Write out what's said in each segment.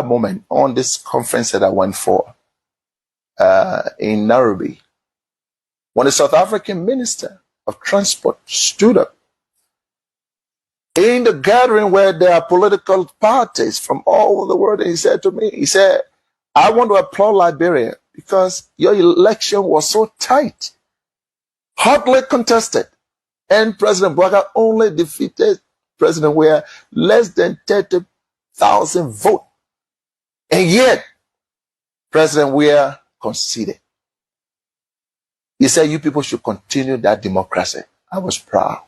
moment on this conference that I went for in Nairobi, when the South African Minister of Transport stood up in the gathering where there are political parties from all over the world, and he said to me, he said, I want to applaud Liberia because your election was so tight, hotly contested, and President Bouaga only defeated President Weah less than 30,000 votes. And yet, President Weah conceded. He said, you people should continue that democracy. I was proud.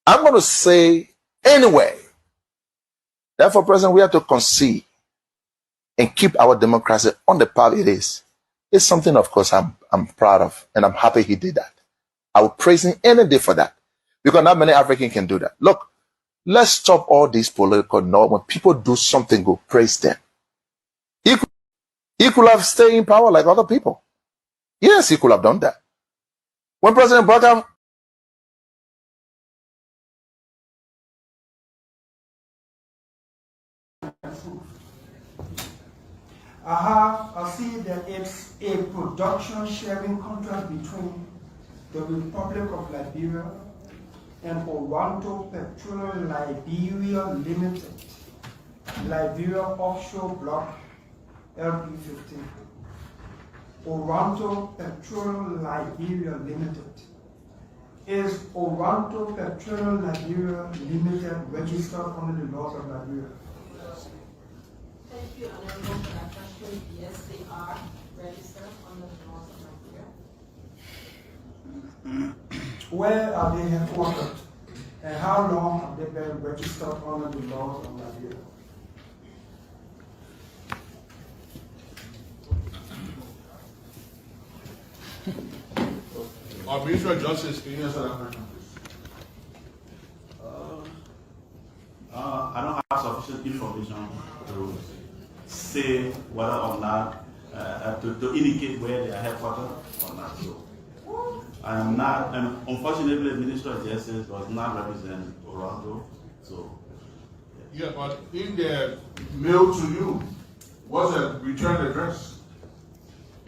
I'm going to say anyway, therefore, President, we have to concede and keep our democracy on the path it is. It's something, of course, I'm proud of, and I'm happy he did that. I will praise him any day for that, because not many Africans can do that. Look, let's stop all these political noise. When people do something good, praise them. He could have stayed in power like other people. Yes, he could have done that. When President Bouaga I see that it's a production sharing contract between the Republic of Liberia and Owanto Petroleum Liberia Limited, Liberia Offshore Block LP15. Owanto Petroleum Liberia Limited. Is Owanto Petroleum Liberia Limited registered under the laws of Liberia? Thank you, Honorable, for that question. Yes, they are registered under the laws of Liberia. Where are they headquartered? And how long have they been registered under the laws of Liberia? Our Minister of Justice, can you answer that question, please? I don't have sufficient information to say whether or not, to indicate where they are headquartered or not. So I am not, and unfortunately, the Minister of Justice does not represent Toronto. So yeah, but in their mail to you, what's the return address?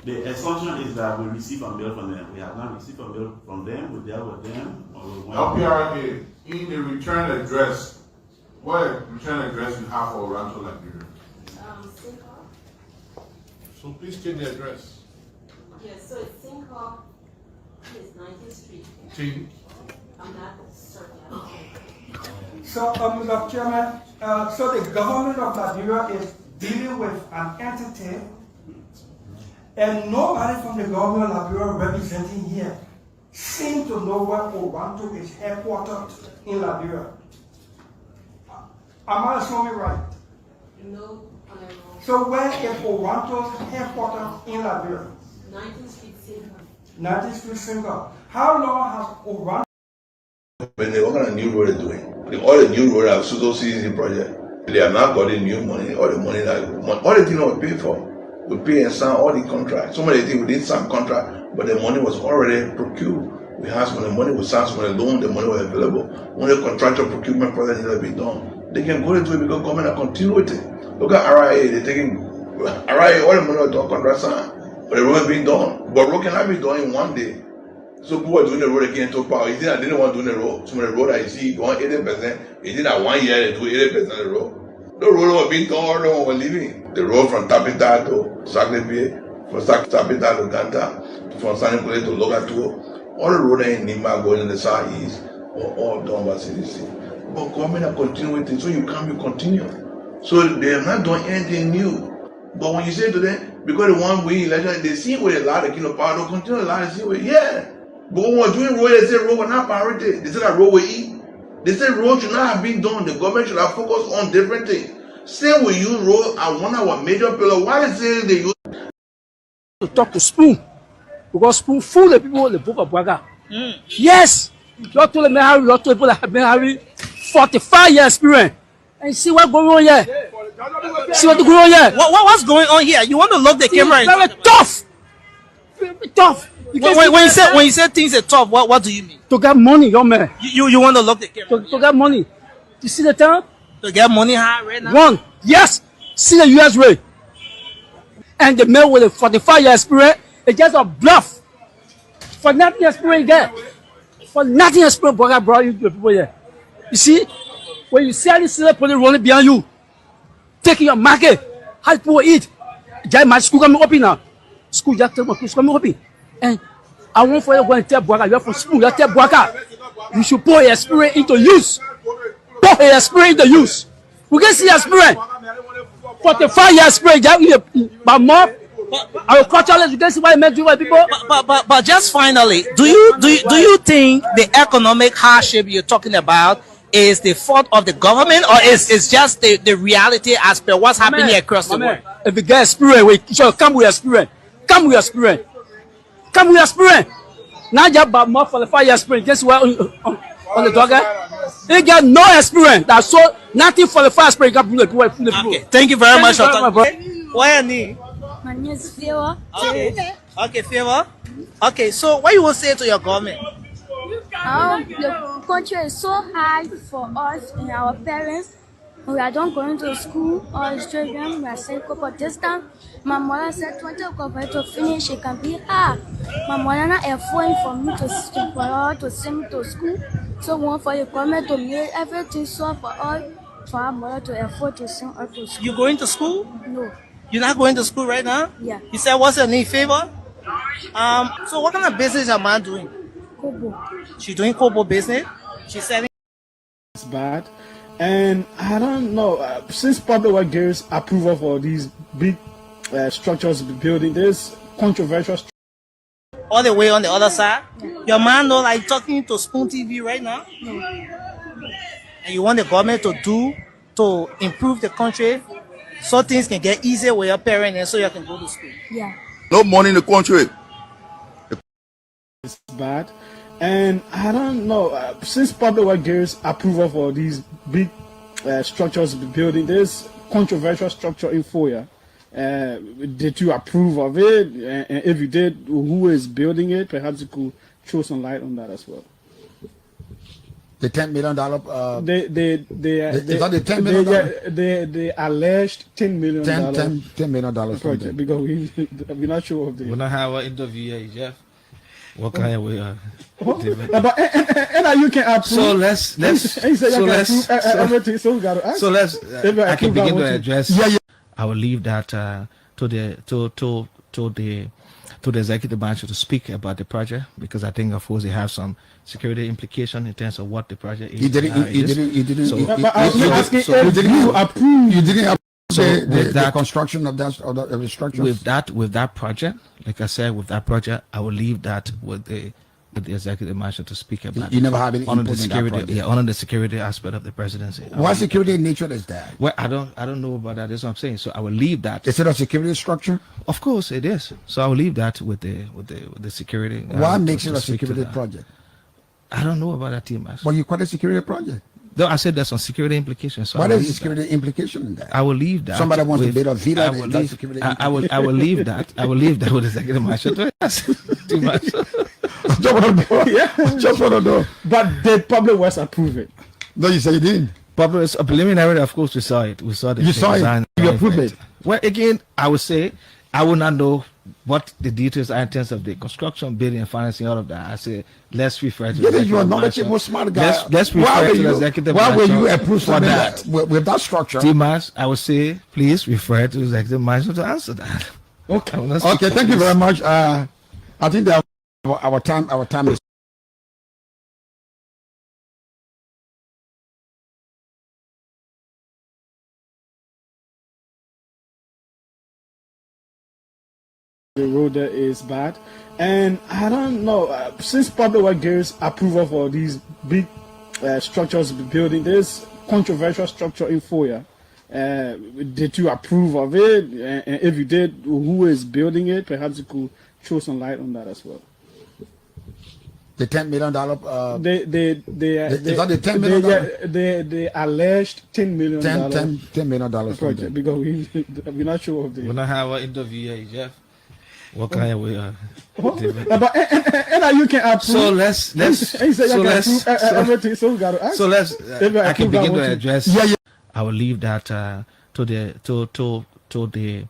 the assumption is that we receive a mail from them. We have not received a mail from them. We dealt with them. LPRA, in the return address, what return address you have for Rancho Liberia? Sinkhawk. So please state the address. Yes, so it's Sinkhawk, it's 19th Street. I'm not certain. So, Mr. Chairman, so the government of Liberia is dealing with an entity, and nobody from the government of Liberia representing here seems to know where Owanto is headquartered in Liberia. Am I assuming right? No, So where is Owanto's headquarters in Liberia? 19th Street, Sinkhawk. 19th Street, Sinkhawk. How long has Owanto? What kind of new road they're doing? All the new road have pseudo CCC project. They have not got the new money, all the money that all the things that we pay for. We pay and sign all the contracts. Some of the things we didn't sign contract, but the money was already procured. We had some of the money, we signed some of the loan, the money was available. When the contractual procurement process needs to be done, they can go into it because government are continue with it. Look at RIA, they're taking RIA, all the money was contract signed, but the road is being done. But road cannot be done in one day. So people are doing the road again to power. He didn't want to do the road. Some of the road I see going 80%. He did that 1 year they do 80% of the road. The road was being done, all the one was leaving. The road from Tapita to Saklepe, from Tapita to Ganta, from San Nicolas to Logatuo, all the road in Nima going in the southeast were all done by CDC. But government are continuing it, so you can't be continuing. So they have not done anything new. But when you say to them, because the one way election, they see where a lot of kilo power, they'll continue a lot of see where, yeah. But when we're doing road, they say road was not priority. They said that road will eat. They said road should not have been done. The government should have focused on different things. Same we use road as one of our major pillars. Why is it they use to talk to Spoon? Because Spoon fooled the people in the book of Bouaga. Yes! Lord told me how Lord told people that have been having 45 years experience. And see what's going on here. See what's going on here. What's going on here? You want to lock the camera in? Very tough. Very tough. When you say things are tough, what do you mean? To get money, young man. You want to lock the camera? To get money. You see the time? To get money high right now? One. Yes. see the US way. And the man with a 45-year experience, it's just a bluff. For nothing experience there. For nothing experience, Boga brought you to the people here. You see, when you see any silver police running behind you, taking your market, how people eat. Just my school coming open now. School just tell my school coming open. And I want for you to go and tell Boga, you are from school, you tell Boga, you should put your experience into use. Put your experience into use. We can see your experience. 45 years experience, but more. Our culture, you can see why men do what people. But just finally, do you think the economic hardship you're talking about is the fault of the government, or is just the reality as per what's happening across the world? If you get experience, so come with experience. Come with experience. Come with experience. Now you have more 45 years experience. Guess what on the dogger? They get no experience. That's so nothing 45 experience. Okay, thank you very much. Why any? My name is Favor. Okay, Favor. Okay, so what you will say to your government? The country is so hard for us and our parents. We are not going to school or children. We are sent for this time. My mother said 20 o'clock to finish. It can be hard. My mother not affording for me for her to send me to school. So one for the government to make everything so for us, for our mother to afford to send her to school. You going to school? No. You're not going to school right now? Yeah. You said what's your name, Favor? So what kind of business your man doing? Kobo. She's doing Kobo business. She's selling. It's bad, and I don't know. Since public work gives approval for these big structures building, there's controversial. All the way on the other side. Your man know like talking to Spoon TV right now. No. And you want the government to improve the country so things can get easier with your parents and so you can go to school. Yeah. No money in the country. It's bad, and I don't know. Since public work gives approval for these big structures building, there's controversial structure in Foya. Did you approve of it? And if you did, who is building it? Perhaps you could throw some light on that as well. The $10 million. Is that the $10 million? They alleged $10 million. $10 million project because we're not sure of the. When I have an interview here, Jeff, what kind of way? And you can approve. So let's everything. So we got to ask. So let's. I can begin to address. Yeah. I will leave that to the executive branch to speak about the project, because I think of course they have some security implication in terms of what the project is. You didn't. So, but I was asking if you approve. You didn't approve so the construction of the structure. With that project, like I said, with that project, I will leave that with the executive branch to speak about. You never have any on the input in that security, project. on the security aspect of the presidency. What security nature is that? Well, I don't know about that. That's what I'm saying. So I will leave that. Is it a security structure? Of course it is. So I will leave that with the security. What makes it a security project? I don't know about that, team. Well, you call it a security project. No, I said there's some security implications. So what is the security implication in that? I will leave that. Somebody wants to build a villa. I will leave that. I will leave that with the executive marshal. Too much. Just want to know. But the public was approve it. No, you said you didn't. Public preliminary, of course, we saw it. We saw the. You saw it. You approved it. Well, again, I would say I would not know what the details are in terms of the construction, building, and financing, all of that. I say let's refer to. Yes, you are knowledgeable, smart guy. Let's refer to the executive. Why will you approve for that with that structure? Dimas, I would say please refer to the executive management to answer that. Okay. Okay. Thank you very much. I think that our time is. The road there is bad, and I don't know. Since public work gives approval for these big structures building, there's controversial structure in Foya. Did you approve of it? And if you did, who is building it? Perhaps you could throw some light on that as well. The $10 million. Is that the $10 million? They alleged $10 million. $10 million project because we're not sure of the. When I have an interview here, Jeff, what kind of way? And you can approve. So let's everything. So we got to ask. So let's. I can begin to address. Yeah. I will leave that to the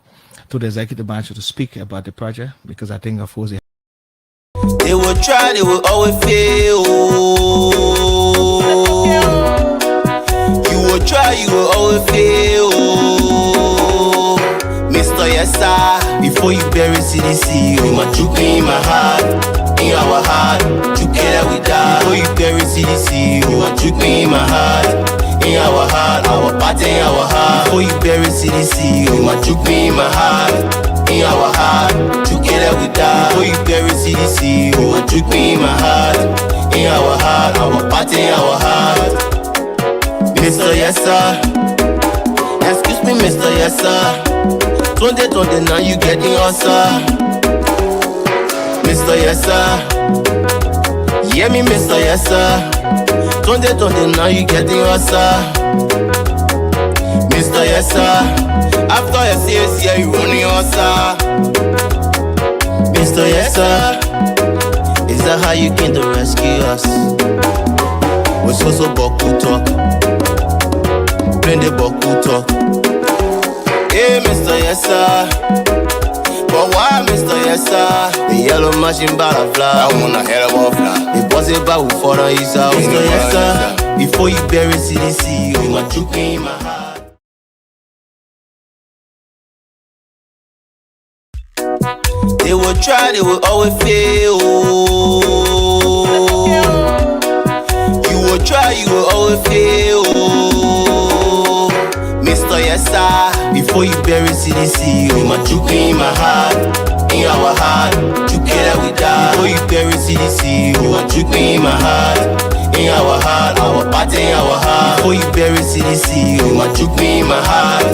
executive branch to speak about the project because I think, of course, they will try, they will always fail. You will try, you will always fail. Mr. Yes sir, before you bury CDC, you must choke me in my heart, in our heart. Together we die. Before you bury CDC, you must choke me in my heart, in our heart. Our party in our heart. Before you bury CDC, you must choke me in my heart, in our heart. Together we die. Before you bury CDC, you must choke me in my heart, in our heart. Our party in our heart. Mr. Yes sir, excuse me, Mr. Yes sir. 2020 now you getting answer, Mr. Yes sir. Hear me, Mr. Yes sir. 2020 now you getting answer, Mr. Yes sir. After your CS, yeah, you running answer, Mr. Yes sir. Is that how you came to rescue us? We're so boku talk, plenty boku talk. Hey, Mr. Yes sir. But why, Mr. Yes sir? The yellow machine butterfly, I wanna head up off now. The boss about who for the east out, Mr. Yes sir. Before you bury CDC, you must choke me in my heart. They will try, they will always fail. You will try, you will always fail. Mr. Yes sir, before you bury CDC, you must choke me in my heart, in our heart. Together we die. Before you bury CDC, you must choke me in my heart, in our heart. Our party in our heart. Before you bury CDC, you must choke me in my heart,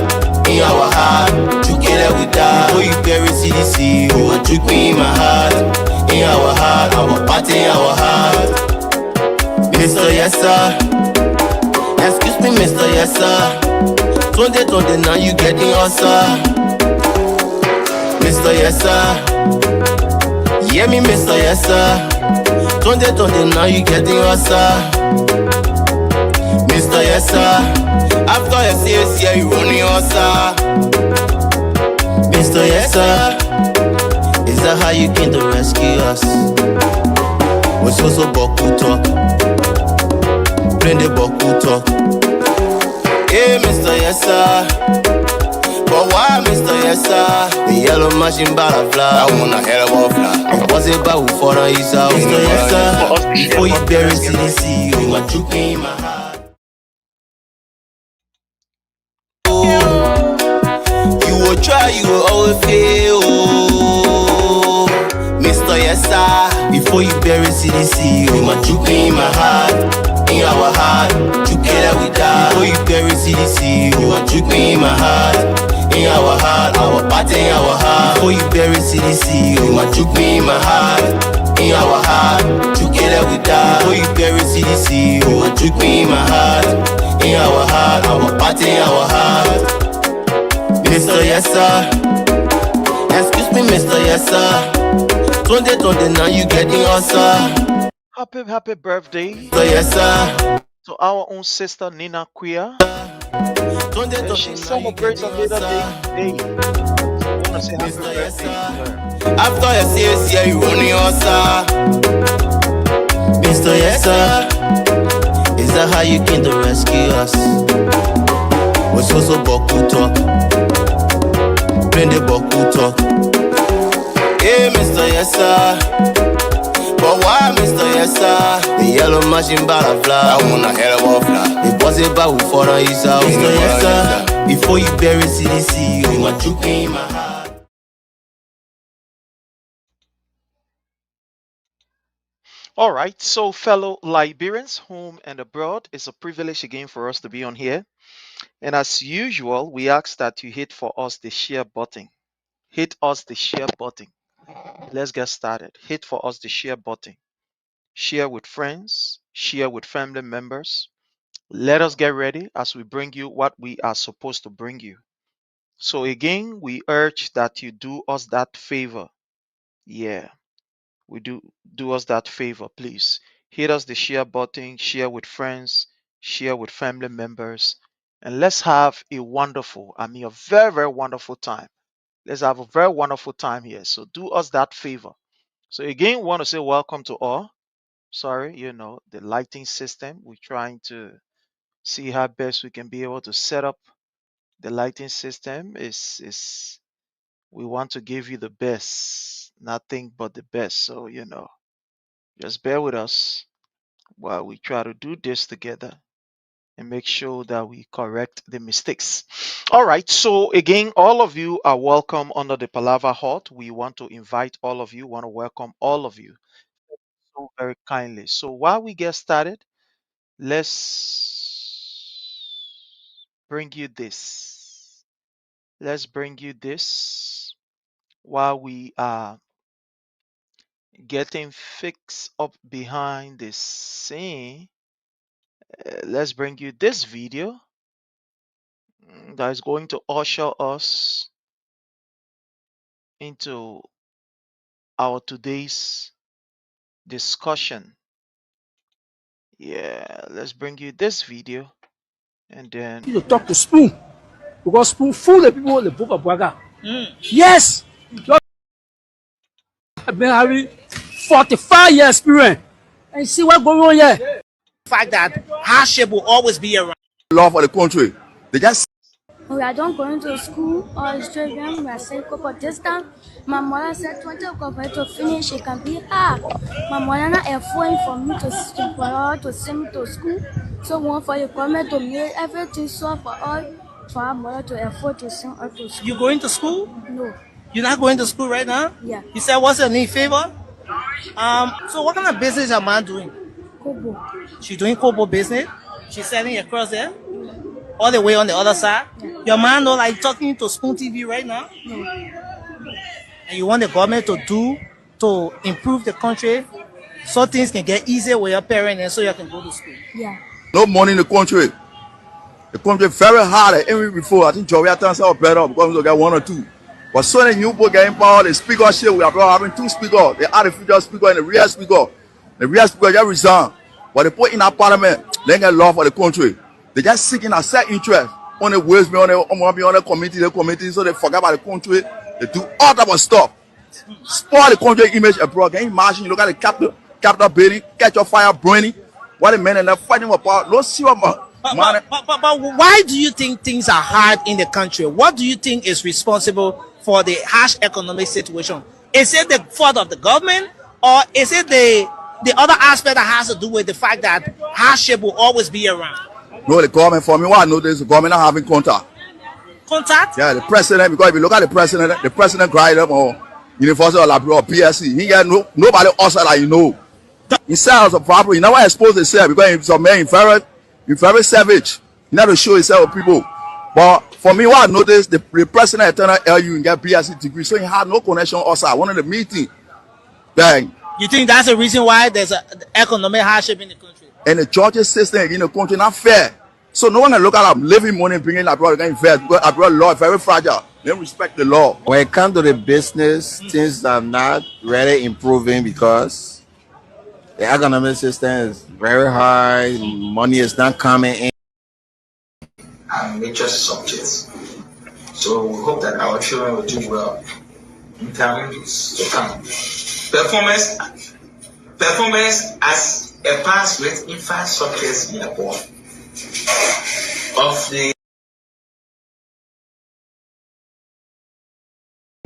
in our heart. Together we die. Before you bury CDC, you must choke me in my heart, in our heart. Our party in our heart. Mr. Yes sir, excuse me, Mr. Yes sir. 2020 now you getting answer, Mr. Yes sir. Hear me, Mr. Yes sir. 2020 now you getting answer, Mr. Yes sir. After your CS, yeah, you running answer, Mr. Yes sir. Is that how you came to rescue us? We're so boku talk, plenty boku talk. Hey, Mr. Yes sir. But why, Mr. Yes sir? The yellow machine butterfly, I wanna head up off now. The boss about who for the east out, Mr. Yes sir. Before you bury CDC, you must choke me in my heart. You will try, you will always fail, Mr. Yes sir. Before you bury CDC, you must choke me in my heart, in our heart. Together we die. Before you bury CDC, you must choke me in my heart, in our heart. Our party in our heart. Before you bury CDC, you must choke me in my heart, in our heart. Together we die. Before you bury CDC, you must choke me in my heart, in our heart. Our party in our heart. Mr. Yes sir, excuse me, Mr. Yes sir. 2020 now you getting answer. Happy birthday, Mr. Yes sir. to our own sister Nina Queer. And she celebrates another day today. So I want to say happy Mr. Yes birthday to her. sir. After your CS, yeah, you running answer, Mr. Yes sir. Is that how you came to rescue us? We're so boku talk, plenty boku talk. Hey, Mr. Yes sir. But why, Mr. Yes sir? The yellow machine butterfly, I wanna head up off now. The boss about who for the east out, Mr. Yes sir. Before you bury CDC, you must choke me in my heart. All right, so fellow Liberians, home and abroad, it's a privilege again for us to be on here. And as usual, we ask that you hit for us the share button. Hit us the share button. Let's get started. Hit for us the share button. Share with friends, share with family members. Let us get ready as we bring you what we are supposed to bring you. So again, we urge that you do us that favor. Yeah, we do us that favor, please. Hit us the share button, share with friends, share with family members. and let's have a wonderful, a very, very wonderful time. Let's have a very wonderful time here. So do us that favor. So again, we want to say welcome to all. Sorry, the lighting system. We're trying to see how best we can be able to set up the lighting system. Is we want to give you the best, nothing but the best. So just bear with us while we try to do this together and make sure that we correct the mistakes. All right. So again, all of you are welcome under the Palava Hut. We want to invite all of you, want to welcome all of you so very kindly. So while we get started, let's bring you this. Let's bring you this while we are getting fixed up behind the scene. Let's bring you this video that is going to usher us into our today's discussion. Yeah, let's bring you this video and then You talk to Spoon because Spoon fool the people in the book of Braga. Yes, I've been having 45 years experience and see what's going on here. The fact that hardship will always be around. Love for the country. They just We are not going to school or children. We are saying for this time. My mother said 20 o'clock to finish. It can be hard. My mother not affording for me for her to send me to school. So one for the government to make everything so for all for our mother to afford to send her to school. You going to school? No. You're not going to school right now? Yeah. You said what's your need favor? So what kind of business is your mom doing? Kobo. She's doing Kobo business. She's selling across there, all the way on the other side. Your man know like talking to Spoon TV right now, No. and you want the government to do to improve the country so things can get easier with your parents and so you can go to school. Yeah. no money in the country. The country very hard. Even before, I think Joey turns out better because we got one or two. But so the new book getting power, the speaker shit, we are having two speakers. They add a future speaker and the real speaker. The real speaker just resign. But they put in our parliament, they get love for the country. They just seeking a set interest on the ways beyond the committee, so they forget about the country. They do all type of stuff. Spoil the country image abroad. Can you imagine? You look at the capital building, catch your fire burning. What the men and they're fighting for power. Don't see what But why do you think things are hard in the country? What do you think is responsible for the harsh economic situation? Is it the fault of the government, or is it the other aspect that has to do with the fact that hardship will always be around? No, the government for me, what I notice the government not having contact. Contact? Yeah, the president, because if you look at the president cried up or University of Liberia or PSC, he got nobody outside that you know. Inside of the problem, he never exposed himself because he's a man, he's very savage. He never show himself to people. But for me, what I noticed, the president attended LU and get PSC degree, so he had no connection outside. One of the meeting, bang. You think that's the reason why there's an economic hardship in the country? And the justice system in the country not fair. So no one can look at them living money bringing abroad again invest because abroad law is very fragile. They don't respect the law. When it comes to the business, things are not really improving because the economic system is very high, money is not coming in. And major subjects. So we hope that our children will do well in times to come. Performance as a pass with infrastructures in the of the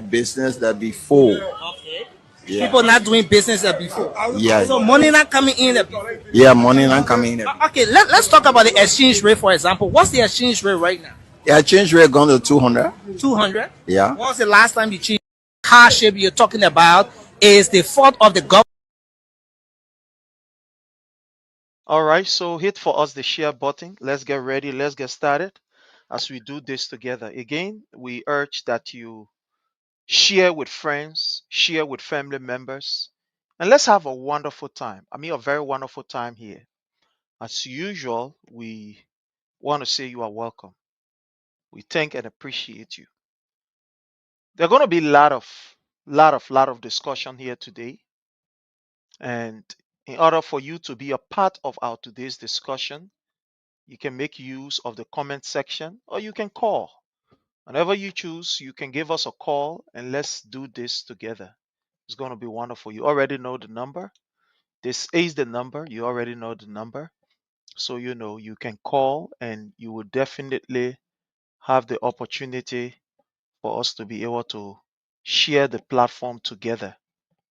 business that before. Okay. Yeah. People not doing business that before. Yeah. So money not coming in that before. Yeah, money not coming in. Okay, let's talk about the exchange rate, for example. What's the exchange rate right now? The exchange rate gone to 200. 200? Yeah. When was the last time you changed? Hardship you're talking about is the fault of the government. all right, so hit for us the share button. Let's get ready. Let's get started as we do this together. Again, we urge that you share with friends, share with family members, and let's have a wonderful time. A very wonderful time here. As usual, we want to say you are welcome. We thank and appreciate you. There are going to be a lot of discussion here today. And in order for you to be a part of our today's discussion, You can make use of the comment section, or you can call. Whenever you choose, you can give us a call and let's do this together. It's going to be wonderful. You already know the number. This is the number. You already know the number. So you know you can call and you will definitely have the opportunity for us to be able to share the platform together.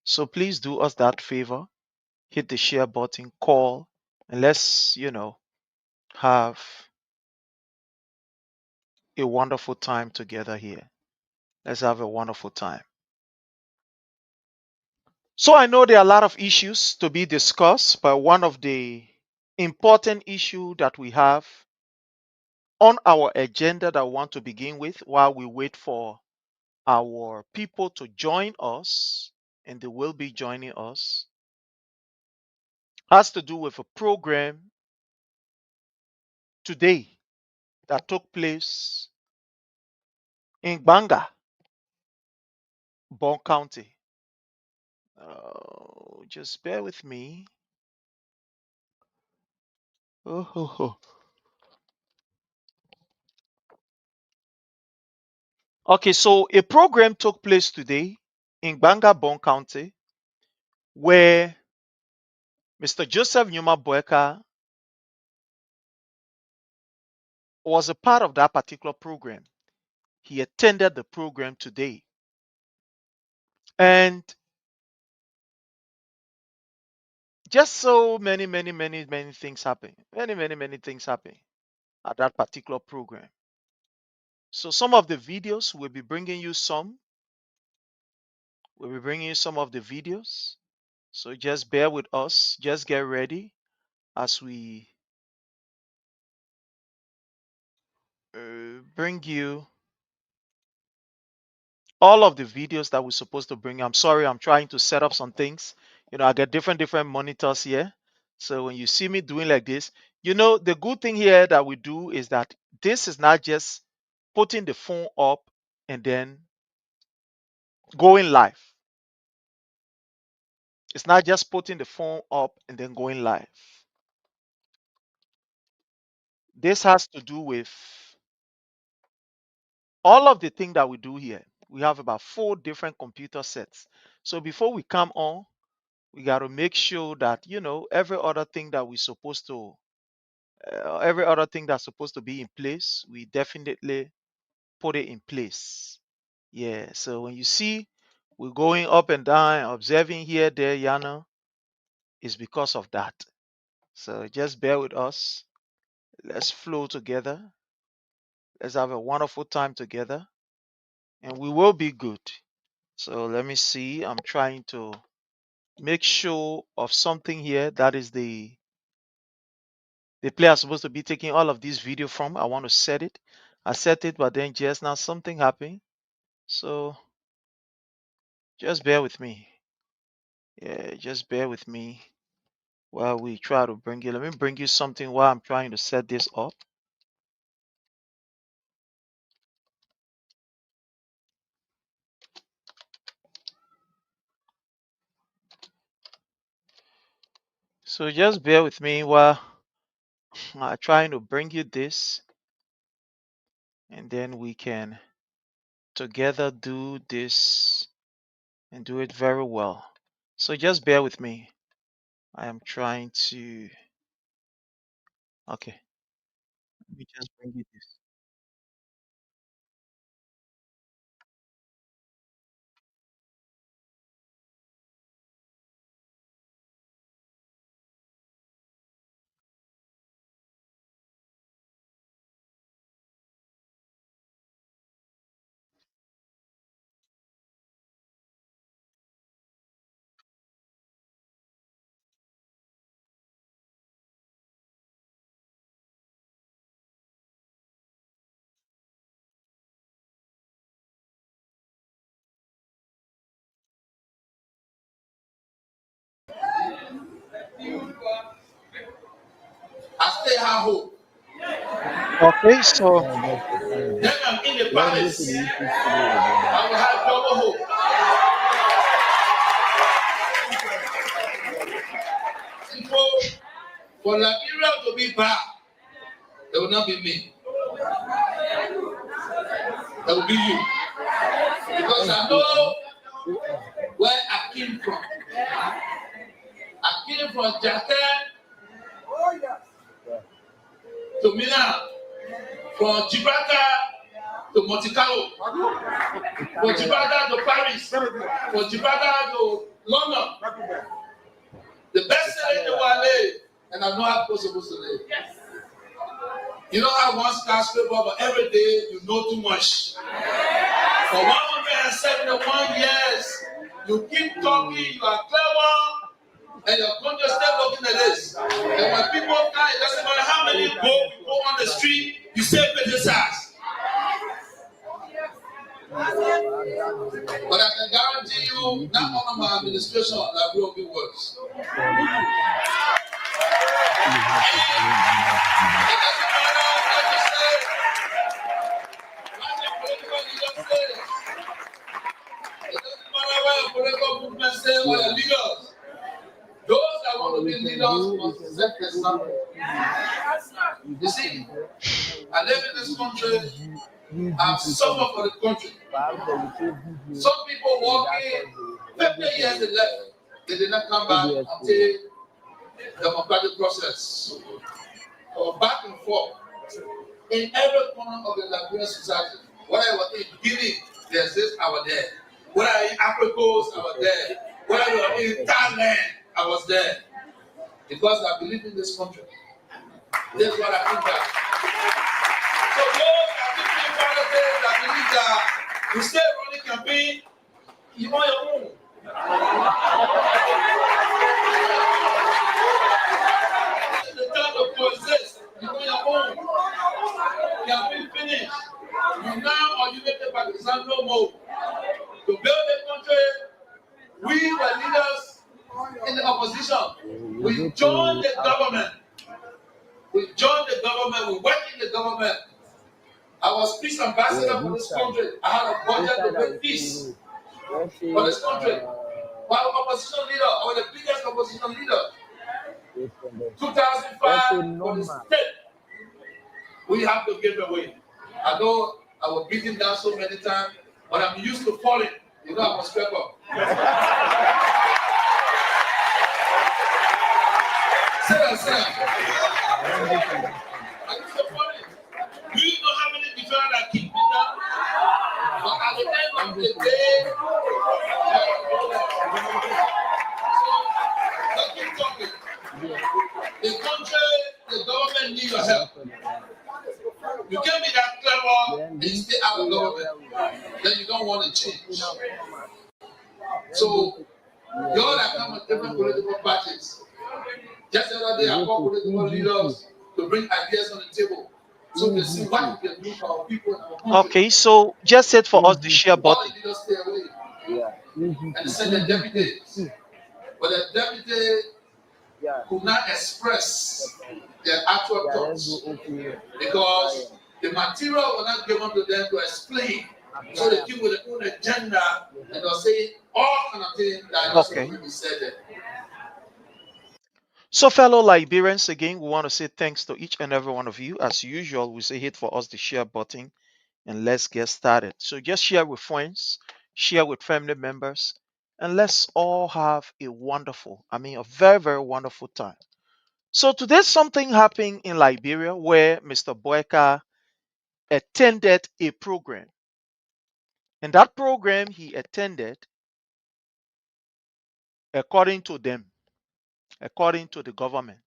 So please do us that favor. Hit the share button, call, and let's, have a wonderful time together here. Let's have a wonderful time. So I know there are a lot of issues to be discussed, but one of the important issue that we have on our agenda that we want to begin with while we wait for our people to join us, and they will be joining us, has to do with a program today that took place in Banga, Bon County. Just bear with me. Oh. Okay, so a program took place today in Banga, Bon County, where Mr. Joseph Nyuma Boeka was a part of that particular program. He attended the program today. And just so many things happen. Many things happen at that particular program. So some of the videos, we'll be bringing you some. We'll be bringing you some of the videos. So just bear with us. Just get ready as we bring you all of the videos that we're supposed to bring. I'm sorry, I'm trying to set up some things. I get different monitors here. So when you see me doing like this, the good thing here that we do is that this is not just putting the phone up and then going live. It's not just putting the phone up and then going live. This has to do with all of the things that we do here. We have about 4 different computer sets. So before we come on, we got to make sure that every other thing that we're supposed to every other thing that's supposed to be in place, we definitely put it in place. Yeah, so when you see we're going up and down, observing here, there, is because of that. So just bear with us. Let's flow together. Let's have a wonderful time together, and we will be good. So let me see. I'm trying to make sure of something here. That is the player is supposed to be taking all of this video from. I want to set it. I set it, but then just now something happened. So just bear with me. Yeah, just bear with me while we try to bring you. Let me bring you something while I'm trying to set this up. So just bear with me while I'm trying to bring you this, and then we can together do this and do it very well. So just bear with me. I am trying to. Okay, let me just bring you this. I still have hope. Okay, so Then I'm in the palace. I will have double hope. People, for Liberia to be back, It will not be me. It will be you. Because I know where I came from. I came from Japan to Milan, from Gibraltar to Monte Carlo, from Gibraltar to Paris, from Gibraltar to London. The best city in the world, and I know how I'm supposed to live. You don't have one skyscraper, but every day you know too much. For 171 years, you keep talking, you are clever, and your country still looking at this. And when people die, it doesn't matter how many go on the street, you say criticize. But I can guarantee you, not one of my administration that will be worse. It doesn't matter what you say, what the political leader says. It doesn't matter what the political movement say or the leaders. Those that want to be leaders must set the example. You see, I live in this country. I've suffered for the country. Some people walking 50 years they left. They did not come back until the democratic process. Or back and forth. In every corner of the Liberian society, whether I was in Guinea, there's this, I was there. Whether I in Africa, I was there. Whether I was in Thailand, I was there. Because I believe in this country. That's what I think that. So those that different politics that believe that you stay running campaign, you want your own. The time to coexist, you want your own. Campaign finished. You now or you make the Pakistan no more. To build the country, we were leaders in the opposition. We joined the government. We joined the government. We worked in the government. I was peace ambassador for this country. I had a budget to bring peace for this country. While opposition leader, I was the biggest opposition leader. 2005 for the state. We have to give away. I know I was beaten down so many times, but I'm used to falling. You know I'm a scraper. Sit down, sit down. I'm used to falling. Do you know how many people that keep me down? But at the end of the day, so keep talking. The country, the government need your help. You can be that clever and you stay out of government. Then you don't want to change. So, you all that come with different political parties. Just the other day, I called political leaders to bring ideas on the table. So we see what we can do for our people and our country. Okay, so just set for us the share All button. the leaders stay away. And send the deputies. But the deputy could not express their actual thoughts because the material was not given to them to explain. So they came with their own agenda and they'll say all kind of things that are not supposed to be said there. So, fellow Liberians, again, we want to say thanks to each and every one of you. As usual, we say hit for us the share button and let's get started. So, just share with friends, share with family members, and let's all have a wonderful, a very, very wonderful time. So, today something happened in Liberia where Mr. Boyka attended a program. And that program he attended, according to them, according to the government,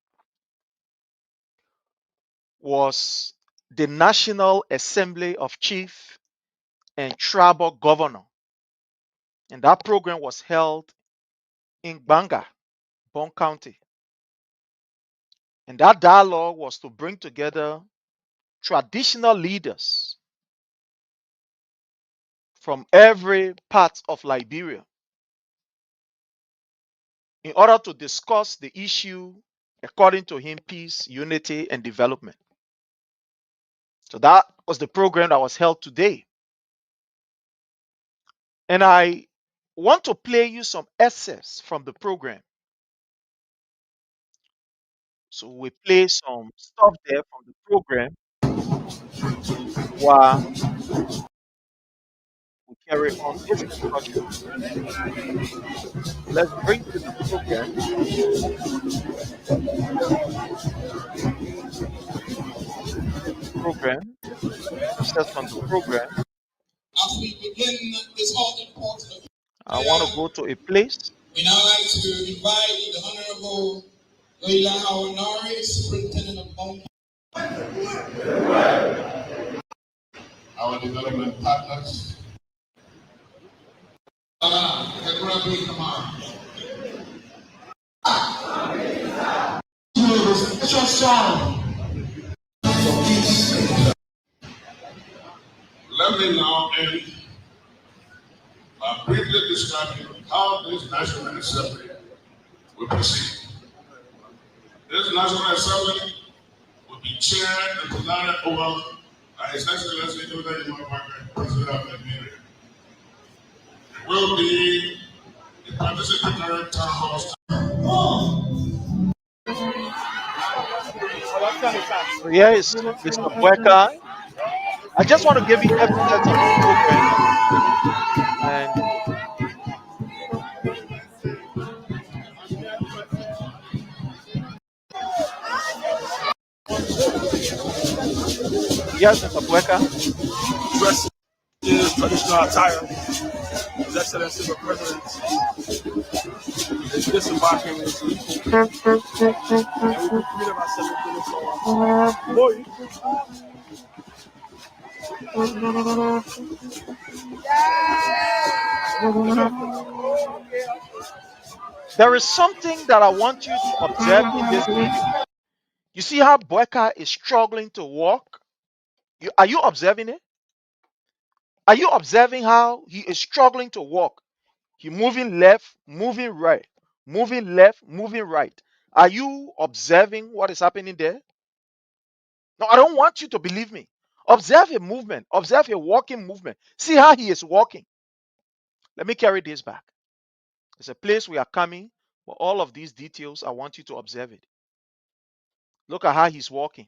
was the National Assembly of Chief and Tribal Governor. And that program was held in Banga, Bon County. And that dialogue was to bring together traditional leaders from every part of Liberia in order to discuss the issue, according to him, peace, unity, and development. So that was the program that was held today. And I want to play you some excerpts from the program So we play some stuff there from the program while we carry on this discussion. Let's bring to the program. It says on the program, As we begin this all important I want to go to a place. we now like to invite the Honorable Leila Hawanari, Superintendent of Home. Our development partners. Come on. It's your song. So please, let me now end by briefly describing how this National Assembly will proceed. This National Assembly will be chaired and presided over by His Excellency Dr. Imam President of Liberia. It will be the participatory town hall. So here is Mr. Bueka. I just want to give you evidence of the program. And yes, Mr. Bueka. Dressed in his traditional attire, His Excellency the President is disembarking into and we completed our 7 minutes on boy. There is something that I want you to observe in this video. You see how Bueka is struggling to walk? Are you observing it? Are you observing how he is struggling to walk? He moving left, moving right, moving left, moving right. Are you observing what is happening there? No, I don't want you to believe me. Observe a movement. Observe a walking movement. See how he is walking. Let me carry this back. It's a place we are coming, but all of these details, I want you to observe it. Look at how he's walking.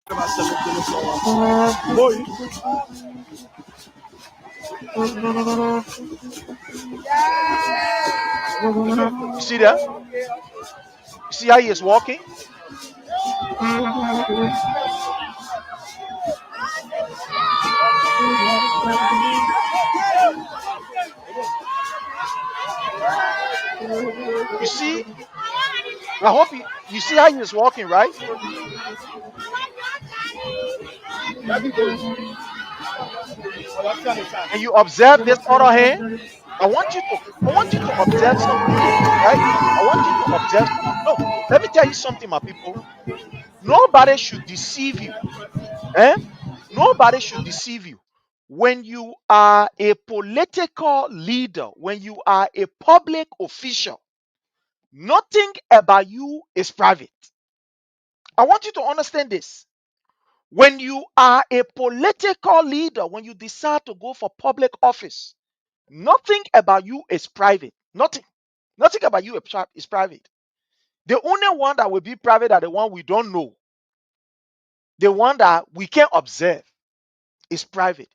About 7 minutes on boy. You see that? You see how he is walking? You see? I hope you see how he is walking, right? And you observe this other hand. I want you to observe something, right? I want you to observe something. No, let me tell you something, my people. Nobody should deceive you. Nobody should deceive you. When you are a political leader, when you are a public official, nothing about you is private. I want you to understand this. When you are a political leader, when you decide to go for public office, nothing about you is private. Nothing. Nothing about you is private. The only one that will be private are the one we don't know. The one that we can't observe is private.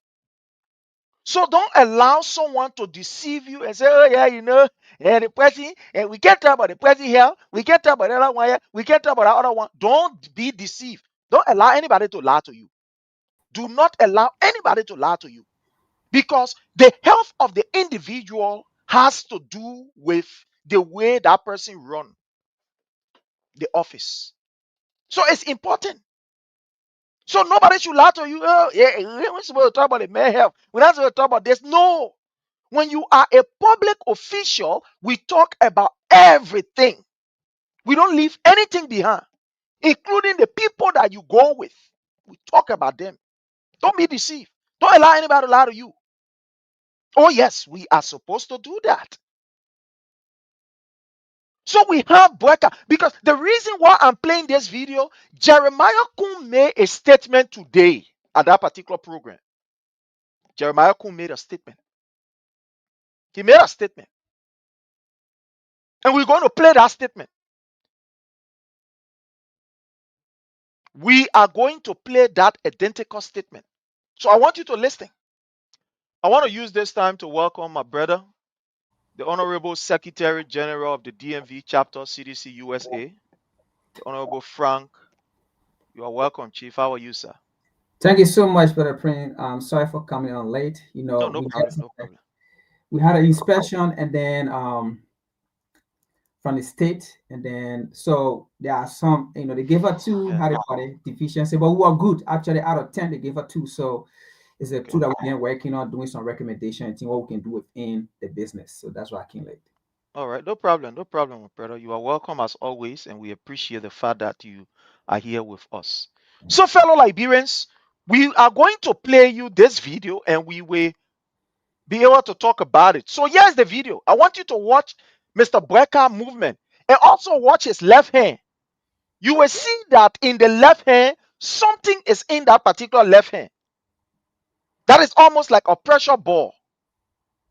So don't allow someone to deceive you and say, oh yeah, the president, and we can't talk about the president here, we can't talk about the other one here, we can't talk about the other one. Don't be deceived. Don't allow anybody to lie to you. Do not allow anybody to lie to you. Because the health of the individual has to do with the way that person run the office. So it's important. So nobody should lie to you. Oh, yeah, we're not supposed to talk about the mental health. We're not supposed to talk about this. No. When you are a public official, we talk about everything. We don't leave anything behind, including the people that you go with. We talk about them. Don't be deceived. Don't allow anybody to lie to you. Oh, yes, we are supposed to do that. So we have Bueka, because the reason why I'm playing this video, Jeremiah Kun made a statement today at that particular program. Jeremiah Kun made a statement. He made a statement. And we're going to play that statement. We are going to play that identical statement. So I want you to listen. I want to use this time to welcome my brother, the Honorable Secretary General of the DMV Chapter CDC USA, the Honorable Frank. You are welcome, Chief. How are you, sir? Thank you so much, Brother Prince. Sorry for coming on late. No, no problem, no problem. We had an inspection, and then from the state, and then so there are some, they gave her 2, had a deficiency, but we were good. Actually, out of 10, they gave her 2. So it's a 2 that we've been working on, doing some recommendation and seeing what we can do within the business. So that's why I came late. All right, no problem, brother. You are welcome as always, and we appreciate the fact that you are here with us. So, fellow Liberians, we are going to play you this video, and we will be able to talk about it. So, here's the video. I want you to watch Mr. Brecker movement, and also watch his left hand. You will see that in the left hand, something is in that particular left hand. That is almost like a pressure ball.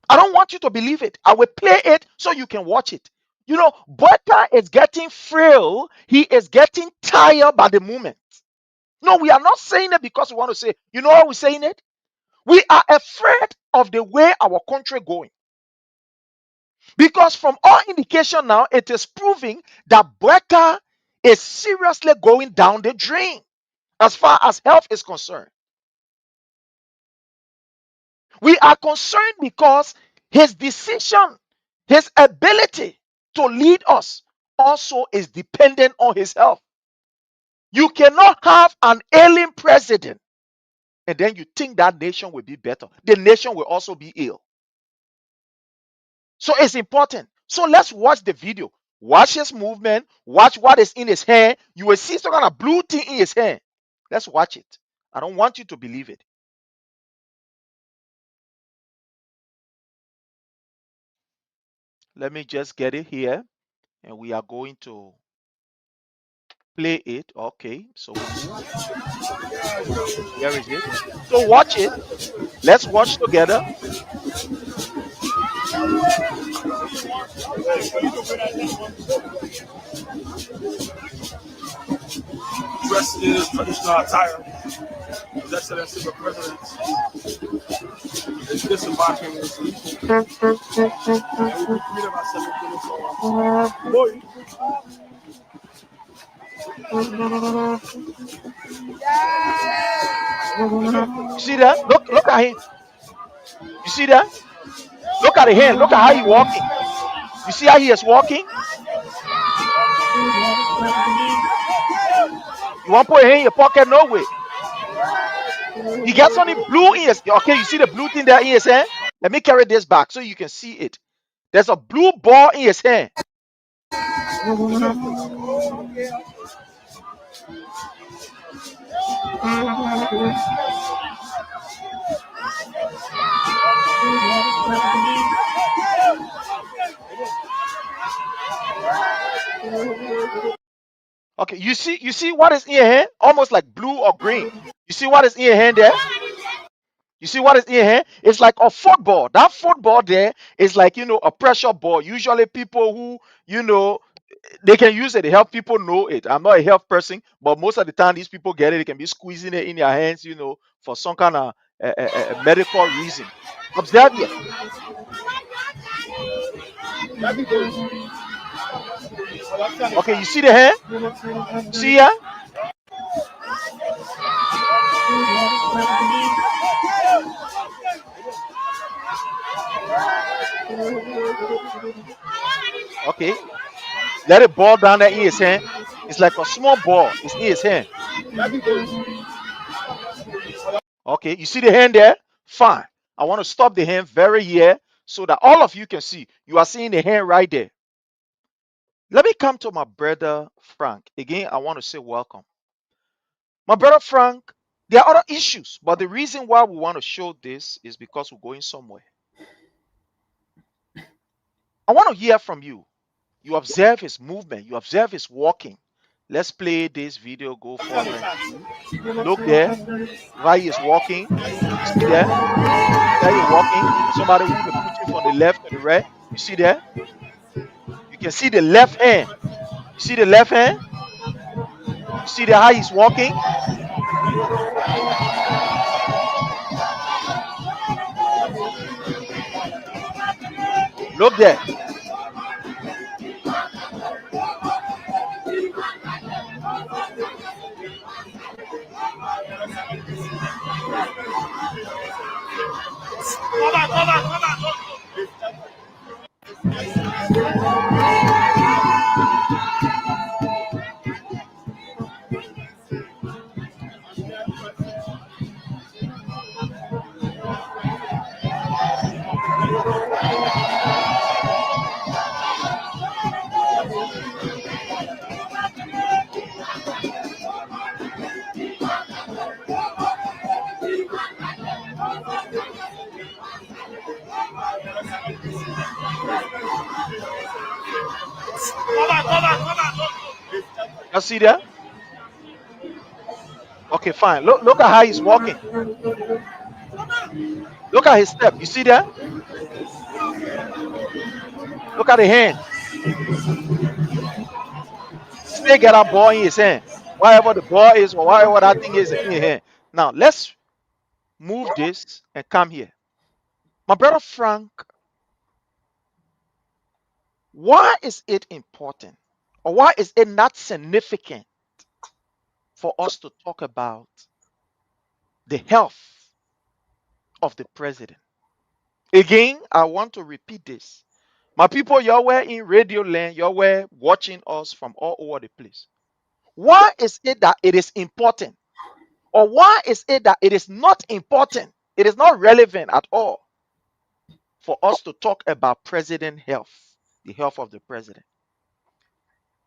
I don't want you to believe it. I will play it so you can watch it. Boyka is getting frail. He is getting tired by the moment. No, we are not saying it because we want to say, you know why we're saying it? We are afraid of the way our country going. Because from all indication now, it is proving that Boyka is seriously going down the drain as far as health is concerned. We are concerned because his decision, his ability to lead us also is dependent on his health. You cannot have an ailing president and then you think that nation will be better. The nation will also be ill. So it's important. So let's watch the video. Watch his movement. Watch what is in his hand. You will see some kind of blue thing in his hand. Let's watch it. I don't want you to believe it. Let me just get it here. And we are going to play it. Okay, so we move. Here is it. So watch it. Let's watch together. Dressed in his traditional attire, His Excellency the President is disembarking this week. And we greet ourselves boy. You see that? Look at him. You see that? Look at the hand. Look at how he's walking. You see how he is walking? You want to put your hand in your pocket? No way. He gets only blue in his. Okay, you see the blue thing there in his hand? Let me carry this back so you can see it. There's a blue ball in his hand. Okay, you see what is in your hand? Almost like blue or green. You see what is in your hand there? You see what is in your hand? It's like a football. That football there is like, a pressure ball. Usually people who, they can use it to help people know it. I'm not a health person, but most of the time these people get it. They can be squeezing it in their hands, for some kind of medical reason. Observe here. Okay, you see the hand? See here? Okay. Let it ball down there in his hand. It's like a small ball. It's in his hand. Okay, you see the hand there? Fine. I want to stop the hand very here so that all of you can see. You are seeing the hand right there. Let me come to my brother Frank. Again, I want to say welcome. My brother Frank, there are other issues, but the reason why we want to show this is because we're going somewhere. I want to hear from you. You observe his movement. You observe his walking. Let's play this video. Go forward. Look there. Why he is walking. You see there? There he's walking. Somebody who is pushing from the left to the right. You see there? You can see the left hand. You see the left hand? See the how he's walking? Look there. You see there? Okay, fine. Look at how he's walking. Look at his step. You see that? Look at the hand. Still get a ball in his hand. Whatever the ball is, or whatever that thing is in his hand. Now let's move this and come here. My brother Frank, why is it important? Or why is it not significant for us to talk about the health of the president? Again, I want to repeat this. My people, y'all were in radio land, y'all were watching us from all over the place. Why is it that it is important? Or why is it that it is not important? It is not relevant at all for us to talk about president health, the health of the president.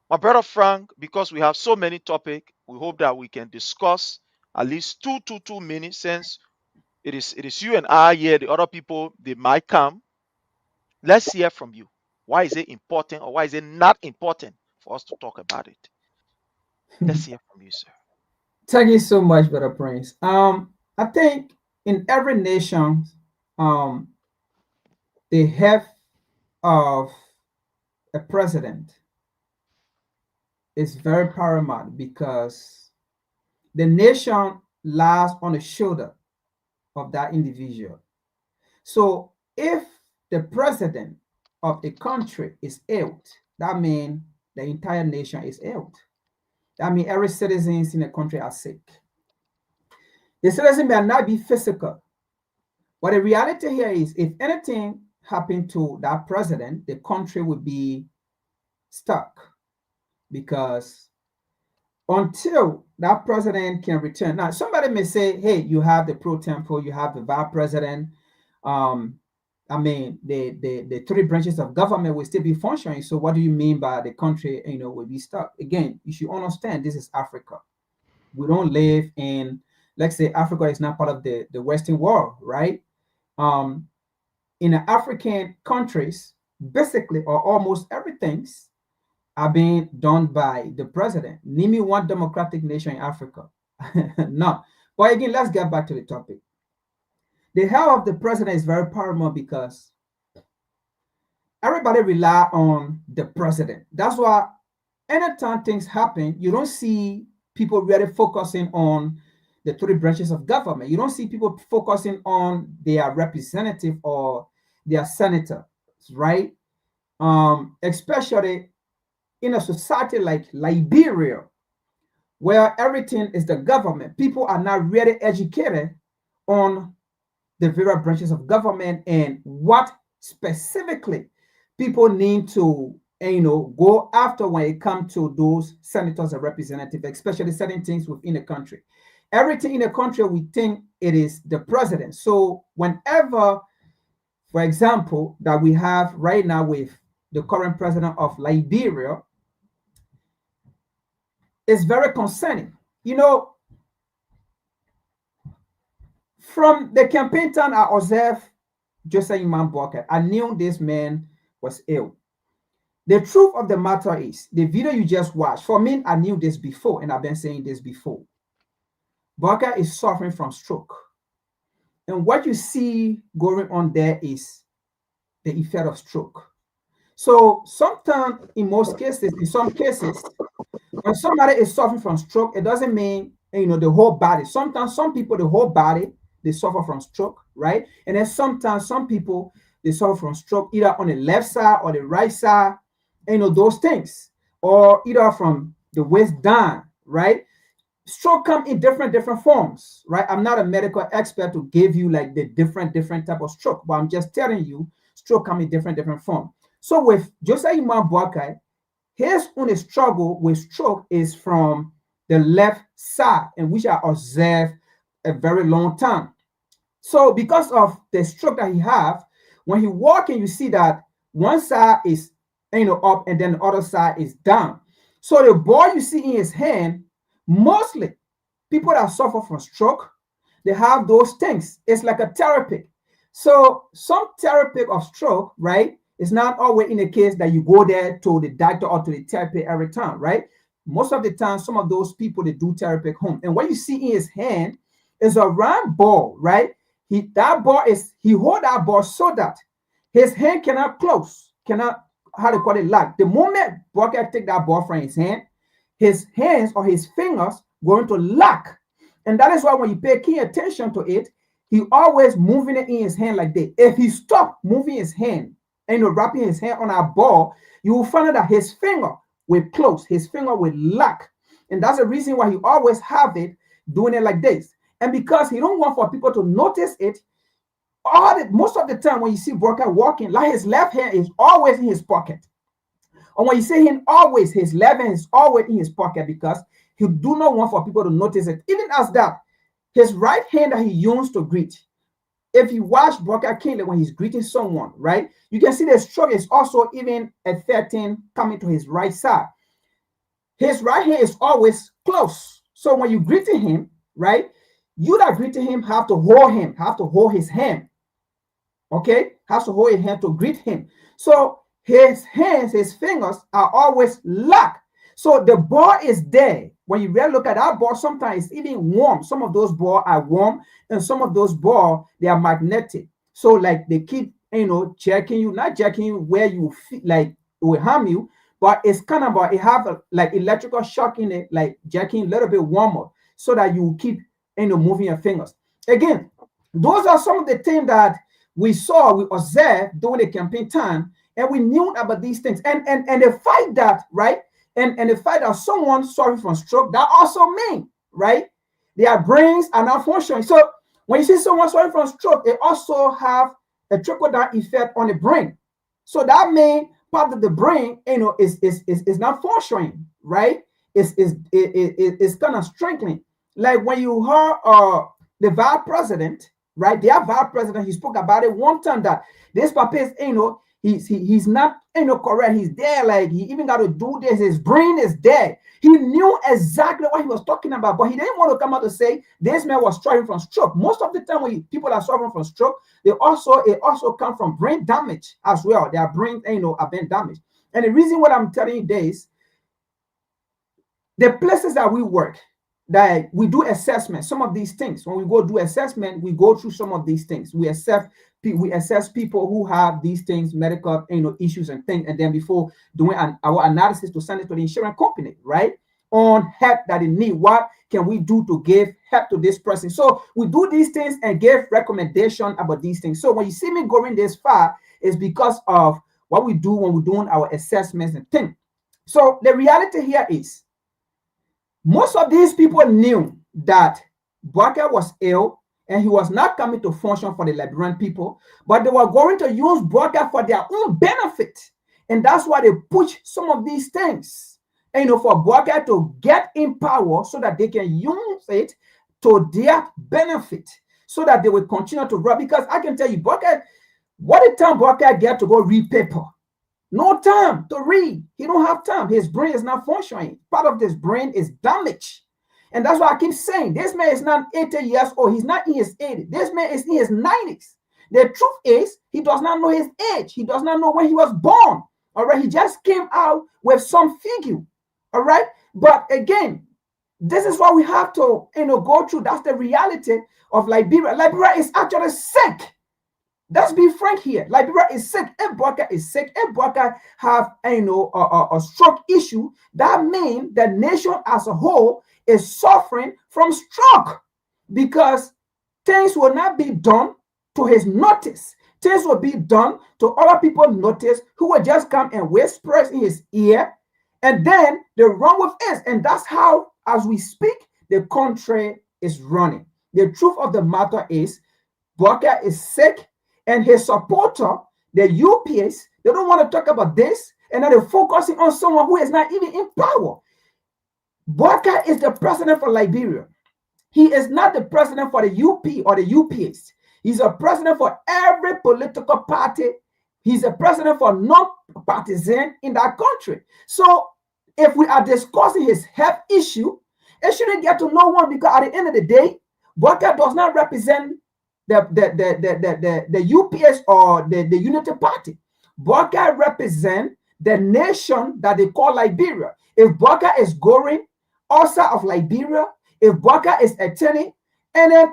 My brother Frank, because we have so many topics, we hope that we can discuss at least 2 minutes, since it is you and I here, the other people, they might come. Let's hear from you. Why is it important, or why is it not important for us to talk about it? Let's hear from you, sir. Thank you so much, Brother Prince. I think in every nation, the health of a president is very paramount, because the nation lies on the shoulder of that individual. So if the president of a country is ill, that means the entire nation is ill. That means every citizen in the country are sick. The citizen may not be physical, but the reality here is, if anything happened to that president, the country would be stuck, because until that president can return. Now, somebody may say, hey, you have the pro tempore, you have the vice president. I mean, the three branches of government will still be functioning. So what do you mean by the country, will be stuck? Again, you should understand this is Africa. We don't live in, let's say Africa is not part of the Western world, right? In the African countries, basically, or almost everything's are being done by the president. Name me one democratic nation in Africa. No. But again, let's get back to the topic. The health of the president is very paramount, because everybody rely on the president. That's why anytime things happen, you don't see people really focusing on the three branches of government. You don't see people focusing on their representative or their senator, right? Especially in a society like Liberia, where everything is the government. People are not really educated on the various branches of government and what specifically people need to go after when it comes to those senators and representatives, especially certain things within the country. Everything in the country, we think it is the president. So whenever, for example, that we have right now with the current president of Liberia, it's very concerning. From the campaign time, I observed Joseph Imam Boakai. I knew this man was ill. The truth of the matter is, the video you just watched, for me, I knew this before, and I've been saying this before. Boakai is suffering from stroke. And what you see going on there is the effect of stroke. So sometimes, in some cases, when somebody is suffering from stroke, it doesn't mean the whole body. Sometimes some people, the whole body, they suffer from stroke, right? And then sometimes some people they suffer from stroke either on the left side or the right side, those things, or either from the waist down, right? Stroke come in different forms, right? I'm not a medical expert to give you like the different type of stroke, but I'm just telling you stroke come in different form. So with Joseph Imam Boakai, his only struggle with stroke is from the left side, and which I observed a very long time. So because of the stroke that he have, when he walking, you see that one side is up and then the other side is down. So the ball you see in his hand, mostly people that suffer from stroke, they have those things. It's like a therapy. So some therapy of stroke, right, it's not always in the case that you go there to the doctor or to the therapy every time, right? Most of the time, some of those people, they do therapy at home. And what you see in his hand is a round ball, right? He hold that ball so that his hand cannot close, cannot, how to call it, lock. The moment Walker take that ball from his hand, his hands or his fingers going to lock. And that is why when you pay key attention to it, he always moving it in his hand like that. If he stop moving his hand and wrapping his hand on our ball, you will find out that his finger will close, his finger will lock. And that's the reason why he always have it doing it like this. And because he don't want for people to notice it, most of the time when you see Broker walking, like his left hand is always in his pocket. Or when you see him always, his left hand is always in his pocket because he do not want for people to notice it. Even as that, his right hand that he used to greet, if you watch Broker Kinley when he's greeting someone, right, you can see the stroke is also even at 13 coming to his right side. His right hand is always close. So when you greeting him, right, you that greeting him have to hold his hand. Okay, has to hold his hand to greet him. So his hands, his fingers are always locked. So the ball is there. When you really look at that ball, sometimes it's even warm. Some of those balls are warm, and some of those balls, they are magnetic. So like they keep, jerking you, not jerking you where you feel like it will harm you, but it's kind of it have like electrical shock in it, like jerking a little bit warmer, so that you keep moving your fingers. Again, those are some of the things that we observed during the campaign time, and we knew about these things. And the fact that, right, and the fact that someone suffering from stroke, that also means, right, their brains are not functioning. So when you see someone suffering from stroke, it also have a trickle-down effect on the brain. So that means part of the brain, is not functioning, right? It's kind of strengthening. Like when you heard the vice president, right? Their vice president, he spoke about it one time that this papa is, he's not, correct. He's there, like he even got to do this. His brain is there. He knew exactly what he was talking about, but he didn't want to come out to say this man was suffering from stroke. Most of the time when people are suffering from stroke, it also come from brain damage as well. Their brain, are being damaged. And the reason what I'm telling you this, the places that we work, that we do assessment, some of these things. When we go do assessment, we go through some of these things. We assess people who have these things, medical issues and things, and then before doing our analysis to send it to the insurance company, right? On help that they need. What can we do to give help to this person? So we do these things and give recommendation about these things. So when you see me going this far, it's because of what we do when we're doing our assessments and things. So the reality here is, most of these people knew that Barker was ill and he was not coming to function for the Liberian people, but they were going to use Barker for their own benefit. And that's why they push some of these things, for Barker to get in power so that they can use it to their benefit, so that they will continue to run. Because I can tell you, Barker, what the time Barker get to go read paper? No time to read. He don't have time. His brain is not functioning. Part of this brain is damaged. And that's why I keep saying, this man is not 80 years old. He's not in his 80s. This man is in his 90s. The truth is, he does not know his age. He does not know when he was born. All right. He just came out with some figure. All right. But again, this is what we have to, go through. That's the reality of Liberia. Liberia is actually sick. Let's be frank point here. Liberia is sick. If Boakai is sick, if Boakai have a stroke issue, that means the nation as a whole is suffering from stroke because things will not be done to his notice. Things will be done to other people's notice who will just come and whisper in his ear, and then they run with it. And that's how, as we speak, the country is running. The truth of the matter is, Boakai is sick, and his supporter, the UPS, they don't want to talk about this, and now they're focusing on someone who is not even in power. Boakai is the president for Liberia. He is not the president for the UP or the UPS. He's a president for every political party. He's a president for non-partisan in that country. So if we are discussing his health issue, it shouldn't get to no one, because at the end of the day, Boakai does not represent the UPS or the Unity Party. Boakai represents the nation that they call Liberia. If Boakai is going outside of Liberia, if Boakai is attending any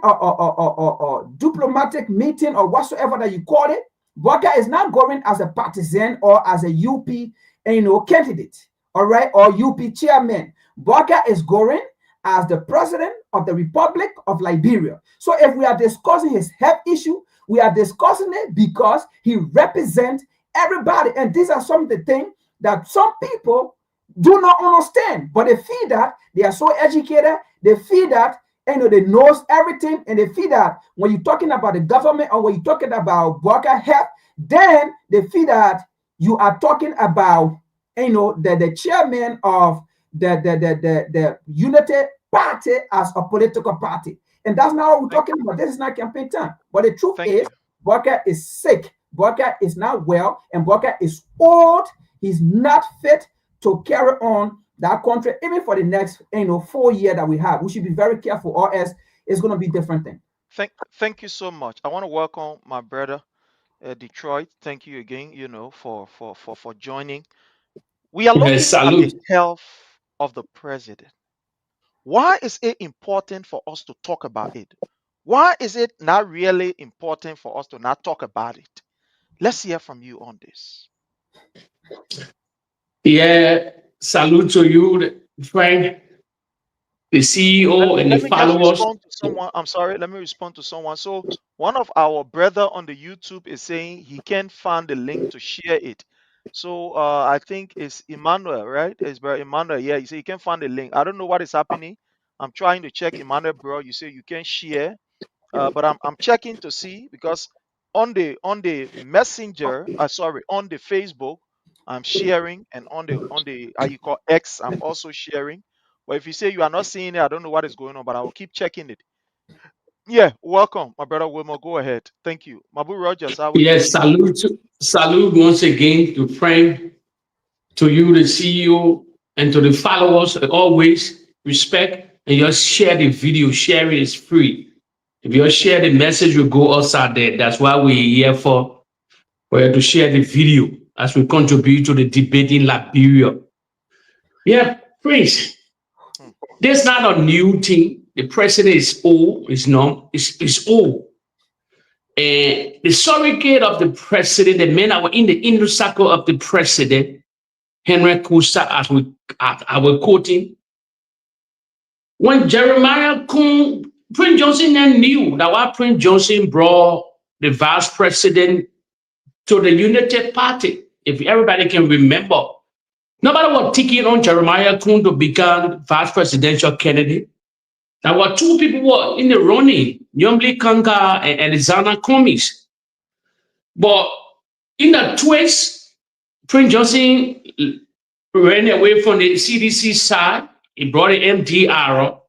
diplomatic meeting or whatsoever that you call it, Boakai is not going as a partisan or as a UP candidate, all right, or UP chairman. Boakai is going as the president of the Republic of Liberia. So if we are discussing his health issue, we are discussing it because he represents everybody. And these are some of the things that some people do not understand, but they feel that they are so educated, they feel that they knows everything, and they feel that when you're talking about the government or when you're talking about Boakai health, then they feel that you are talking about the chairman of the Unity Party as a political party. And that's not what we're talking about. This is not campaign time. But the truth is, Boakai is sick. Boakai is not well, and Boakai is old. He's not fit to carry on that country, even for the next 4 years that we have. We should be very careful, or else it's going to be different thing. Thank you so much. I want to welcome my brother, Detroit. Thank you again, for joining. We are looking at the health of the president. Why is it important for us to talk about it? Why is it not really important for us to not talk about it? Let's hear from you on this. Yeah, salute to you, Frank, the CEO, and the followers. Let me respond to someone. So one of our brother on the YouTube is saying he can't find the link to share it. So I think it's Emmanuel, right? It's Brother Emmanuel. Yeah, you say you can't find the link. I don't know what is happening. I'm trying to check, Emmanuel, bro. You say you can share, but I'm checking to see, because on the messenger, on the Facebook, I'm sharing, and on the how you call X, I'm also sharing. But if you say you are not seeing it, I don't know what is going on, but I will keep checking it. Yeah, welcome, my brother Wilmer. Go ahead. Thank you. Mabu Rogers, how are you? Yes, salute once again to Frank, to you, the CEO, and to the followers. Always respect, and just share the video. Sharing is free. If you share the message, you go outside there. That's why we're here for. We're to share the video as we contribute to the debate in Liberia. Yeah, Prince. This is not a new thing. The president is old. It's old. And the surrogate of the president, the men that were in the inner circle of the president, Henry Kusa, as I was quoting, when Jeremiah Kun, Prince Johnson then knew that why Prince Johnson brought the vice president to the Unity Party. If everybody can remember, nobody was taking on Jeremiah Kun to become vice presidential candidate. There were two people who were in the running, Nyomli Kanga and Alexander Cummings. But in the twist, Prince Johnson ran away from the CDC side. He brought the MDR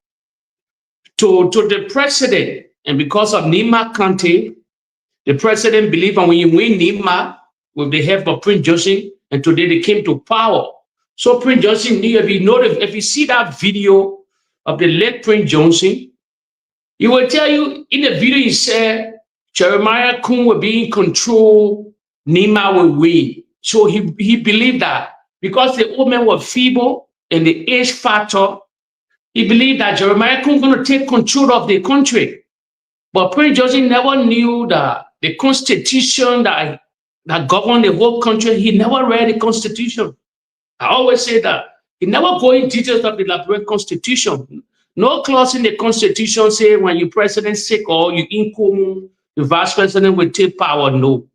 to the president. And because of Nima Kante, the president believed, and when you win Nima with the help of Prince Johnson, and today they came to power. So Prince Johnson knew, if you see that video of the late Prince Johnson, he will tell you in the video, he said Jeremiah Kun will be in control, Nima will win. So he believed that because the old men were feeble and the age factor, he believed that Jeremiah Kun was going to take control of the country. But Prince Johnson never knew that the constitution that governed the whole country. He never read the constitution. I always say that. He never go in details of the Liberian constitution. No clause in the constitution say when you president sick or you income, the vice president will take power. No.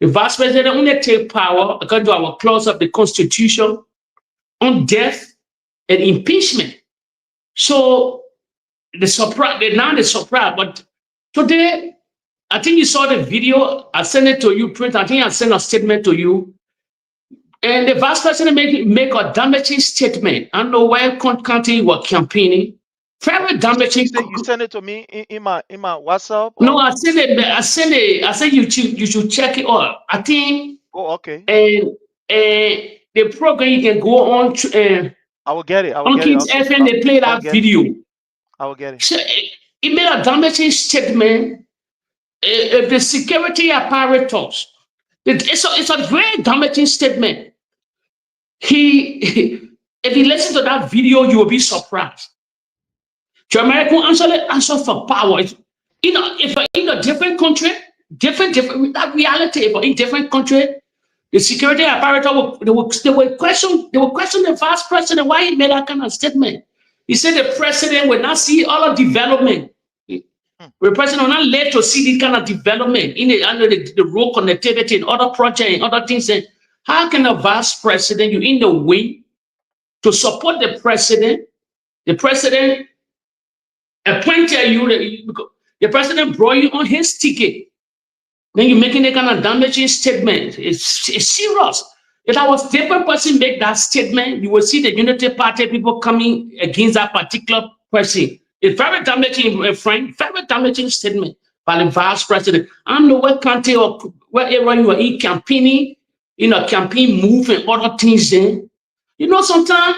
The vice president only take power according to our clause of the constitution on death and impeachment. So the surprise, now the surprise, but today, I think you saw the video. I sent it to you, Prince. I think I sent a statement to you. And the vice president make a damaging statement. I don't know why country was campaigning. Very damaging. You send it to me in my WhatsApp? No, I sent it. I said you should check it out. I think. Oh, okay. And the program you can go on. I will get it. On Kings FM, they play that video. I will get it. So it made a damaging statement. The security apparatus. It's a very damaging statement. If you listen to that video, you will be surprised. The American answer for power. If in a different country, different that reality. If in different country, the security apparatus they will question the vice president why he made that kind of statement. He said the president will not see all of development. The president will not let to see this kind of development under the road connectivity and other projects and other things. And how can a vice president, you in the way to support the president? The president appointed you, the president brought you on his ticket. Then you're making a kind of damaging statement. It's serious. If I was different person make that statement, you will see the Unity Party people coming against that particular person. It's very damaging, friend, very damaging statement by the vice president. I don't know what country or wherever you are in campaigning, campaign move and other things then. Sometimes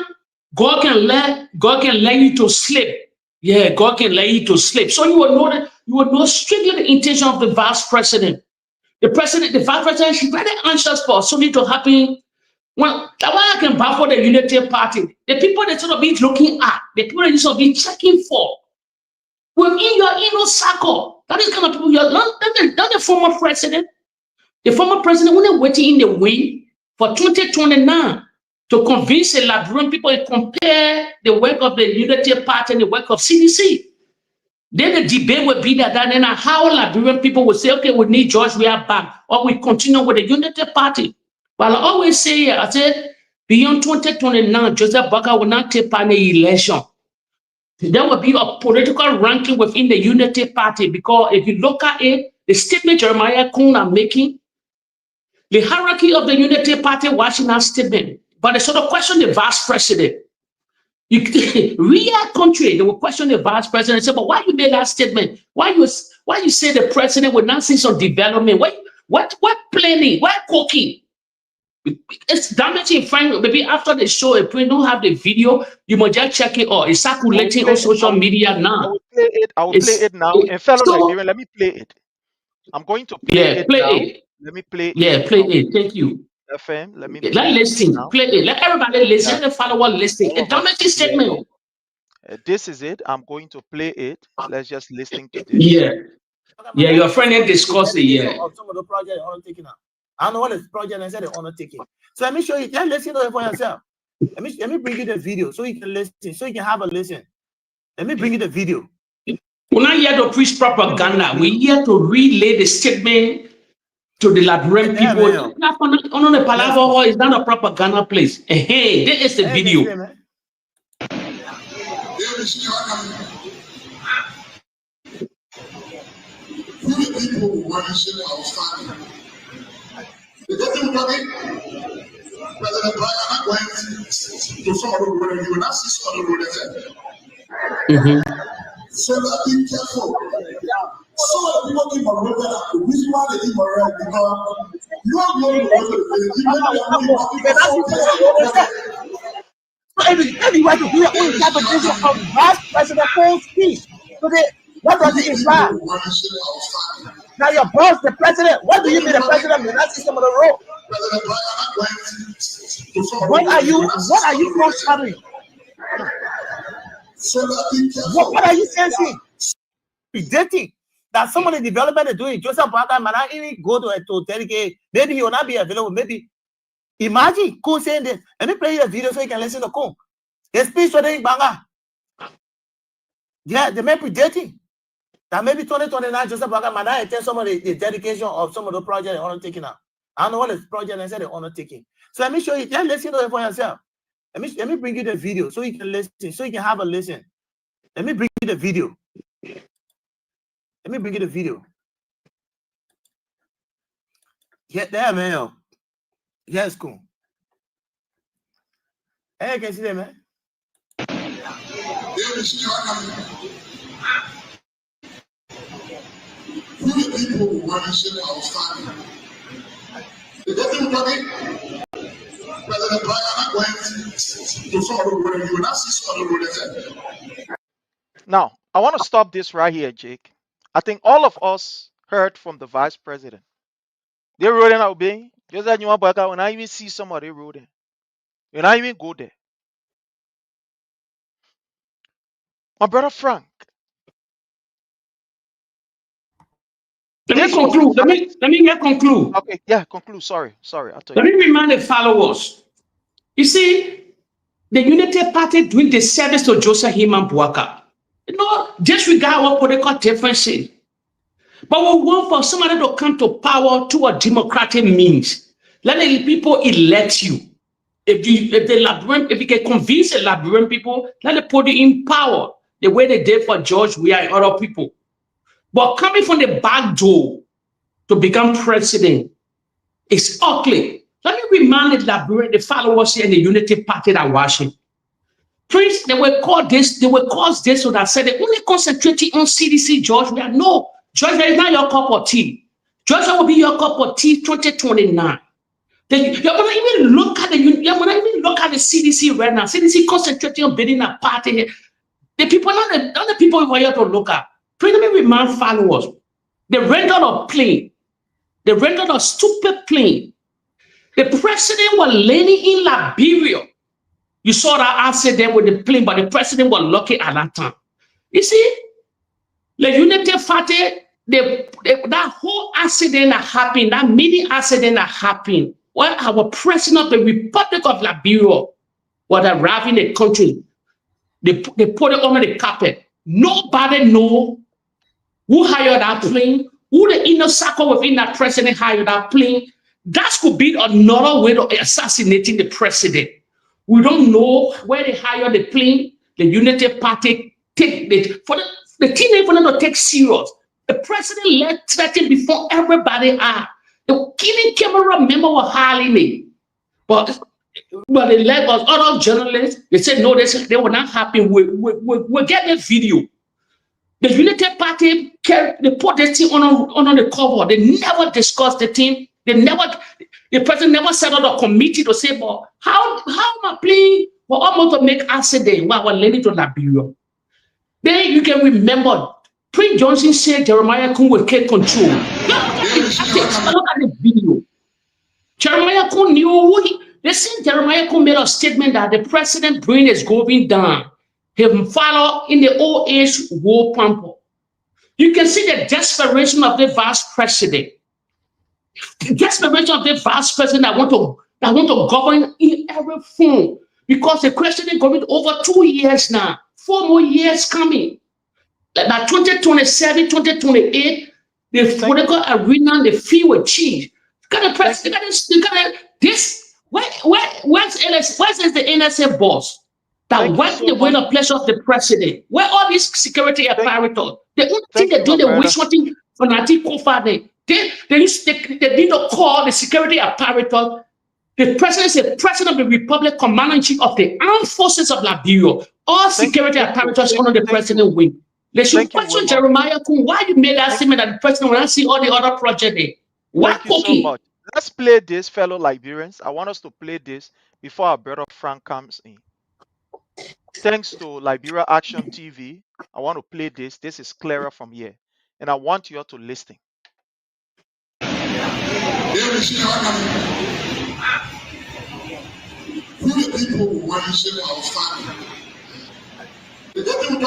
God can let you to sleep. Yeah, God can let you to sleep. So you will know strictly the intention of the vice president. The vice president is very anxious for something to happen. Well, that's why I can baffle the Unity Party. The people that sort of be looking at, the people that you sort of be checking for, within your inner circle. That is kind of people you're not the former president. The former president only waiting in the way for 2029 to convince the Liberian people and compare the work of the Unity Party and the work of CDC. Then the debate will be that then how Liberian people will say, okay, we need George, we are back, or we continue with the Unity Party. But I always say, I said, beyond 2029, Joseph Boakai will not take part in the election. There will be a political ranking within the Unity Party because if you look at it, the statement Jeremiah Kun are making, the hierarchy of the Unity Party watching that statement, but they sort of question the vice president. Real country, they will question the vice president and say, but why you made that statement? Why you say the president will not see some development? What planning? What cooking? It's damaging, friend. Maybe after the show, if we don't have the video, you must just check it out. It's circulating on social media now. I will play it now. And fellow Liberian, let me play it. I'm going to play it now. Let me play it. Yeah, play it. Thank you. FM. Let listen. Play it. Let everybody listen. Let the follower listen. A damaging statement. This is it. I'm going to play it. Let's just listen to this. Yeah. Yeah, your friend and discuss it. Yeah. Some of the project are taking out. I know what is project and I said they want to take it. So let me show you. Just listen to it for yourself. Let me bring you the video so you can listen, so you can have a listen. Let me bring you the video. We're not here to preach propaganda. We're here to relay the statement to the Liberian people. On the Palaver Hall is not a propaganda place. Hey, this is the video. President Brian went to some of the road and you will not see some of the road there. So let's be careful. Some of the people think about road there. The reason why they think about it because you are going to everywhere to do your own interpretation of Vice President Paul's speech. So what does it imply? Now your boss, the president, what do you mean the president will not see some of the road? What are you foreshadowing? What are you sensing? Predating. that some of the development they're doing, Joseph Boakai might not even go to dedicate. Maybe he will not be available. Maybe imagine Kun saying this. Let me play you a video so you can listen to Kun. His speech today in Banga. Yeah, they may be predicting that maybe 2029 Joseph Boakai might not attend some of the dedication of some of the projects they're undertaking now. I don't know what the project they said they're undertaking. So let me show you. Just listen to it for yourself. Let me bring you the video so you can listen, so you can have a listen. Let me bring you the video. Let me bring you the video. Yeah, there, man. Yes, cool. Hey, can you see that, man? Who the people who want to share our family? The government President Brian went to some of the road, you will not see some of the road. Now, I want to stop this right here, Jake. I think all of us heard from the vice president. They rode in out being just that you want back out when I even see somebody rode when I even go there. My brother Frank. Let me conclude. Let me conclude. Okay, yeah, conclude. Sorry. Let me remind the followers. You see, the United Party doing the service to Joseph Heman Boakai. You know, disregard what political differences. But we want for somebody to come to power through a democratic means. Let the people elect you. If you can convince the Liberian people, let them put you in power the way they did for George Weah and other people. But coming from the back door to become president is ugly. Let me remind the followers here in the Unity Party that watching. Please, they will cause this so that said they only concentrating on CDC George Weah. No, George Weah is not your cup of tea. George Weah will be your cup of tea 2029. You're gonna even look at the CDC right now. CDC concentrating on building a party. The people, not the people over here to look at. Please let me remind followers. The rental of plane, the rental of stupid plane. The president was landing in Liberia. You saw that accident with the plane, but the president was lucky at that time. You see, the United Party, that whole accident that happened, that mini accident that happened, while our president of the Republic of Liberia was arriving in the country, they put it under the carpet. Nobody know who hired that plane, who the inner circle within that president hired that plane. That could be another way of assassinating the president. We don't know where they hired the plane. The United Party take it for the team even to take serious. The president let threaten before everybody are. The killing camera member was hiring me. But they let us other journalists, they said no, they were not happy. We'll get the video. The United Party they put the thing on the cover. They never discussed the thing. The president never set up a committee to say, but how am I playing for almost to make accident while we're leading to Liberia? Then you can remember, Prince Johnson said Jeremiah Kun will take control. Look at the video. Jeremiah Kun knew who they said Jeremiah Kun made a statement that the president's brain is going down. He followed in the old age war pamper. You can see the desperation of the vice president. The desperation of the vice president that want to govern in every form. Because the president going over 2 years now. 4 more years coming. Like by 2027, 2028, the political arena, the field will change. Where's the NSA boss that went the way of pleasure of the president? Where all these security apparatus? The only thing they do, they wish something for Nati Kofa. They need to call the security apparatus. The president is the president of the Republic, commander-in-chief of the armed forces of Liberia. All security apparatus under the president wing. They should question Jeremiah Kun. Why you made that statement that the president will not see all the other projects there? Why Thank you so much. Let's play this, fellow Liberians. I want us to play this before our brother Frank comes in. Thanks to Liberia Action TV, I want to play this. This is clearer from here. And I want you all to listen. Who the people who want to share our family? The government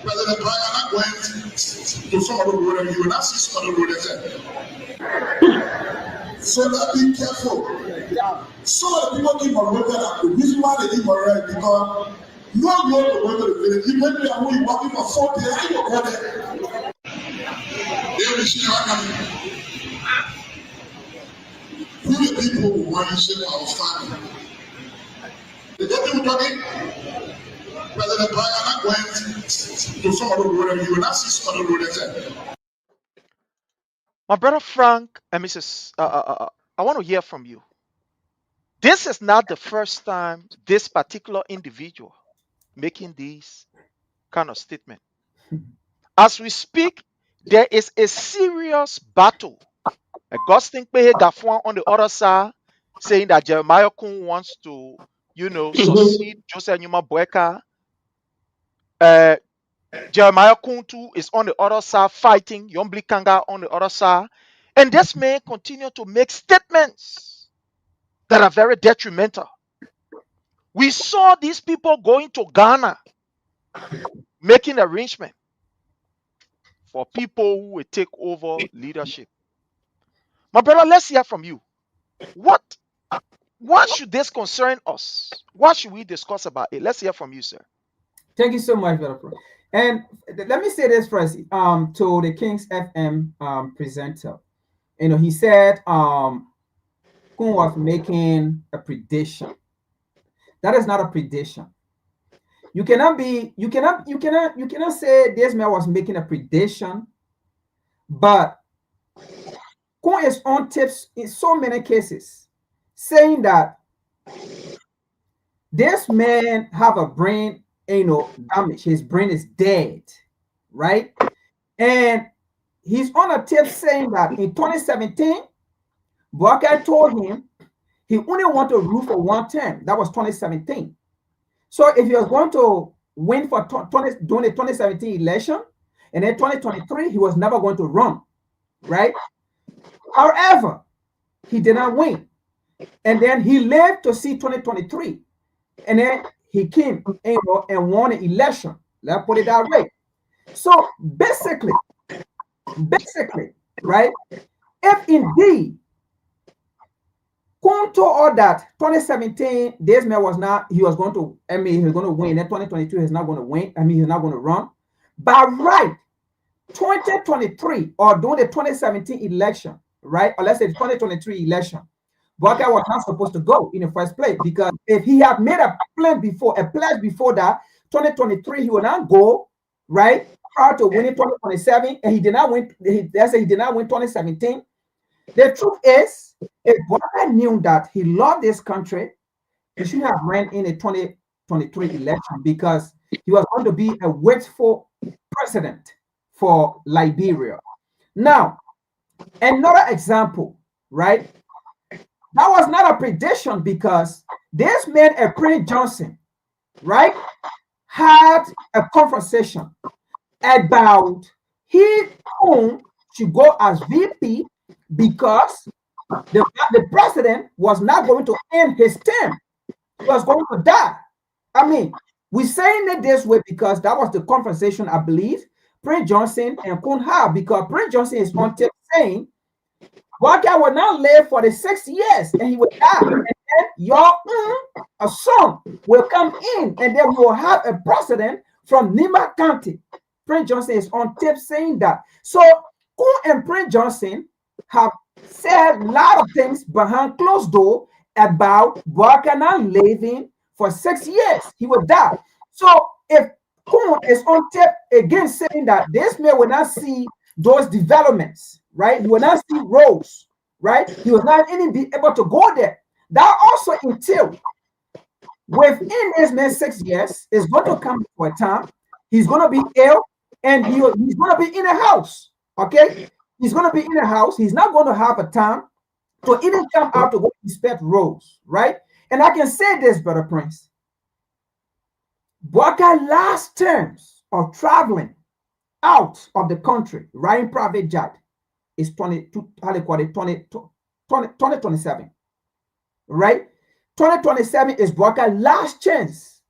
President Brian went to some other road and you will not see some other road again. So let's be careful. Some of the people keep promoted that the reason why they keep promoted because no road to go to the village. Even if you are working for 4 days, you will go there. They will see how coming. Who the people who want to shape our family? The people talking, President Brian went to some other road and you will not see some other road again. My brother Frank and Mrs. I want to hear from you. This is not the first time this particular individual making these kind of statement. As we speak, there is a serious battle. Augustine Dafwan on the other side saying that Jeremiah Kun wants to, succeed Joseph Numa Boeka. Jeremiah Kuntu is on the other side fighting Yombli Kanga on the other side. And this man continue to make statements that are very detrimental. We saw these people going to Ghana, making arrangement for people who will take over leadership. My brother, let's hear from you. What should this concern us? What should we discuss about it? Let's hear from you, sir. Thank you so much, Brother. And let me say this first to the King's FM presenter. He said Kun was making a prediction. That is not a prediction. You cannot say this man was making a prediction, but Kun is on tips in so many cases saying that this man have a brain damage. His brain is dead, right? And he's on a tip saying that in 2017, Boakai told him he only want to rule for 1 term. That was 2017. So if he was going to win for during the 2017 election, and then 2023, he was never going to run, right? However, he did not win. And then he lived to see 2023. And then he came and won an election. Let's put it that way. So basically, right? If indeed Kun told all that 2017, this man was not, he was going to win. Then 2022, he's not going to win. He's not going to run. But right, 2023 or during the 2017 election, right? Or let's say the 2023 election, Boakai was not supposed to go in the first place because if he had made a pledge before that, 2023 he would not go, right? Prior to winning 2027, and he did not win. He did not win 2017. The truth is, if Boakai knew that he loved this country, he should have ran in a 2023 election because he was going to be a wasteful president for Liberia. Now, another example, right? That was not a prediction because this man, Prince Johnson, right, had a conversation about he should go as VP because the president was not going to end his term. He was going to die. We're saying it this way because that was the conversation, I believe, Prince Johnson and Kun had, because Prince Johnson is on tape saying Boakai will now live for the 6 years and he will die. And then your son will come in and then we will have a president from Nima County. Prince Johnson is on tape saying that. So Kun and Prince Johnson have said a lot of things behind closed door about Boakai now living for 6 years. He will die. So if Kun is on tape again saying that this man will not see those developments, right? He will not see roads, right? He will not even be able to go there. That also entails within this man's 6 years is going to come for a time. He's going to be ill and he's going to be in a house, okay? He's going to be in a house. He's not going to have a time to even come out to go inspect roads, right? And I can say this, Brother Prince. Boakai last terms of traveling out of the country, riding private jet, is 2027, right? 2027 is Boakai last chance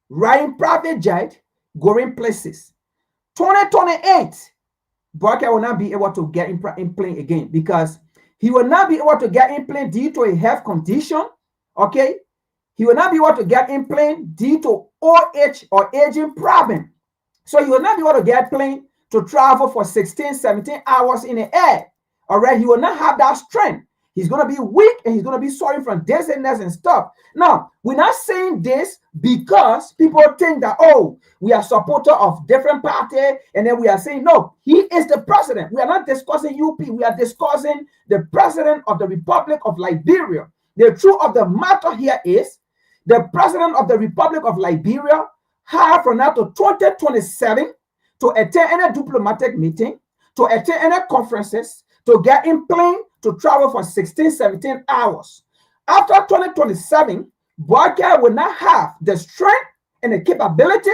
riding private jet, going places. 2028, Boyka will not be able to get in plane again because he will not be able to get in plane due to a health condition. Okay, he will not be able to get in plane due to OH or aging problem. So he will not be able to get plane to travel for 16, 17 hours in the air. All right, he will not have that strength. He's going to be weak and he's going to be suffering from dizziness and stuff. Now, we're not saying this because people think that, oh, we are supporter of different party, and then we are saying, no, he is the president. We are not discussing UP. We are discussing the president of the Republic of Liberia. The truth of the matter here is the president of the Republic of Liberia have from now to 2027 to attend any diplomatic meeting, to attend any conferences, to get in plane, to travel for 16, 17 hours. After 2027, Boyka will not have the strength and the capability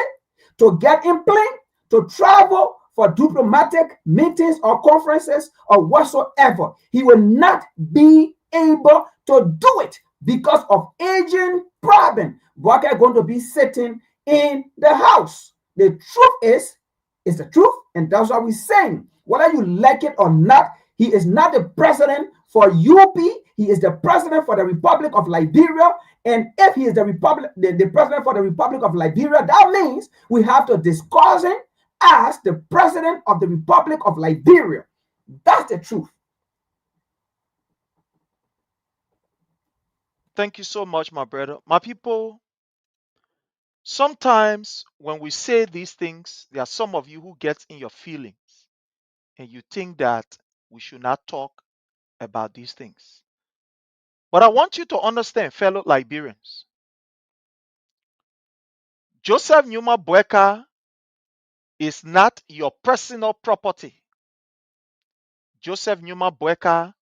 to get in plane, to travel for diplomatic meetings or conferences or whatsoever. He will not be able to do it because of aging problem. Boyka is going to be sitting in the house. The truth is the truth, and that's what we're saying. Whether you like it or not, he is not the president for UP. He is the president for the Republic of Liberia. And if he is the president for the Republic of Liberia, that means we have to discuss him as the president of the Republic of Liberia. That's the truth. Thank you so much, my brother. My people, sometimes when we say these things, there are some of you who get in your feelings and you think that we should not talk about these things. But I want you to understand, fellow Liberians, Joseph Numa Boyka is not your personal property. Joseph Numa Boyka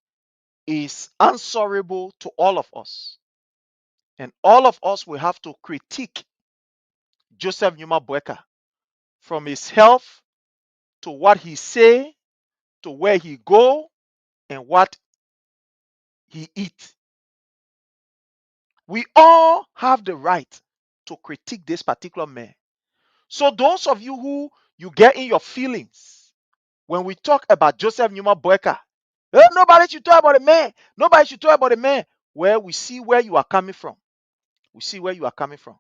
is answerable to all of us. And all of us will have to critique Joseph Numa Boyka from his health to what he say, to where he go, and what he eat. We all have the right to critique this particular man. So those of you who you get in your feelings when we talk about Joseph Numa Boyka, nobody should talk about the man. Nobody should talk about the man. Well, we see where you are coming from. We see where you are coming from.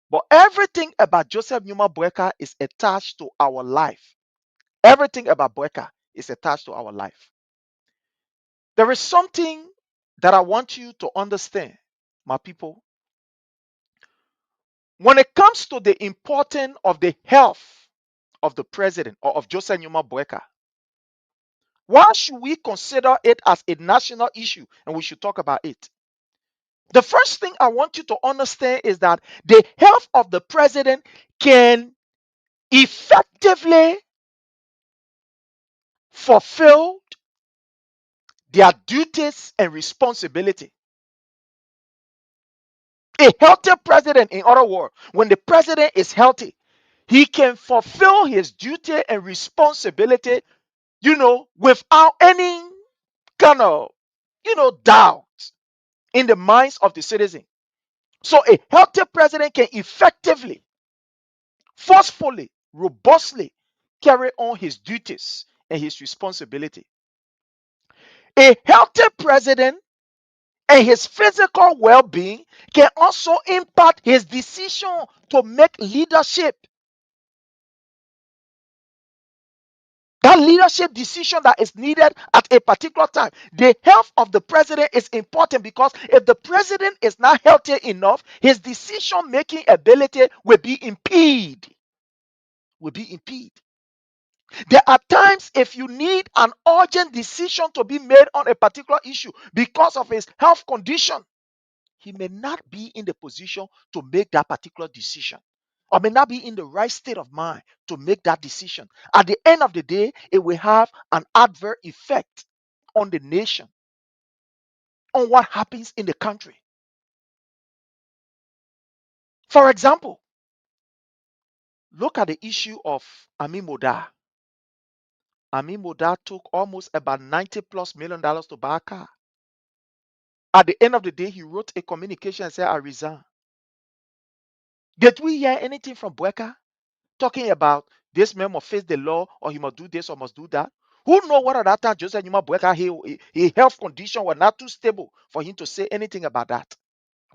But everything about Joseph Numa Boyka is attached to our life. Everything about Boyka is attached to our life. There is something that I want you to understand, my people. When it comes to the importance of the health of the president or of Joseph Numa Boyka, why should we consider it as a national issue and we should talk about it? The first thing I want you to understand is that the health of the president can effectively fulfill their duties and responsibility. A healthy president, in other words, when the president is healthy, he can fulfill his duty and responsibility, without any kind of, doubt in the minds of the citizen. So a healthy president can effectively, forcefully, robustly carry on his duties and his responsibility. A healthy president and his physical well-being can also impact his decision to make leadership. That leadership decision that is needed at a particular time. The health of the president is important because if the president is not healthy enough, his decision-making ability will be impeded. There are times if you need an urgent decision to be made on a particular issue because of his health condition, he may not be in the position to make that particular decision, or may not be in the right state of mind to make that decision. At the end of the day, it will have an adverse effect on the nation, on what happens in the country. For example, look at the issue of Amin Moda. Amin Moda took almost about $90+ million to buy a car. At the end of the day, he wrote a communication and said, I resign. Did we hear anything from Boyka talking about This man must face the law, or he must do this or must do that. Who know what at that time Joseph Numa Boyka, his health condition was not too stable for him to say anything about that?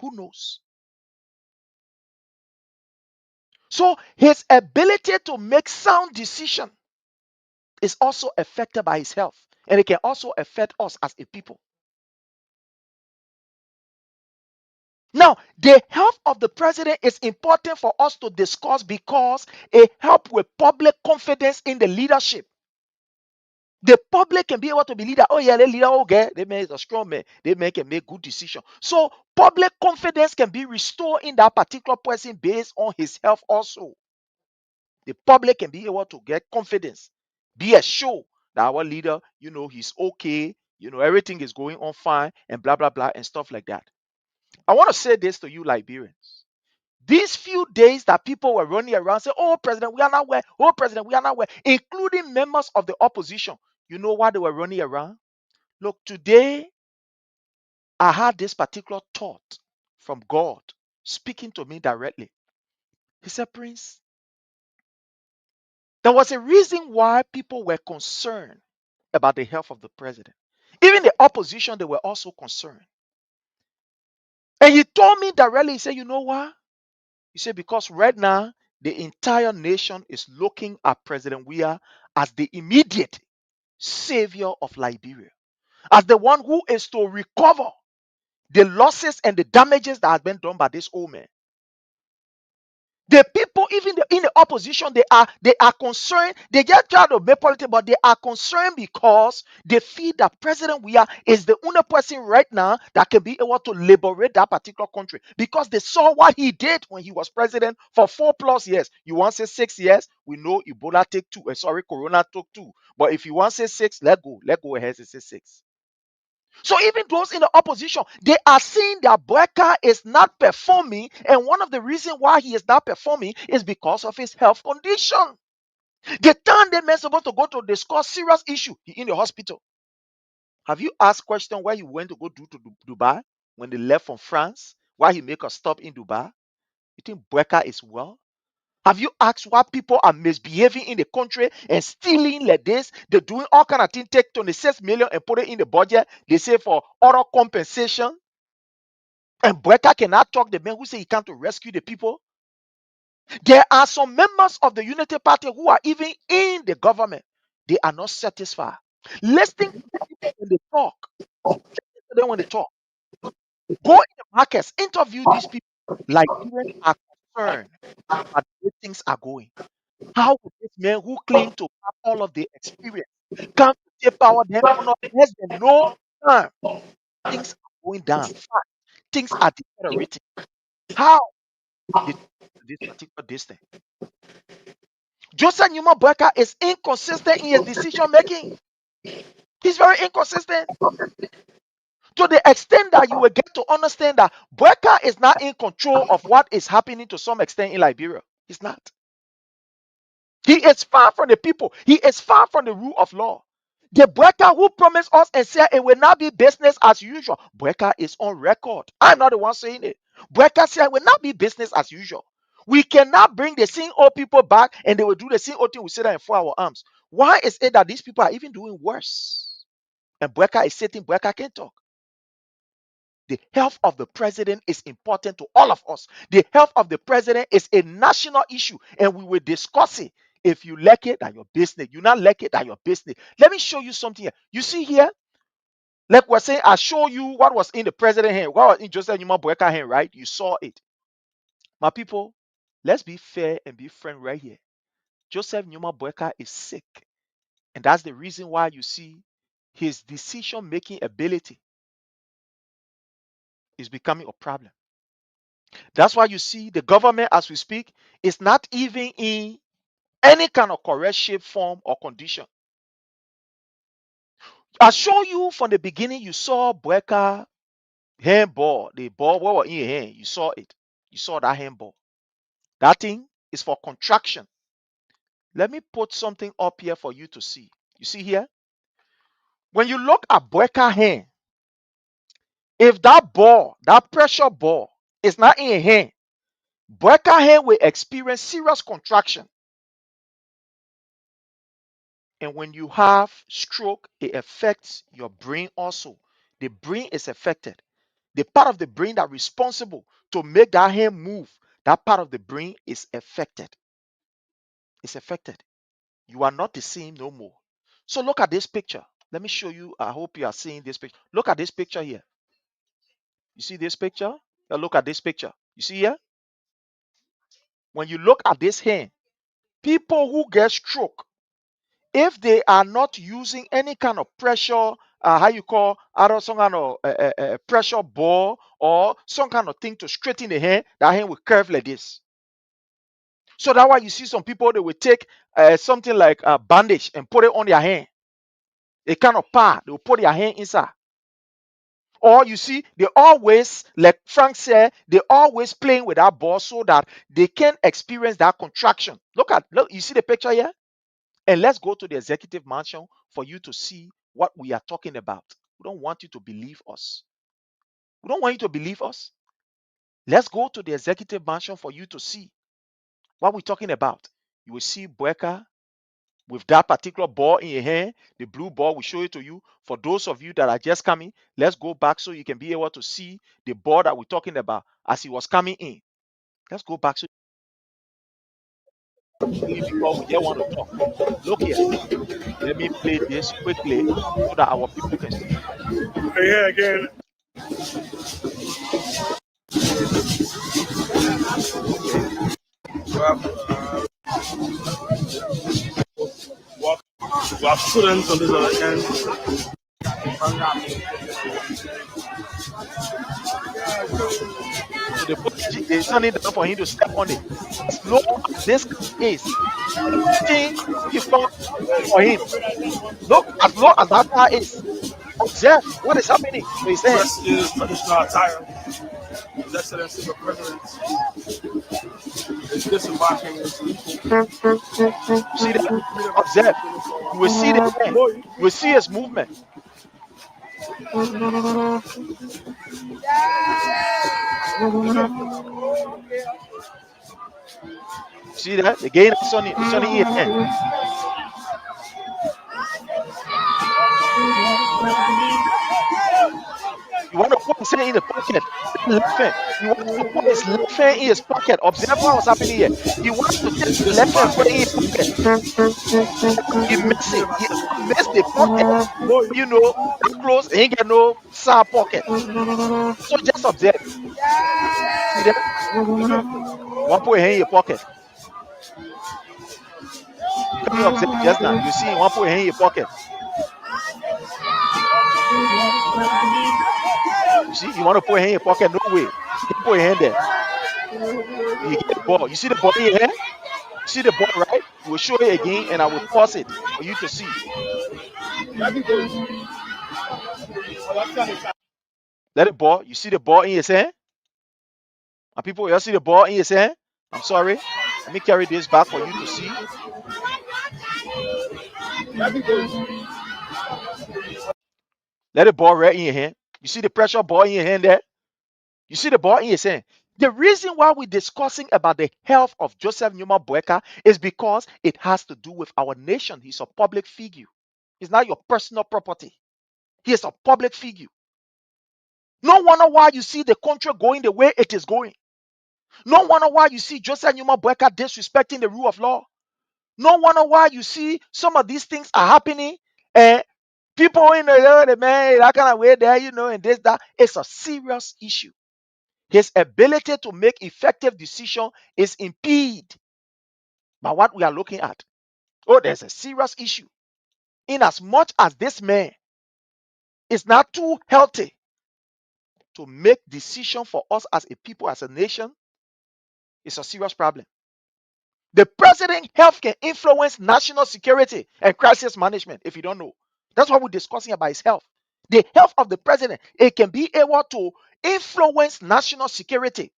Who knows? So his ability to make sound decision is also affected by his health, and it can also affect us as a people. Now, the health of the president is important for us to discuss because it helps with public confidence in the leadership. The public can be able to believe that, oh yeah, the leader, okay, they make a strong man, they can make good decision. So public confidence can be restored in that particular person based on his health also. The public can be able to get confidence, be assured that our leader, he's okay, everything is going on fine, and blah blah blah and stuff like that. I want to say this to you, Liberians. These few days that people were running around saying, oh, President, we are not where. Oh, President, we are not where. Including members of the opposition. You know why they were running around? Look, today, I had this particular thought from God speaking to me directly. He said, Prince, there was a reason why people were concerned about the health of the president. Even the opposition, they were also concerned. And he told me directly, he said, you know why? He said, because right now, the entire nation is looking at President Weah as the immediate savior of Liberia, as the one who is to recover the losses and the damages that have been done by this old man. The people, even in the opposition, they are concerned. They just try to make politics, but they are concerned because they feel that President Weah is the only person right now that can be able to liberate that particular country, because they saw what he did when he was president for 4+ years. You want to say 6 years? We know Ebola take 2. Corona took 2. But if you want to say 6, let go ahead and say 6. So even those in the opposition, they are seeing that Boyka is not performing, and one of the reasons why he is not performing is because of his health condition. The time they were supposed to go to discuss serious issue in the hospital. Have you asked question why he went to go to Dubai when they left from France? Why he make a stop in Dubai? You think Boyka is well? Have you asked why people are misbehaving in the country and stealing like this? They're doing all kind of things, take 26 million and put it in the budget. They say for other compensation. And Boyka cannot talk the man who say he come to rescue the people. There are some members of the Unity Party who are even in the government. They are not satisfied. Listening to the people when they talk. Listen to them when they talk. Go in the markets, interview these people. Liberians are concerned about the way things are going. How would this man who claimed to have all of the experience come to take power then for less than no time? Things are going down fast. Things are deteriorating. How did this particular distance? Joseph Numa Boyka is inconsistent in his decision making. He's very inconsistent. To the extent that you will get to understand that Boyka is not in control of what is happening to some extent in Liberia. He's not. He is far from the people. He is far from the rule of law. The Boyka who promised us and said it will not be business as usual. Boyka is on record. I'm not the one saying it. Boyka said it will not be business as usual. We cannot bring the same old people back and they will do the same old thing. We sit there and fold our arms. Why is it that these people are even doing worse? And Boyka is sitting, Boyka can't talk. The health of the president is important to all of us. The health of the president is a national issue, and we will discuss it. If you like it, that's your business. You not like it, that's your business. Let me show you something here. You see here, like we're saying, I show you what was in the president's hand, what was in Joseph Numa Boyka's hand, right? You saw it. My people, let's be fair and be frank right here. Joseph Numa Boyka is sick, and that's the reason why you see his decision-making ability is becoming a problem. That's why you see the government, as we speak, is not even in any kind of correct shape, form, or condition. I show you from the beginning, you saw Boyka handball, the ball what was in your hand. You saw it. You saw that handball. That thing is for contraction. Let me put something up here for you to see. You see here? When you look at Boyka's hand, if that ball, that pressure ball, is not in your hand, Boyka's hand will experience serious contraction. And when you have stroke, it affects your brain also. The brain is affected. The part of the brain that responsible to make that hand move, that part of the brain is affected. It's affected. You are not the same no more. So look at this picture. Let me show you. I hope you are seeing this picture. Look at this picture here. You see this picture? Now look at this picture. You see here? When you look at this hand, people who get stroke, if they are not using any kind of pressure, how you call, either some kind of pressure ball or some kind of thing to straighten the hand, that hand will curve like this. So that's why you see some people, they will take something like a bandage and put it on their hand. A kind of pad, they will put their hand inside. Or you see, they always, like Frank said, they always playing with that ball so that they can experience that contraction. Look, you see the picture here? And let's go to the executive mansion for you to see what we are talking about. We don't want you to believe us. We don't want you to believe us. Let's go to the executive mansion for you to see what we're talking about. You will see Bueka with that particular ball in your hand. The blue ball will show it to you. For those of you that are just coming, let's go back so you can be able to see the ball that we're talking about as he was coming in. Let's go back so because we just want to talk. Look here. Let me play this quickly so that our people can see. Yeah, again. Okay. We have students on this other end. So they turn it down for him to step on it. As low as this is, everything difficult for him. Look, as low as that car is. Observe what is happening to his hand. Dressed in traditional attire. His Excellency the President is disembarking his people. See that? Observe. You will see the hand. You will see his movement. See that? The gain is on in his hand. You want to put his hand in the pocket. Left hand. You want to put his left hand in his pocket. Observe what was happening here. He wanted to take his left hand and put it in his pocket. He missed it. He missed the pocket. You know, that close, he ain't got no side pocket. So just observe. See that? You want to put your hand in your pocket. You can't even observe just now. You see, you want to put your hand in your pocket. You see, you want to put your hand in your pocket? No way. You can't put your hand there. You get the ball. You see the ball in your hand? You see the ball, right? We'll show it again and I will pause it for you to see. Let it ball. You see the ball in his hand? And people, you see the ball in his hand? I'm sorry. Let me carry this back for you to see. Let the ball right in your hand. You see the pressure ball in your hand there? You see the ball in his hand? The reason why we're discussing about the health of Joseph Numa Boeka is because it has to do with our nation. He's a public figure. He's not your personal property. He is a public figure. No wonder why you see the country going the way it is going. No wonder why you see Joseph Numa Boeka disrespecting the rule of law. No wonder why you see some of these things are happening and people in the man that kind of way there, you know, and this, that. It's a serious issue. His ability to make effective decision is impeded by what we are looking at. Oh, there's a serious issue. In as much as this man is not too healthy to make decision for us as a people, as a nation, it's a serious problem. The president's health can influence national security and crisis management, if you don't know. That's what we're discussing about his health. The health of the president, it can be able to influence national security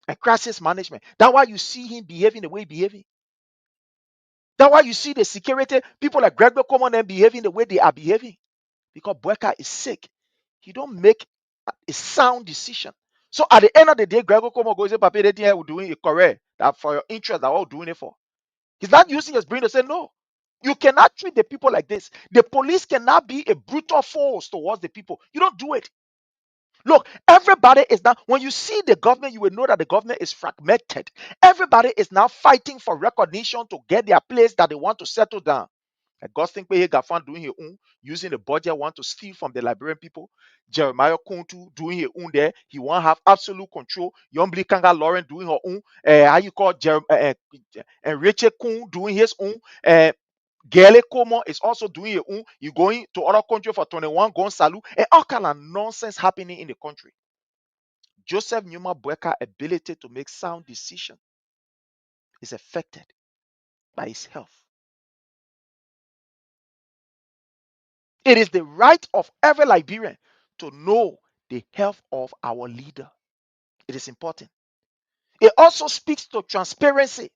and crisis management. That's why you see him behaving the way he's behaving. That's why you see the security, people like Greg Common and behaving the way they are behaving. Because Boeka is sick. He don't make a sound decision. So at the end of the day, Greg Common goes, Papi, we're doing it correct. That for your interest, that we're doing it for. He's not using his brain to say no. You cannot treat the people like this. The police cannot be a brutal force towards the people. You don't do it. Look, everybody is now, when you see the government, you will know that the government is fragmented. Everybody is now fighting for recognition to get their place that they want to settle down. Augustine Peye Gafan doing his own, using the budget, want to steal from the Liberian people. Jeremiah Kuntu doing his own there. He want to have absolute control. Yombli Kanga Lauren doing her own. How you call and Rachel Kun doing his own. Gele Como is also doing your own. You going to other country for 21, going salute, and all kind of nonsense happening in the country. Joseph Numa Boyka's ability to make sound decision is affected by his health. It is the right of every Liberian to know the health of our leader. It is important. It also speaks to transparency.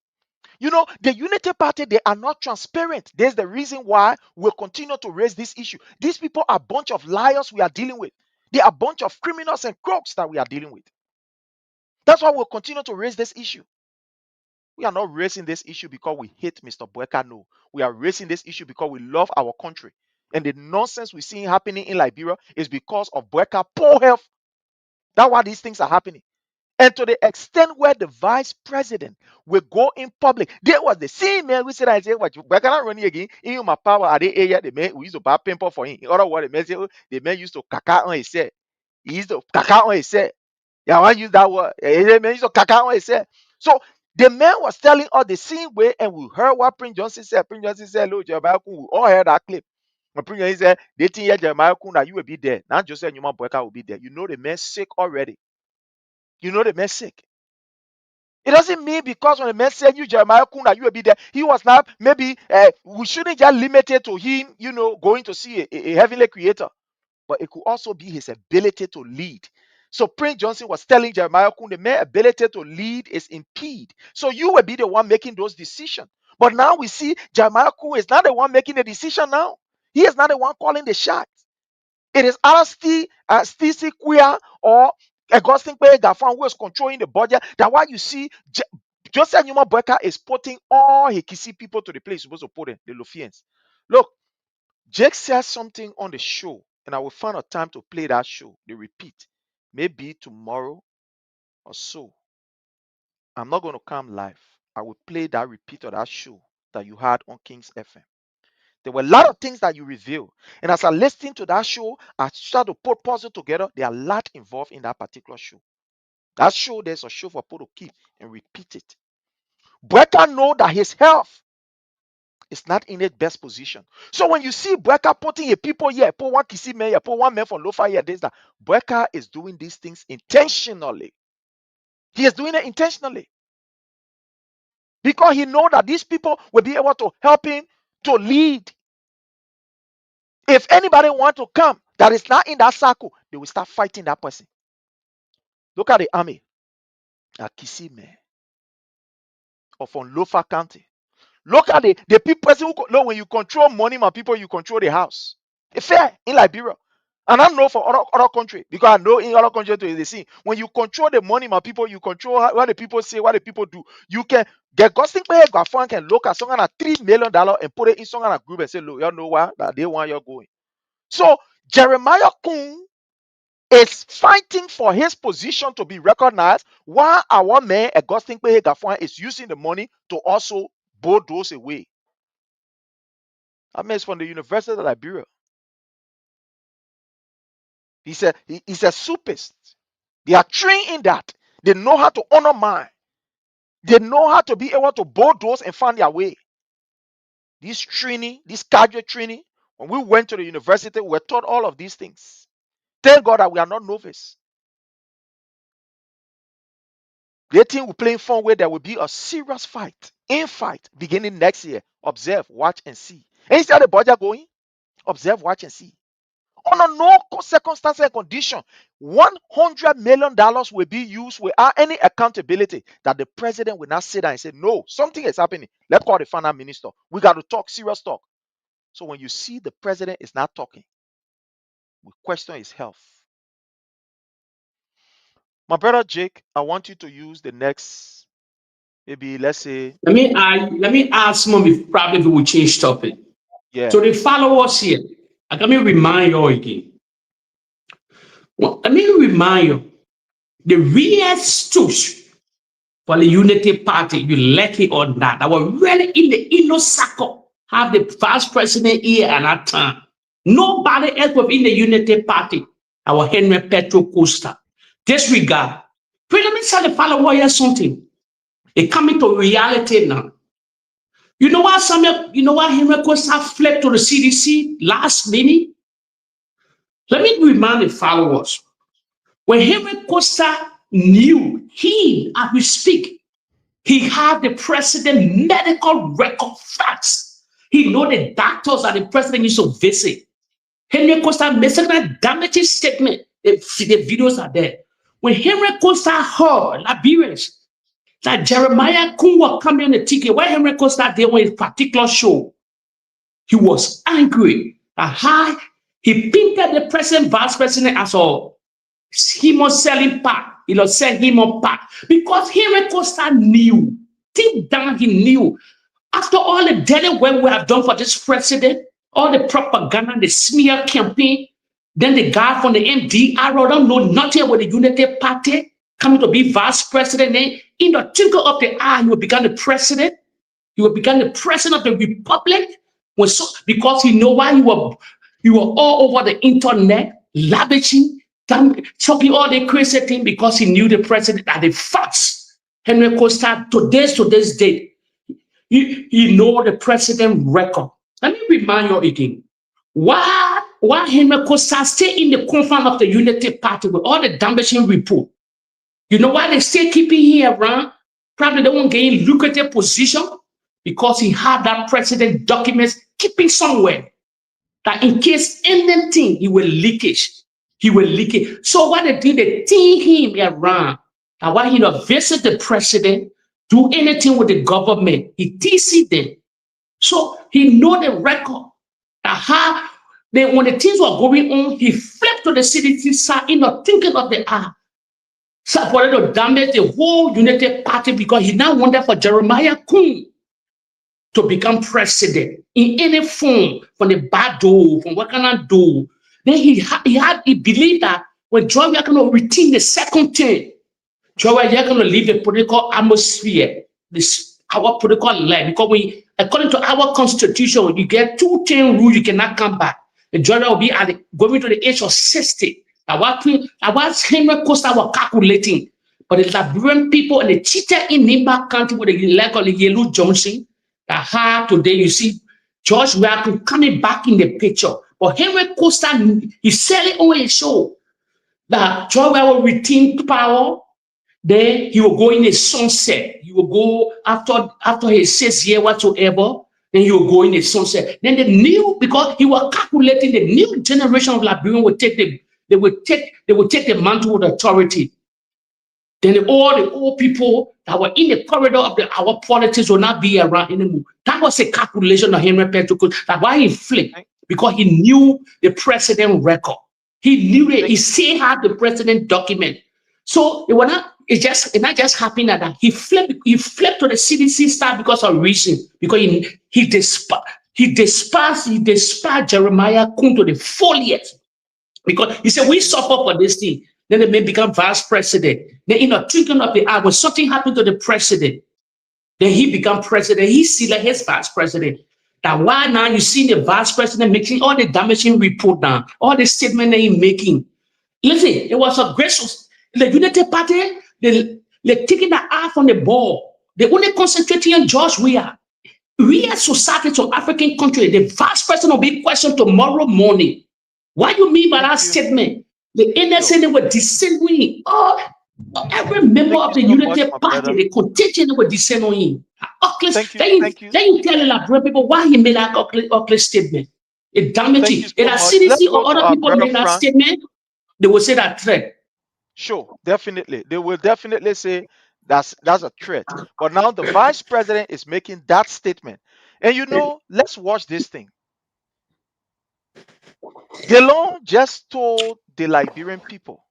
You know, the Unity Party, they are not transparent. There's the reason why we'll continue to raise this issue. These people are a bunch of liars we are dealing with. They are a bunch of criminals and crooks that we are dealing with. That's why we'll continue to raise this issue. We are not raising this issue because we hate Mr. Boyka. No. We are raising this issue because we love our country. And the nonsense we're seeing happening in Liberia is because of Boyka's poor health. That's why these things are happening. And to the extent where the vice president will go in public, there was the same man we said, I said, what you cannot run again. In my power at the area, the man we used to buy pimple for him. In other words, the man used to caca on his head. He used to caca on his head. Yeah, I use that word. The man used to caca on his head. So the man was telling us the same way, and we heard what Prince Johnson said. Prince Johnson said, Lord, Jeremiah Kun, we all heard that clip. When Prince Johnson said, they think yeah, Jeremiah Kun, that you will be there. Now Joseph Newman Boyka will be there. You know the man sick already. You know the man sick. It doesn't mean because when the man said you Jeremiah Kun that you will be there, he was not maybe we shouldn't just limit it to him, going to see a heavenly creator, but it could also be his ability to lead. So Prince Johnson was telling Jeremiah Kun the man's ability to lead is impeded. So you will be the one making those decisions. But now we see Jeremiah Kun is not the one making the decision now. He is not the one calling the shots. It is Stacey Queer or Augustine Peye Gafan who is controlling the budget. That's why you see Joseph Numa Boyka is putting all his Kisi people to the place he's supposed to put them, the Lufians. Look, Jake says something on the show, and I will find a time to play that show, the repeat. Maybe tomorrow or so. I'm not going to come live. I will play that repeat of that show that you had on King's FM. There were a lot of things that you revealed. And as I listened to that show, I started to put puzzle together. There are a lot involved in that particular show. That show, there's a show for people to keep and repeat it. Boyka know that his health is not in its best position. So when you see Boyka putting a people here, put one Kisi man here, put one man from Lofa here, this, that, Boyka is doing these things intentionally. He is doing it intentionally. Because he knows that these people will be able to help him to lead. If anybody want to come that is not in that circle, they will start fighting that person. Look at the army at Kisime or from Lofa County. Look at the people no, when you control money, my people, you control the house. It's fair in Liberia. And I know for other country, because I know in other countries to the scene. When you control the money, my people, you control what the people say, what the people do. You can get Gosling Pay Gafan can look at someone at $3 million and put it in someone group and say, look, y'all know why that they want you going. So Jeremiah Kun is fighting for his position to be recognized, while our man Augustine Peye Gafan is using the money to also bulldoze away. That man is from the University of Liberia. He's a soupist. They are trained in that. They know how to honor man. They know how to be able to bulldoze and find their way. This training, this casual training, when we went to the university, we were taught all of these things. Thank God that we are not novice. They think we're playing fun where there will be a serious fight, beginning next year. Observe, watch, and see. And instead the budget going, observe, watch, and see. Under no circumstance and condition, $100 million will be used without any accountability that the president will not sit down and say, no, something is happening. Let's call the finance minister. We got to talk serious talk. So when you see the president is not talking, we question his health. My brother Jake, I want you to use the next maybe let's say, Let me ask some if probably we will change topic. yeah. So the followers here, let me remind you again. Well, let me remind you, the real stooge for the Unity Party, you like it or not, I was really in the inner circle, have the vice president here at that time. Nobody else was in the Unity Party. Our Henry Petro Costa. Disregard. But let me tell the follower here something. It coming to reality now. You know what, Samuel? You know what Henry Costa fled to the CDC last minute? Let me remind the followers. When Henry Costa knew he, as we speak, he had the president medical record facts. He know the doctors that the president used to visit. Henry Costa made a damaging statement. The videos are there. When Henry Costa heard Liberians that Jeremiah Kun was coming on the ticket, where Henry Costa did on a particular show, he was angry at how he painted the president, vice president as a him selling part. He was sell him on part because Henry Costa knew deep down he knew after all the dirty work we have done for this president, all the propaganda, the smear campaign, then the guy from the MDR don't know nothing about the Unity Party coming to be vice president. Then in the twinkle of the eye, he will become the president. He will become the president of the republic. Because he know why you were all over the internet, lavishing, talking all the crazy thing because he knew the president at the facts. Henry Costa, today's date, he know the president record. Let me remind you again. Why Henry Costa stay in the confines of the Unity Party with all the damaging report? You know why they still keeping him around? Probably they won't gain lucrative position because he had that president documents keeping somewhere that in case anything he will leakage. He will leak it. So what they did, they team him around. And why he not visit the president, do anything with the government, he TC them. So he know the record. How when the things were going on, he flipped to the CDC side, in not thinking of the so for to damage the whole United Party because he now wanted for Jeremiah Kun to become president in any form, from the bad door, from what kind of door. Then he believed that when Joy we are going to retain the second term, Joy we are going to leave the political atmosphere, our political life, because according to our constitution, you get 2-term rule, you cannot come back. The Joy will be going to the age of 60. I was Henry Costa was calculating, but the Liberian people and the cheater in Nimba County with the leg of the Yellow Johnson, that today you see George Weah coming back in the picture. But Henry Costa, he said it on his show that George Weah will retain power. Then he will go in a sunset. He will go after his 6 years whatsoever. Then he will go in a sunset. Then the new, because he was calculating the new generation of Liberian will take they will take the mantle of authority. Then all the old people that were in the corridor of our politics will not be around anymore. That was a calculation of Henry Petro. That's why he flipped, because he knew the president record. He knew it. He still had the president document. So it not just happened that he flipped to the CDC side because of reason, because he despised Jeremiah Kun to the fullest. Because he said, we suffer for this thing. Then they may become vice president. Then in a twinkling of the eye, when something happened to the president, then he become president. He see like his vice president. That why now you see the vice president making all the damaging report now, all the statement that he's making. Listen, it was a great the Unity Party, they're taking the eye from the ball. They only concentrating on George Weah. We as society to African country, the vice president will be questioned tomorrow morning. What do you mean by that statement? The NSA, they were descending every member of the Unity Party, the contention, they were descending him. Then you tell the Liberian people why he made that ugly statement. It damaged it. If a CDC or other people made that statement, they will say that threat. Sure, definitely. They will definitely say that's a threat. But now the vice president is making that statement. And let's watch this thing. Delon just told the Liberian people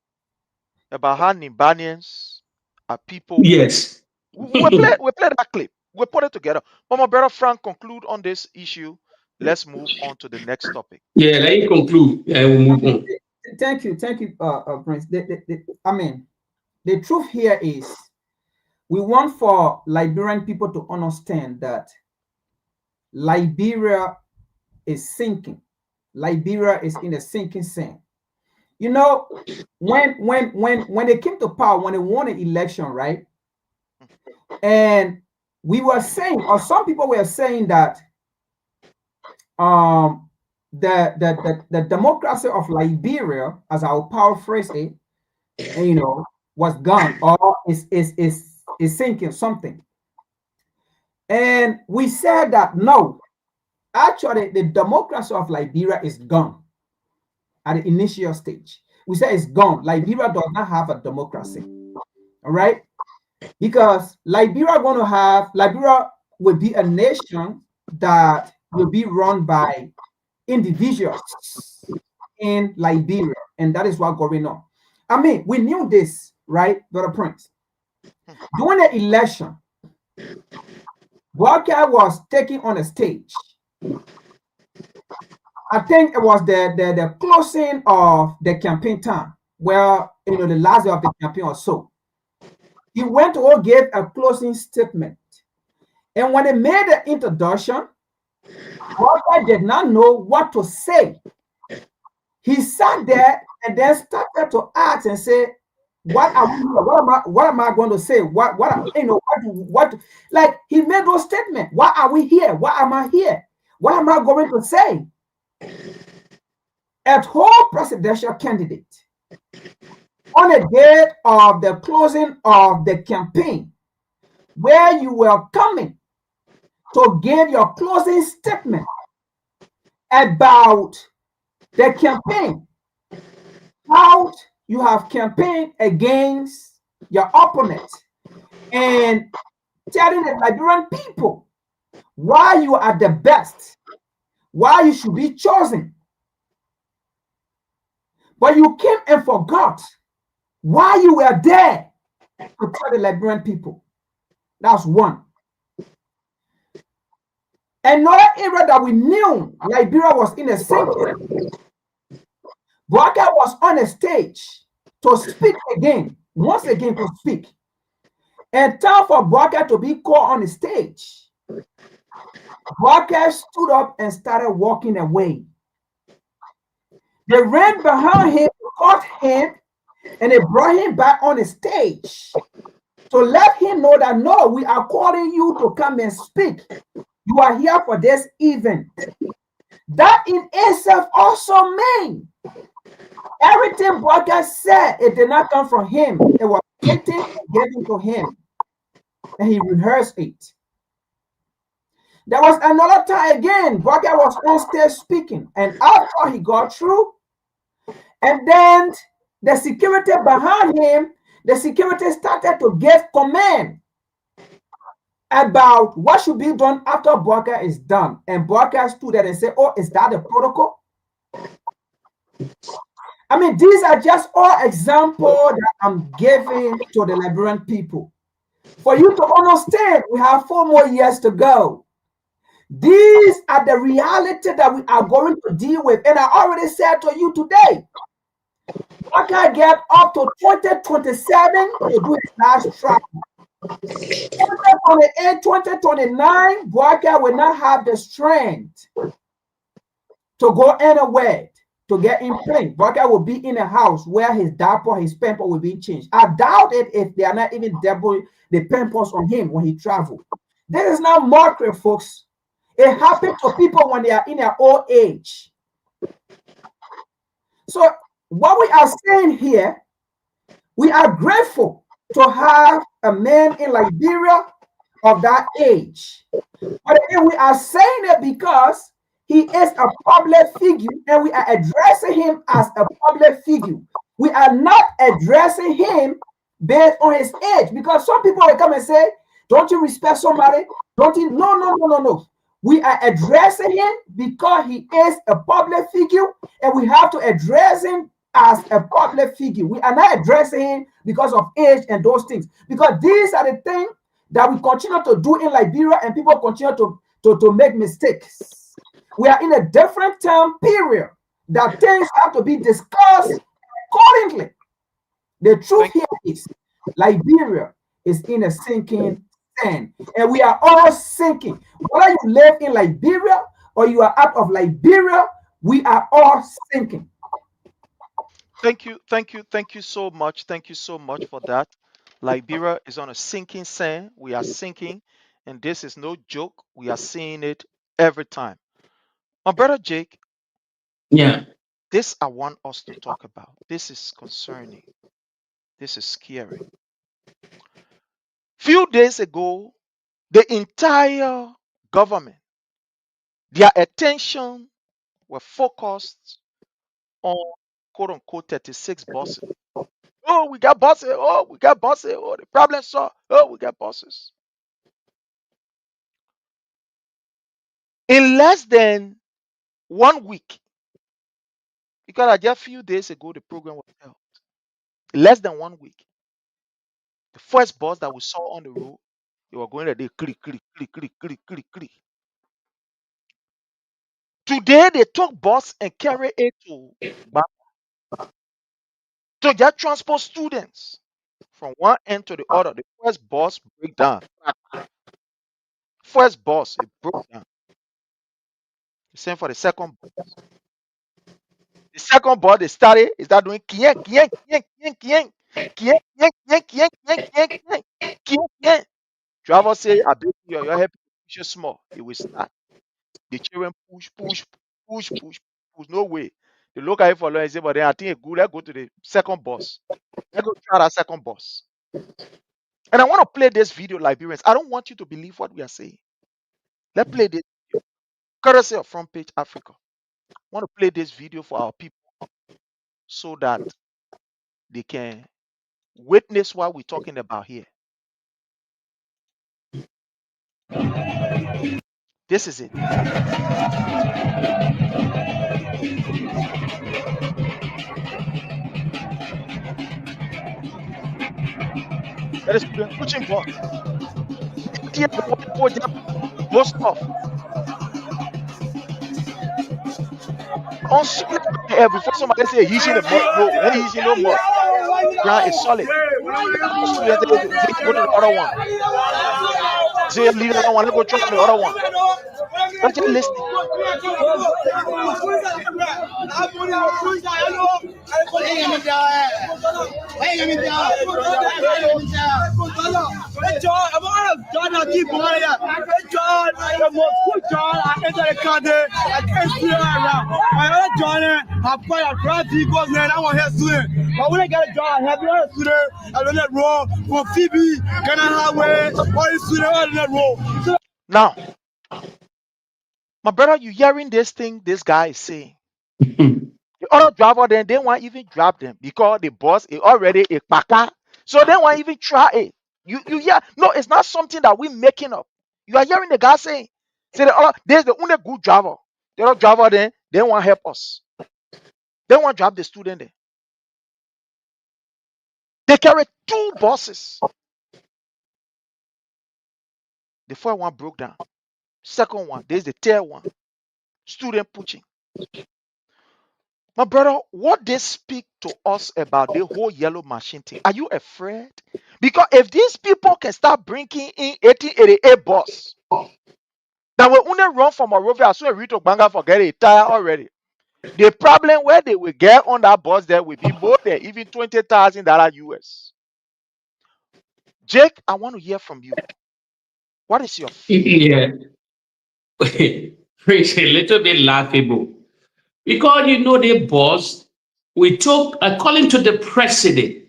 about how Nimbanians are people Yes. We play that clip. We put it together. But my brother Frank, conclude on this issue. Let's move on to the next topic. Yeah, let me conclude. Yeah, we'll move on. Thank you, Prince. I mean, the truth here is, we want for Liberian people to understand that Liberia is sinking. Liberia is in a sinking sand. You know, when they came to power, when they won the election, right? And we were saying, or some people were saying that the democracy of Liberia, as I'll paraphrase it, you know, was gone or is sinking something. And we said that no, actually the democracy of Liberia is gone at the initial stage. We say it's gone. Liberia does not have a democracy. All right? Because Liberia will be a nation that will be run by individuals in Liberia, and that is what going on. I mean, we knew this, right, Brother Prince? During the election, Walker was taken on a stage. I think it was the closing of the campaign time, where, you know, the last day of the campaign or so. He went to give a closing statement. And when he made the introduction, Walker did not know what to say. He sat there and then started to ask and say, what am I going to say? What like he made those statements. Why are we here? Why am I here? What am I going to say? A whole presidential candidate on the day of the closing of the campaign, where you were coming to give your closing statement about the campaign, how you have campaigned against your opponent, and telling the Liberian people why you are the best, why you should be chosen. But you came and forgot why you were there to tell the Liberian people. That's one. Another area that we knew Liberia was in a sinking. Walker was on a stage to speak again, once again to speak. And time for Walker to be called on the stage. Walker stood up and started walking away. They ran behind him, caught him, and they brought him back on the stage to let him know that no, we are calling you to come and speak. You are here for this event. That in itself also means everything Walker said, it did not come from him. It was written and given to him. And he rehearsed it. There was another time again, Walker was on stage speaking. And after he got through, and then the security behind him, the security started to give command about what should be done after Walker is done. And Walker stood there and said, oh, is that the protocol? I mean, these are just all examples that I'm giving to the Liberian people. For you to understand, we have 4 more years to go. These are the reality that we are going to deal with. And I already said to you today, Walker get up to 2027 to do his last travel. 2028, 2029, Walker will not have the strength to go anywhere to get in plane. Walker will be in a house where his diaper, his pamper will be changed. I doubt it if they are not even double the pampers on him when he travels. This is not mockery, folks. It happens to people when they are in their old age. So what we are saying here, we are grateful to have a man in Liberia of that age. But again, we are saying it because he is a public figure and we are addressing him as a public figure. We are not addressing him based on his age, because some people will come and say, don't you respect somebody? Don't you? No. We are addressing him because he is a public figure and we have to address him as a public figure. We are not addressing him because of age and those things, because these are the things that we continue to do in Liberia, and people continue to make mistakes. We are in a different time period that things have to be discussed accordingly. The truth here is Liberia is in a sinking sand, and we are all sinking. Whether you live in Liberia or you are out of Liberia, we are all sinking. Thank you so much. Thank you so much for that. Liberia is on a sinking sand. We are sinking, and this is no joke. We are seeing it every time. My brother Jake, Yeah. this I want us to talk about. This is concerning. This is scary. Few days ago, the entire government, their attention were focused on quote unquote 36 buses. Oh, we got buses. Oh, we got buses. Oh, the problem solved. Oh, we got buses. In less than 1 week, because just a few days ago the program was held. Less than 1 week, the first bus that we saw on the road, they were going to do click, click, click, click, click, click, click. Today they took bus and carry it to just transport students from one end to the other. The first bus break down. First bus, it broke down. The same for the second bus. The second bus they started, is that doing kien, kien, kien, kien, kien, kien, kien, kien, kien, kien, kien, kien, kien, kien. Driver say, I bet you're happy to push it small. It will start. The children push, push, push, push, push. No way. They look at it for long and say, but then I think it's good. Let's go to the second bus. Let's go try that second bus. And I want to play this video, Liberians. I don't want you to believe what we are saying. Let's play this video. Courtesy of Front Page Africa. I want to play this video for our people so that they can witness what we're talking about here. This is it. That is pushing bus. Most off. On solid air before somebody say he's in the mud. No, he's in no mud. Ground is solid. Students they go to the other one. Say leave the other one, let's go try the other one. Let's just listen. Now, my brother, you hearing this thing this guy is saying? The other driver then they won't even drop them because the boss is already a paka. So they won't even try it. You hear? No, it's not something that we're making up. You are hearing the guy saying, say there's the only good driver. The other driver then they won't help us. They won't drop the student there. They carry 2 buses. The first one broke down. Second one, there's the third one. Student pushing. My brother, what they speak to us about the whole yellow machine thing, are you afraid? Because if these people can start bringing in 1888 bus that will only run from Monrovia as soon as Rito Banga forget it tire already, the problem where they will get on that bus there will be more than even $20,000 US. Jake, I want to hear from you. What is your Yeah. It's a little bit laughable. Because the boss, we took, according to the president,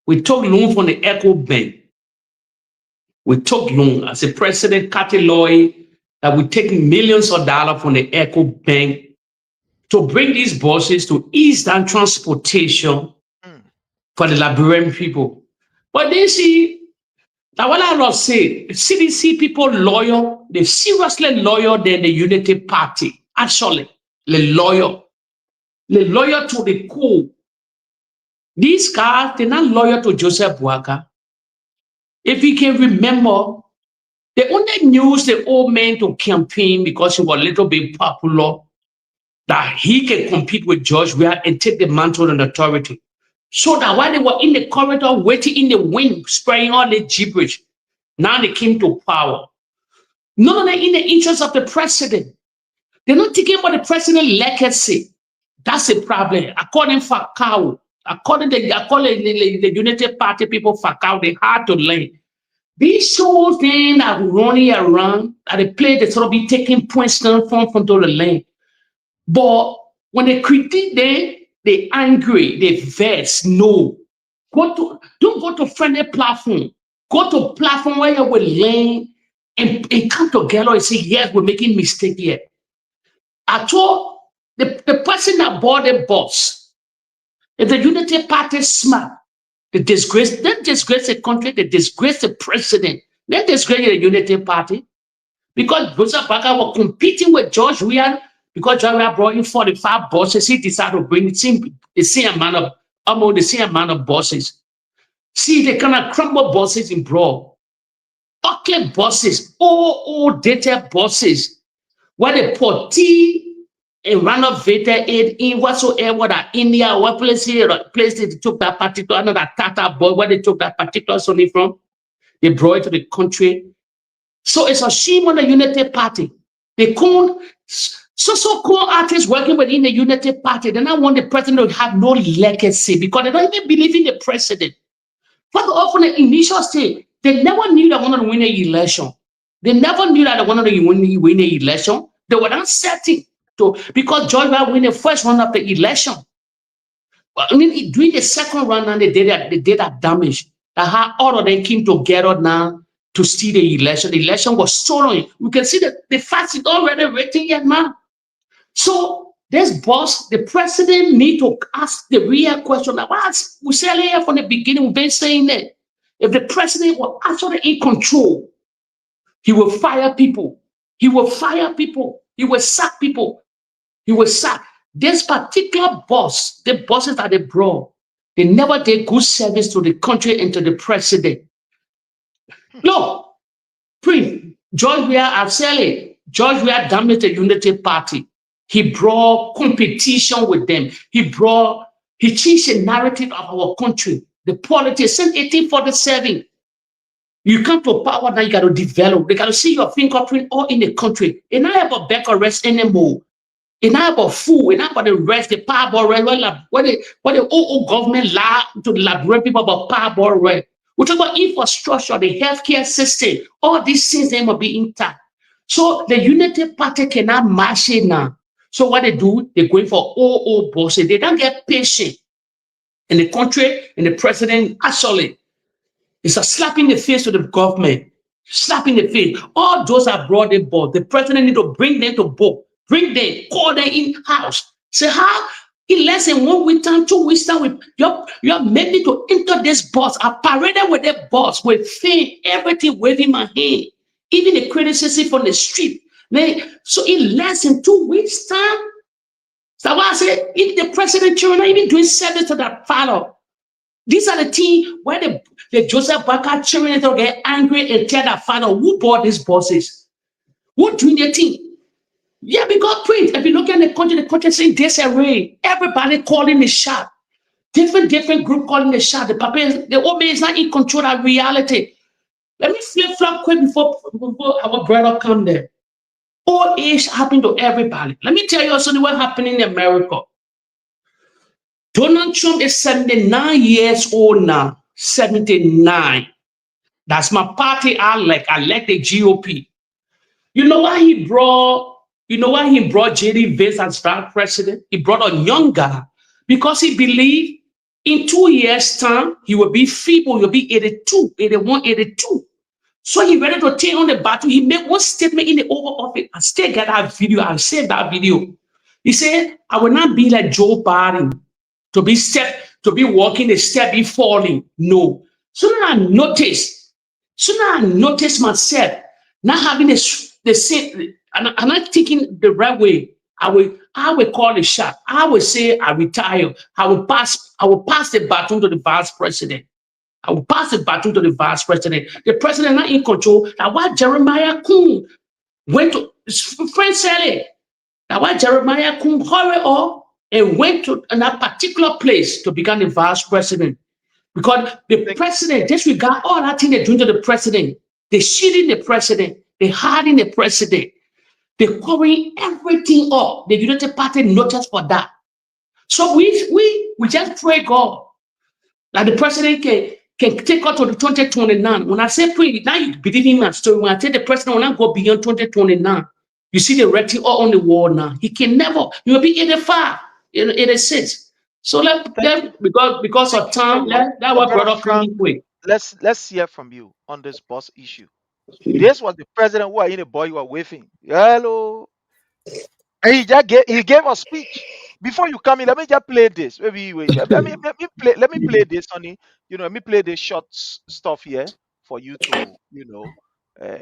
we took loan from the Echo Bank. We took loan as a president, Katiloy, that we take millions of dollars from the Echo Bank to bring these buses to Eastern transportation for the Liberian people. But they see, now what I not say, CDC people loyal, they seriously loyal than the Unity Party. Actually, the loyal to the core. These guys, they're not loyal to Joseph Boaka. If you can remember, They only used the old man to campaign because he was a little bit popular, that he can compete with George Weah and take the mantle and authority. So that while they were in the corridor, waiting in the wind, spraying all the gibberish, now they came to power. None of them in the interest of the president. They're not thinking about the president's legacy. That's the problem. According to Fakao, according to the United Party people, Fakao, they hard to learn. These shows then are running around, that they play, they sort of be taking points down from the lane. But when they critique them, they angry, they vex. No. Don't go to friendly platform. Go to platform where you will learn and come together and say, yes, we're making mistake here. I told the person that bought the bus, if the Unity Party smart, they disgrace the country, they disgrace the president, they disgrace the Unity Party. Because Joseph Baker was competing with George Weah, because George Weah brought in 45 buses, he decided to bring the same amount of buses. See, they kind of crumble buses in Broad. Okay, buses, old dated buses, where they put tea and renovated it in whatsoever that India, what place they took that particular, another Tata boy, where they took that particular Sunni from, they brought it to the country. So it's a shame on the Unity Party. They call so-called artists working within the Unity Party. They don't want the president to have no legacy because they don't even believe in the president. But often the initial stage, they never knew they wanted to win an election. They never knew that they wanted to win an election. They were not setting to, because George Weah win the first round of the election. But I mean, during the second round, and they did that damage. That how all of them came together now to steal the election. The election was stolen. We can see that the facts is already written yet now. So this boss, the president need to ask the real question. Like, we said here from the beginning, we've been saying that if the president was actually in control, he will fire people. He will fire people. He will sack people. He will sack. This particular boss, the bosses that they brought, they never did good service to the country and to the president. Look, George Weah, I've said it. George Weah damaged the Unity Party. He brought competition with them. He changed the narrative of our country. The politics since 1847. You come to power now, you got to develop. They got to see your fingerprint all in the country. It's not about back arrest anymore. It's not about food. It's not about the rest, the powerball rest. What the old government lie to liberate people about powerball rest. We talk about infrastructure, the healthcare system. All these things, they must be intact. So the Unity Party cannot march it now. So what they do, they're going for old bosses. They don't get patient. In the country, and the president, actually, it's a slap in the face to the government. Slap in the face. All those are brought in board. The president need to bring them to book. Bring them, call them in-house. Say, how? In less than 1 week time, 2 weeks time, you're made me to enter this bus. I paraded with that bus with fame, everything waving my hand. Even the criticism from the street. So in less than 2 weeks time, so I say, if the president children are even doing service to that father, these are the things where the Joseph Baker children get angry and tell that father, who bought these buses? Who doing the thing? Yeah, because if you look at the country is in disarray. Everybody calling the shot. Different group calling the shot. The old man is not in control of reality. Let me flip-flop quick before our brother come there. Old age happened to everybody. Let me tell you something what happened in America. Donald Trump is 79 years old now. 79. That's my party I like. I like the GOP. You know why he brought J.D. Vance as vice president? He brought a young guy because he believed in 2 years' time, he will be feeble. He'll be 82, 81, 82. So he ready to take on the battle. He made one statement in the Oval Office. I still get that video. I saved that video. He said, I will not be like Joe Biden to be walking the step, be falling. No. So now I notice myself not having the same, I'm not thinking the right way. I will call the shot. I will say I retire. I will pass the baton to the vice president. I will pass the baton to the vice president. The president not in control. Now why Jeremiah Kuhn went to friend Sally. Now why Jeremiah Kuhn hurry up and went to that particular place to become the vice president. Because the president disregard all that thing they're doing to the president. They're shooting the president. They're hiding the president. They're covering everything up. The United Party noticed for that. So we just pray God that the president can take us to the 2029. When I say pray, now you believe in my story. When I tell the president will not go beyond 2029, you see the writing all on the wall now. He can never, you will be 85, 86. So because of time, that what brother coming quick. Let's hear from you on this bus issue. This was the president who are in the boy you are waving. Hello. And he gave a speech. Before you come in, let me just play this. Maybe wait. Let me play this, honey. Let me play this short stuff here for you to,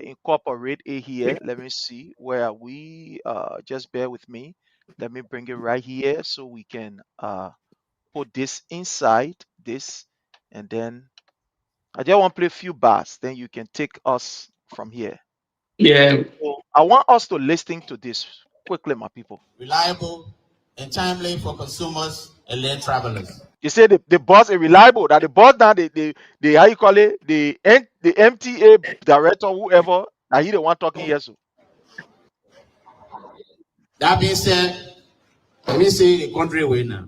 incorporate it here. Let me see where are we. Just bear with me. Let me bring it right here so we can put this inside this, and then I just want to play a few bars. Then you can take us from here. Yeah. So I want us to listen to this quickly, my people. Reliable and timely for consumers and land travelers. You say the bus is reliable. That the bus now the how you call it the MTA director whoever that he the one talking here. So That being said, let me see the country way now.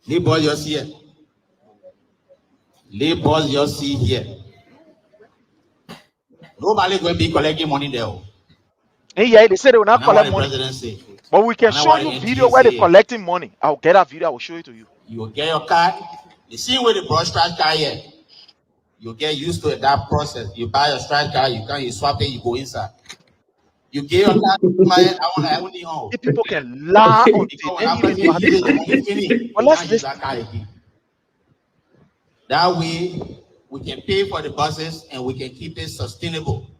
The boss just here. The boss just see here. Nobody going to be collecting money there. and yeah, they say they will not collect money. Presidency. But we can show you video where they're collecting money. I'll get that video. I will show it to you. You will get your card. The same way the brush scratch card here. You get used to that process. You buy your scratch card, you swap it, you go inside. You get your card. If people can lie on it. Well, let's listen. That way, we can pay for the buses and we can keep it sustainable.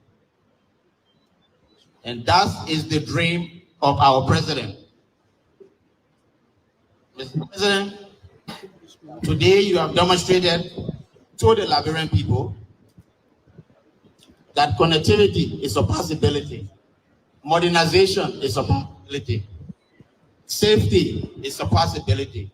And that is the dream of our president. Mr. President, today you have demonstrated to the Liberian people that connectivity is a possibility. Modernization is a possibility. Safety is a possibility.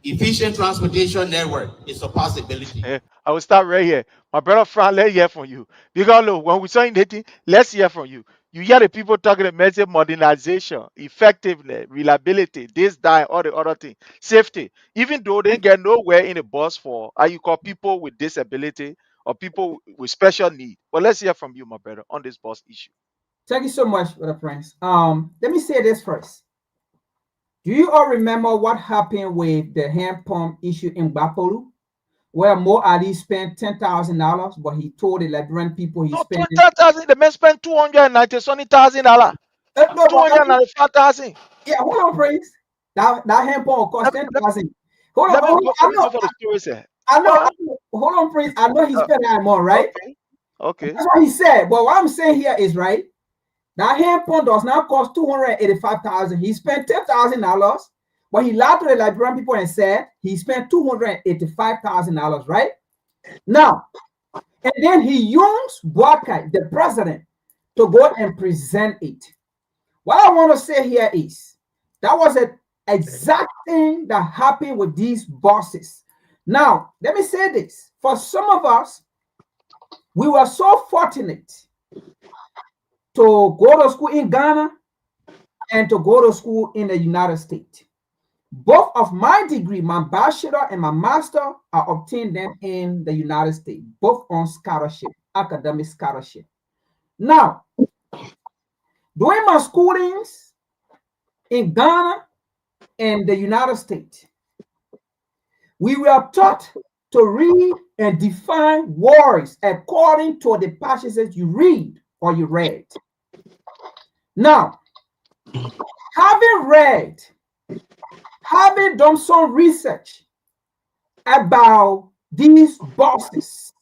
Efficient transportation network is a possibility. I will start right here. My brother Frank, let's hear from you. Because look, when we say anything, let's hear from you. You hear the people talking about modernization, effectiveness, reliability, this, that, all the other things, safety. Even though they get nowhere in the bus for how you call people with disability or people with special need. But let's hear from you, my brother, on this bus issue. Thank you so much, Brother Prince. Let me say this first. Do you all remember what happened with the hand pump issue in Bapolu, where Mo Ali spent $10,000, but he told the Liberian people he spent $10,000. The man spent $290,000. $295,000. Yeah, hold on, Prince. That hand pump cost $10,000. Hold on, I know. Hold on, Prince. I know he spent that more, right? Okay. That's what he said. But what I'm saying here is right. That hand pump does not cost $285,000. He spent $10,000, but he lied to the Liberian people and said he spent $285,000, right? Now, and then he used Boakai, the president, to go and present it. What I want to say here is that was an exact thing that happened with these bosses. Now, let me say this. For some of us, we were so fortunate to go to school in Ghana and to go to school in the United States. Both of my degree, my bachelor and my master, I obtained them in the United States, both on scholarship, academic scholarship. Now, during my schoolings in Ghana and the United States, we were taught to read and define words according to the passages you read or you read. Now, having done some research about these bosses,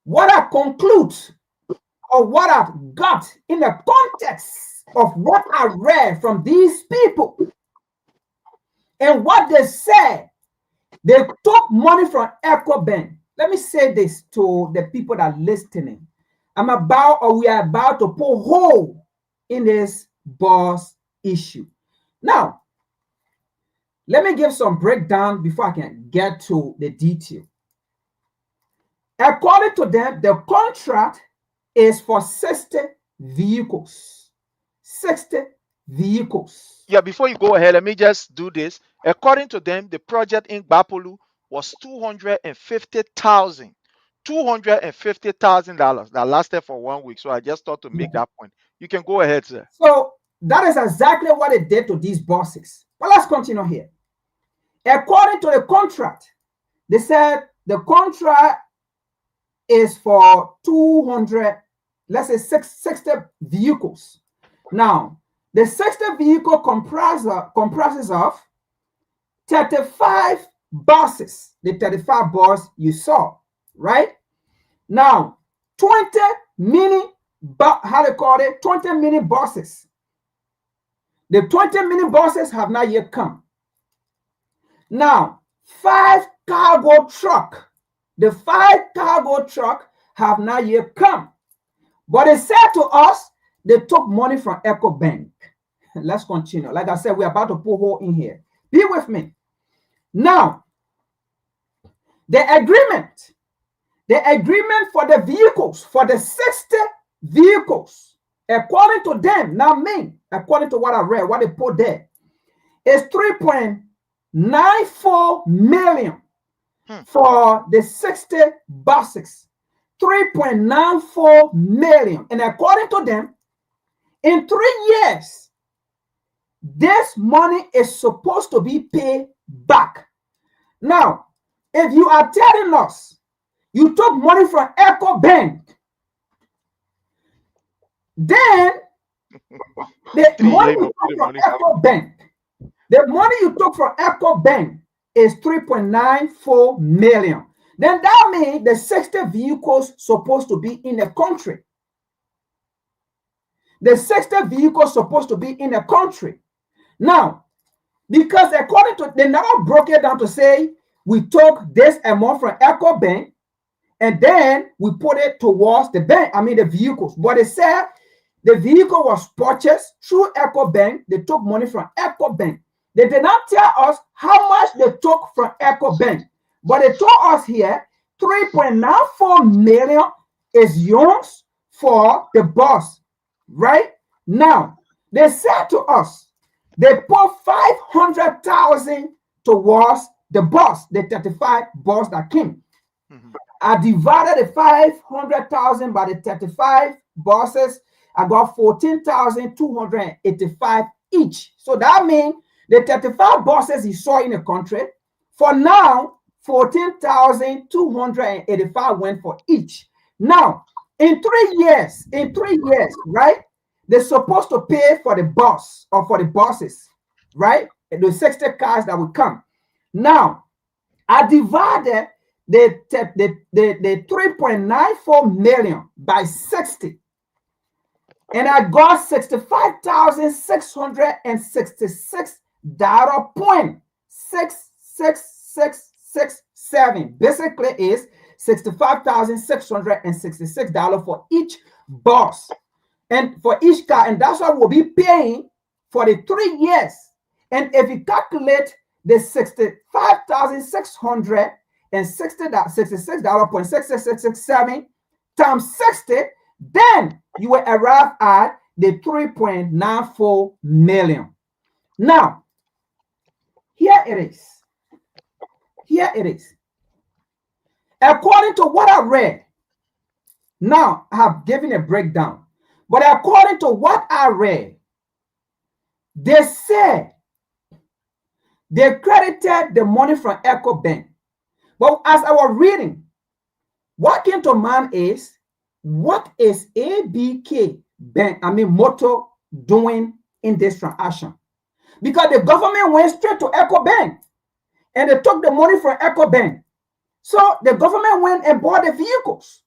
what I conclude or what I got in the context of what I read from these people and what they said They took money from EcoBank. Let me say this to the people that are listening. We are about to put hole in this boss issue. Now, let me give some breakdown before I can get to the detail. According to them, the contract is for 60 vehicles. 60 vehicles. Yeah, before you go ahead, let me just do this. According to them, the project in Bapolu was $250,000. $250,000 that lasted for 1 week. So I just thought to make that point. You can go ahead, sir. So that is exactly what they did to these bosses. But let's continue here. According to the contract, they said the contract is for 200, let's say 60 vehicles. Now, the 60 vehicle comprises of 35 buses, the 35 buses you saw, right? Now, 20 mini, 20 mini buses. The 20 mini buses have not yet come. Now, 5 cargo truck. The 5 cargo truck have not yet come. But they said to us, they took money from EcoBank. Let's continue. Like I said, we're about to put hole in here. Be with me. Now, the agreement for the vehicles, for the 60 vehicles, according to them, not me, according to what I read, what they put there, is 3.94 million for the 60 buses. 3.94 million. And according to them, in 3 years, this money is supposed to be paid back. Now, if you are telling us you took money from EcoBank, then the money you took from EcoBank, the money you took from EcoBank is 3.94 million. Then that means the 60 vehicles supposed to be in the country. The 60 vehicles supposed to be in the country. Now, because according to, they now broke it down to say, we took this amount from EcoBank and then we put it towards the bank, the vehicles. But they said the vehicle was purchased through EcoBank. They took money from EcoBank. They did not tell us how much they took from EcoBank. But they told us here 3.94 million is yours for the bus, right? Now, they said to us, they put 500,000 towards the bus, the 35 bus that came. I divided the 500,000 by the 35 buses. I got 14,285 each. So that means the 35 buses you saw in the country, for now, 14,285 went for each. Now, in 3 years, right? They're supposed to pay for the bus or for the buses, right? The 60 cars that will come. Now, I divided the 3.94 million by 60. And I got $65,666.6667. Basically is $65,666 for each bus and for each car. And that's what we'll be paying for the 3 years. And if you calculate the $65,666.6667 times 60, then you will arrive at the 3.94 million. Now, here it is. Here it is. According to what I read, now I have given a breakdown, but according to what I read, they said they credited the money from EcoBank. But as I was reading, what came to mind is, what is ABK Bank, Motor, doing in this transaction? Because the government went straight to EcoBank and they took the money from EcoBank. So the government went and bought the vehicles.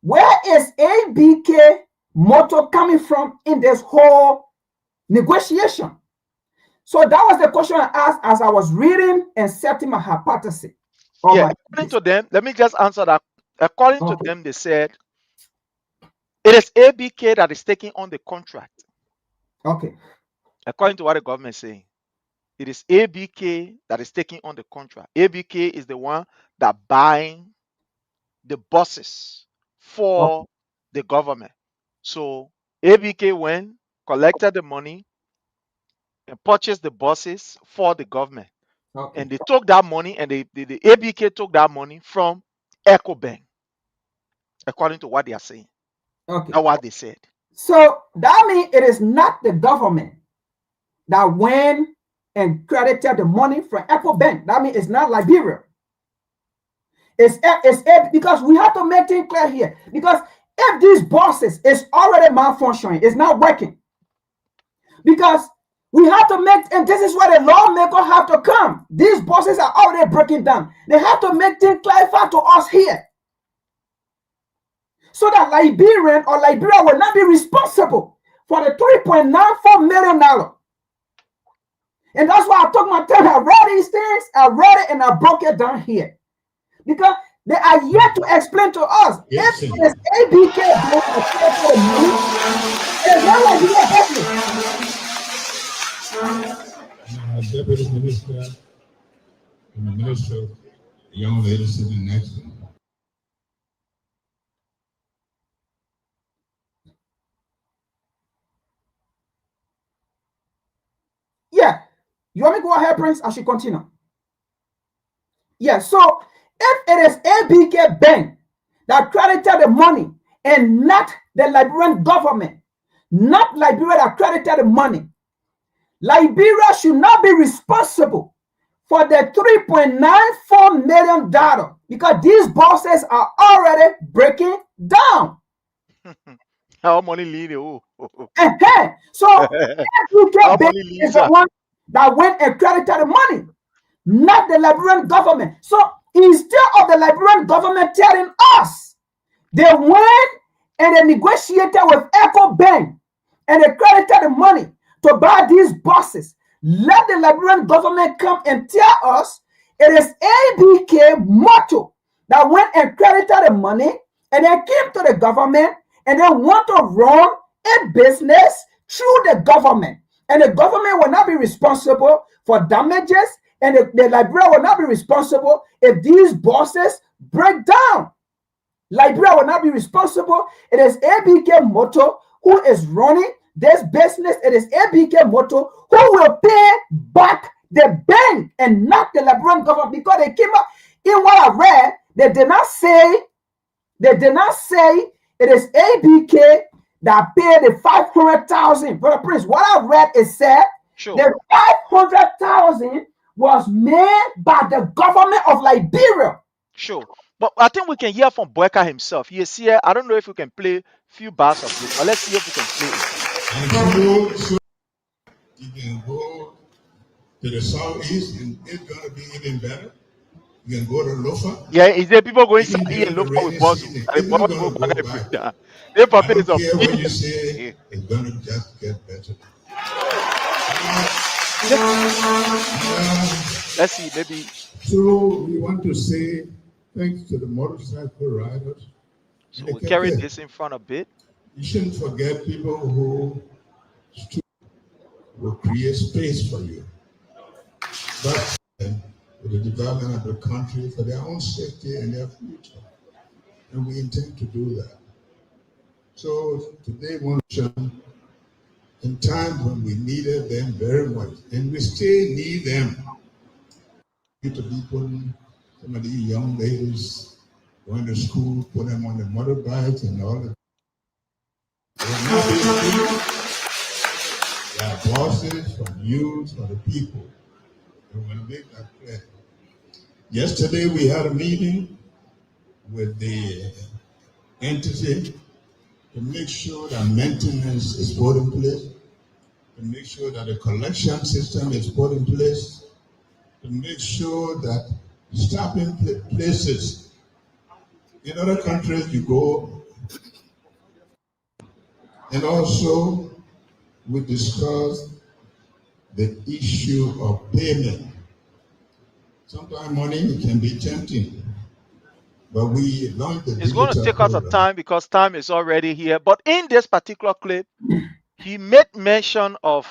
Where is ABK Motor coming from in this whole negotiation? So that was the question I asked as I was reading and setting my hypothesis. Yeah, according to them, let me just answer that. According to them, they said it is ABK that is taking on the contract. Okay. According to what the government is saying, it is ABK that is taking on the contract. ABK is the one that buying the buses for the government. So ABK went, collected the money, and purchased the buses for the government. Okay. And they took that money, and the ABK took that money from EcoBank, according to what they are saying. Okay. That's what they said. So that means it is not the government that went and credited the money from EcoBank. That means it's not Liberia. It's because we have to make things clear here. Because if these bosses is already malfunctioning, it's not working. Because we have to make, and this is where the lawmaker have to come. These bosses are already breaking down. They have to make things clarify to us here. So that Liberia will not be responsible for the $3.94 million. And that's why I took my time. I read these things, I read it, and I broke it down here. Because they are yet to explain to us if it is ABK it's not like Deputy Minister and the Minister, the young lady sitting next to me. Yeah. You want me to go ahead, Prince? I should continue. Yeah, so if it is ABK Bank that credited the money and not the Liberian government, not Liberia that credited the money, Liberia should not be responsible for the $3.94 million because these bosses are already breaking down. How money lead? So ABK Bank is the one that went and credited the money, not the Liberian government. So instead of the Liberian government telling us, they went and they negotiated with EcoBank and they credited the money to buy these buses. Let the Liberian government come and tell us it is ABK Moto that went and credited the money and then came to the government and they want to run a business through the government. And the government will not be responsible for damages, and the Liberia will not be responsible if these bosses break down. Liberia will not be responsible. It is ABK Moto who is running this business. It is ABK Moto who will pay back the bank and not the Liberian government, because they came up in what I read. They did not say it is ABK that paid the 500,000. Brother Prince, what I read is said the 500,000 was made by the government of Liberia. Sure. But I think we can hear from Boyka himself. He is here. I don't know if we can play a few bars of this, but let's see if we can play it. So you can go to the southeast and it's going to be even better. You can go to Lofa. Yeah, is there people going to in Lofa with Bozu? It's not going to go back. They I don't care what you say, it's going to just get better. Let's see, maybe. So we want to say thanks to the motorcycle riders. So we carry this in front a bit. You shouldn't forget people who will create space for you. But for the development of the country, for their own safety and their future. And we intend to do that. So today we want to show in times when we needed them very much, and we still need them. We need to be putting some of these young ladies going to school, put them on the motorbikes and all that. They are bosses from youth, for the people. We want to make that clear. Yesterday we had a meeting with the entity to make sure that maintenance is put in place, to make sure that the collection system is put in place, to make sure that stopping places. In other countries you go, and also we discussed the issue of payment. Sometimes money can be tempting, but we launched the It's going to digital take us a program. time because time is already here. But in this particular clip, he made mention of,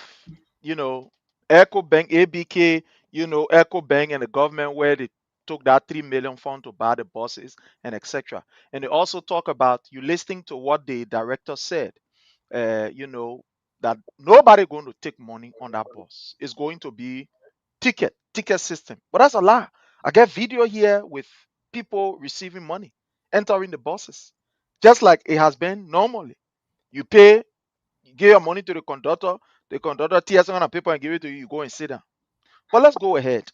you know, Echo Bank, ABK, you know, Echo Bank and the government where they took that 3 million fund to buy the buses and etc. And they also talk about you listening to what the director said, you know, that nobody going to take money on that bus. It's going to be ticket system. But that's a lie. I get video here with people receiving money, entering the buses, just like it has been normally. You pay, you give your money to the conductor tears on a paper and give it to you, you go and sit down. But let's go ahead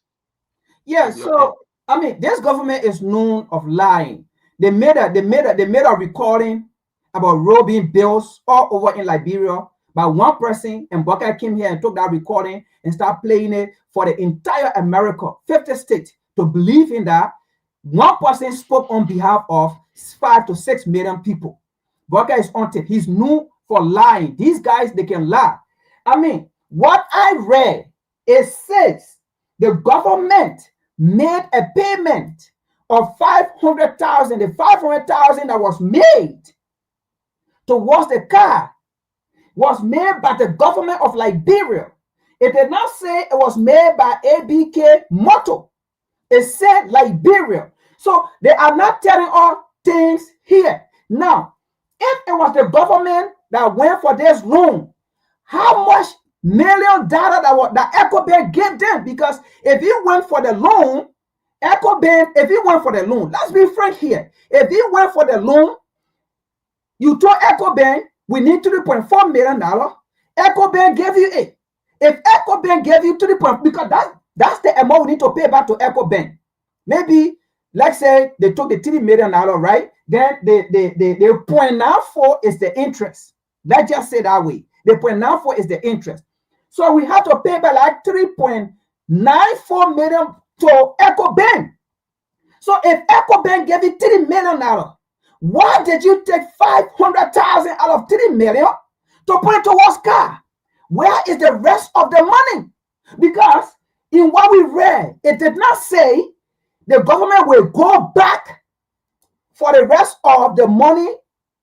Yeah, with your end. so I mean, this government is known of lying. They made a recording about robbing bills all over in Liberia by one person, and Booker came here and took that recording and started playing it for the entire America, 50 states, to believe in that. One person spoke on behalf of 5 to 6 million people. Booker is on tape. He's known for lying. These guys, they can lie. I mean, what I read, it says the government made a payment of 500,000. The 500,000 that was made towards the car was made by the government of Liberia. It did not say it was made by ABK Moto. It said Liberia. So they are not telling all things here. Now, if it was the government that went for this loan, how much $1 million that EcoBank gave them? Because if you went for the loan, EcoBank, if you went for the loan, let's be frank here. If you went for the loan, you told EcoBank, we need $3.4 million. EcoBank gave you it. If EcoBank gave you 3 point, because that's the amount we need to pay back to EcoBank. Maybe, let's say they took the $3 million, right? Then the 0.94 is the interest. Let's just say that way. The 0.94 is the interest. So we have to pay back like 3.94 million to EcoBank. So if EcoBank gave you $3 million, why did you take 500,000 out of 3 million to put it towards car? Where is the rest of the money? Because in what we read, it did not say the government will go back for the rest of the money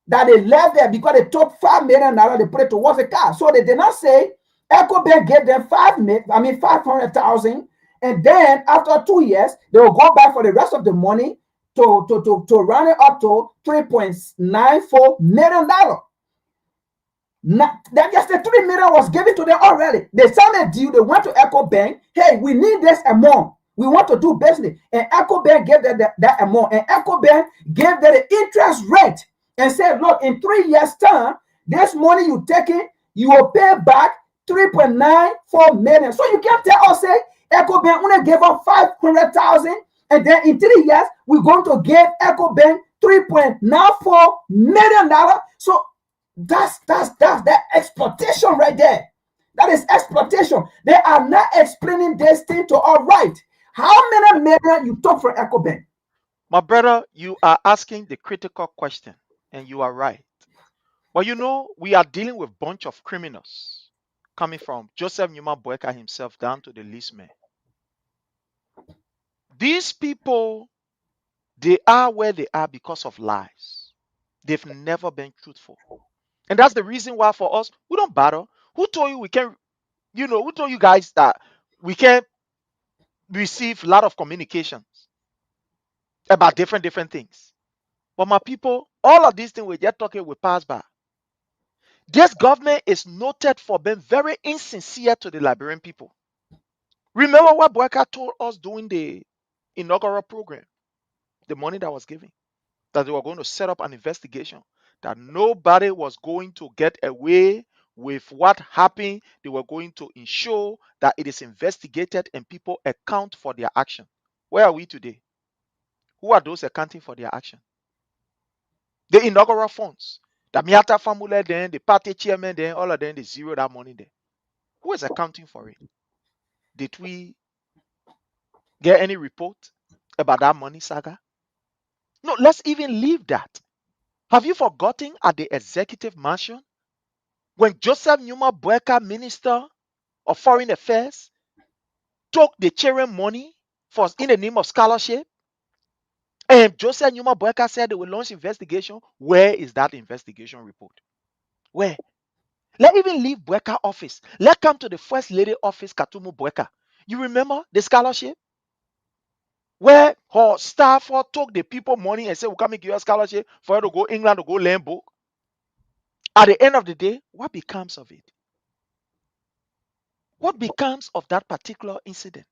that they left there, because they took $5 million, they put it towards the car. So they did not say EcoBank gave them 500,000, and then after 2 years they will go back for the rest of the money to run it up to $3.94 million. That just the 3 million was given to them already. They signed a deal. They went to EcoBank. Hey, we need this amount. We want to do business. And EcoBank gave them that amount. And EcoBank gave them the interest rate and said, look, in 3 years' time, this money you taking, you will pay back 3.94 million. So you can't tell us, say, EcoBank only gave up 500,000, and then in 3 years, we're going to give EcoBank $3.94 million. So that's that exploitation right there. That is exploitation. They are not explaining this thing to all right. How many million you took from EcoBank? My brother, you are asking the critical question, and you are right. But you know, we are dealing with a bunch of criminals coming from Joseph Numa Boyka himself down to the least man. These people, they are where they are because of lies. They've never been truthful. And that's the reason why for us, we don't bother. Who told you we can, who told you guys that we can receive a lot of communications about different things? But my people, all of these things we're just talking will pass by. This government is noted for being very insincere to the Liberian people. Remember what Boyka told us during the inaugural program, the money that was given, that they were going to set up an investigation, that nobody was going to get away with what happened. They were going to ensure that it is investigated and people account for their action. Where are we today? Who are those accounting for their action? The inaugural funds. The Miata family, then the party chairman, then all of them, they zero that money there. Who is accounting for it? Did we get any report about that money saga? No, let's even leave that. Have you forgotten at the executive mansion when Joseph Numa Boyka, minister of Foreign Affairs took the children money for in the name of scholarship. And Joseph Numa Boyka said they will launch investigation. Where is that investigation report? Where? Let even leave Boyka office. Let come to the First Lady office, Katumu Boyka. You remember the scholarship? Where her staff took the people money and said, we'll come and give you a scholarship for you to go England to go learn book. At the end of the day, what becomes of it? What becomes of that particular incident?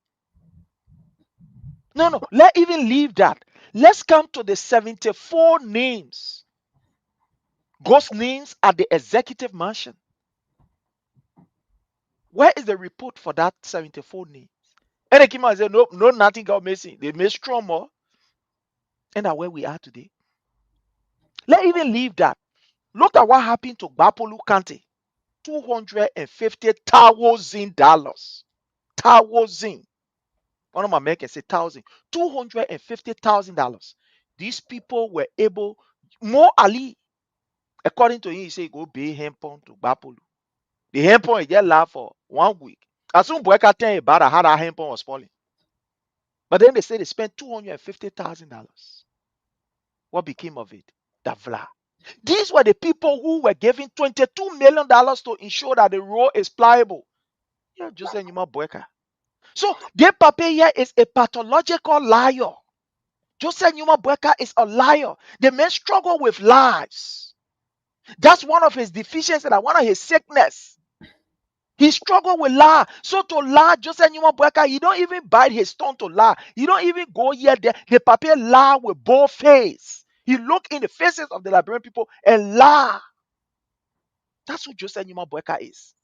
No, let even leave that. Let's come to the 74 names. Ghost names at the executive mansion. Where is the report for that 74 names? And they came out and said, no, nothing got missing. They made strong more. And that's where we are today. Let even leave that. Look at what happened to Bapolu County. $250,000. Thousand. One of my men can say thousand. $250,000. These people were able, Mo Ali, according to him, he said, go pay hempon to Bapolu. The hempon is just last for 1 week. As soon as Boyka tell about how that hempon was falling. But then they say they spent $250,000. What became of it? Davla. These were the people who were given $22 million to ensure that the road is pliable. Yeah, Joseph Numa Boyka. So, their papa here is a pathological liar. Joseph Numa Boyka is a liar. The man struggle with lies. That's one of his deficiencies and one of his sickness. He struggled with lie. So to lie, Joseph Numa Boyka, he don't even bite his tongue to lie. He don't even go here there. The papa lie with both face. He look in the faces of the Liberian people and lie. That's who Joseph Numa Boyka is.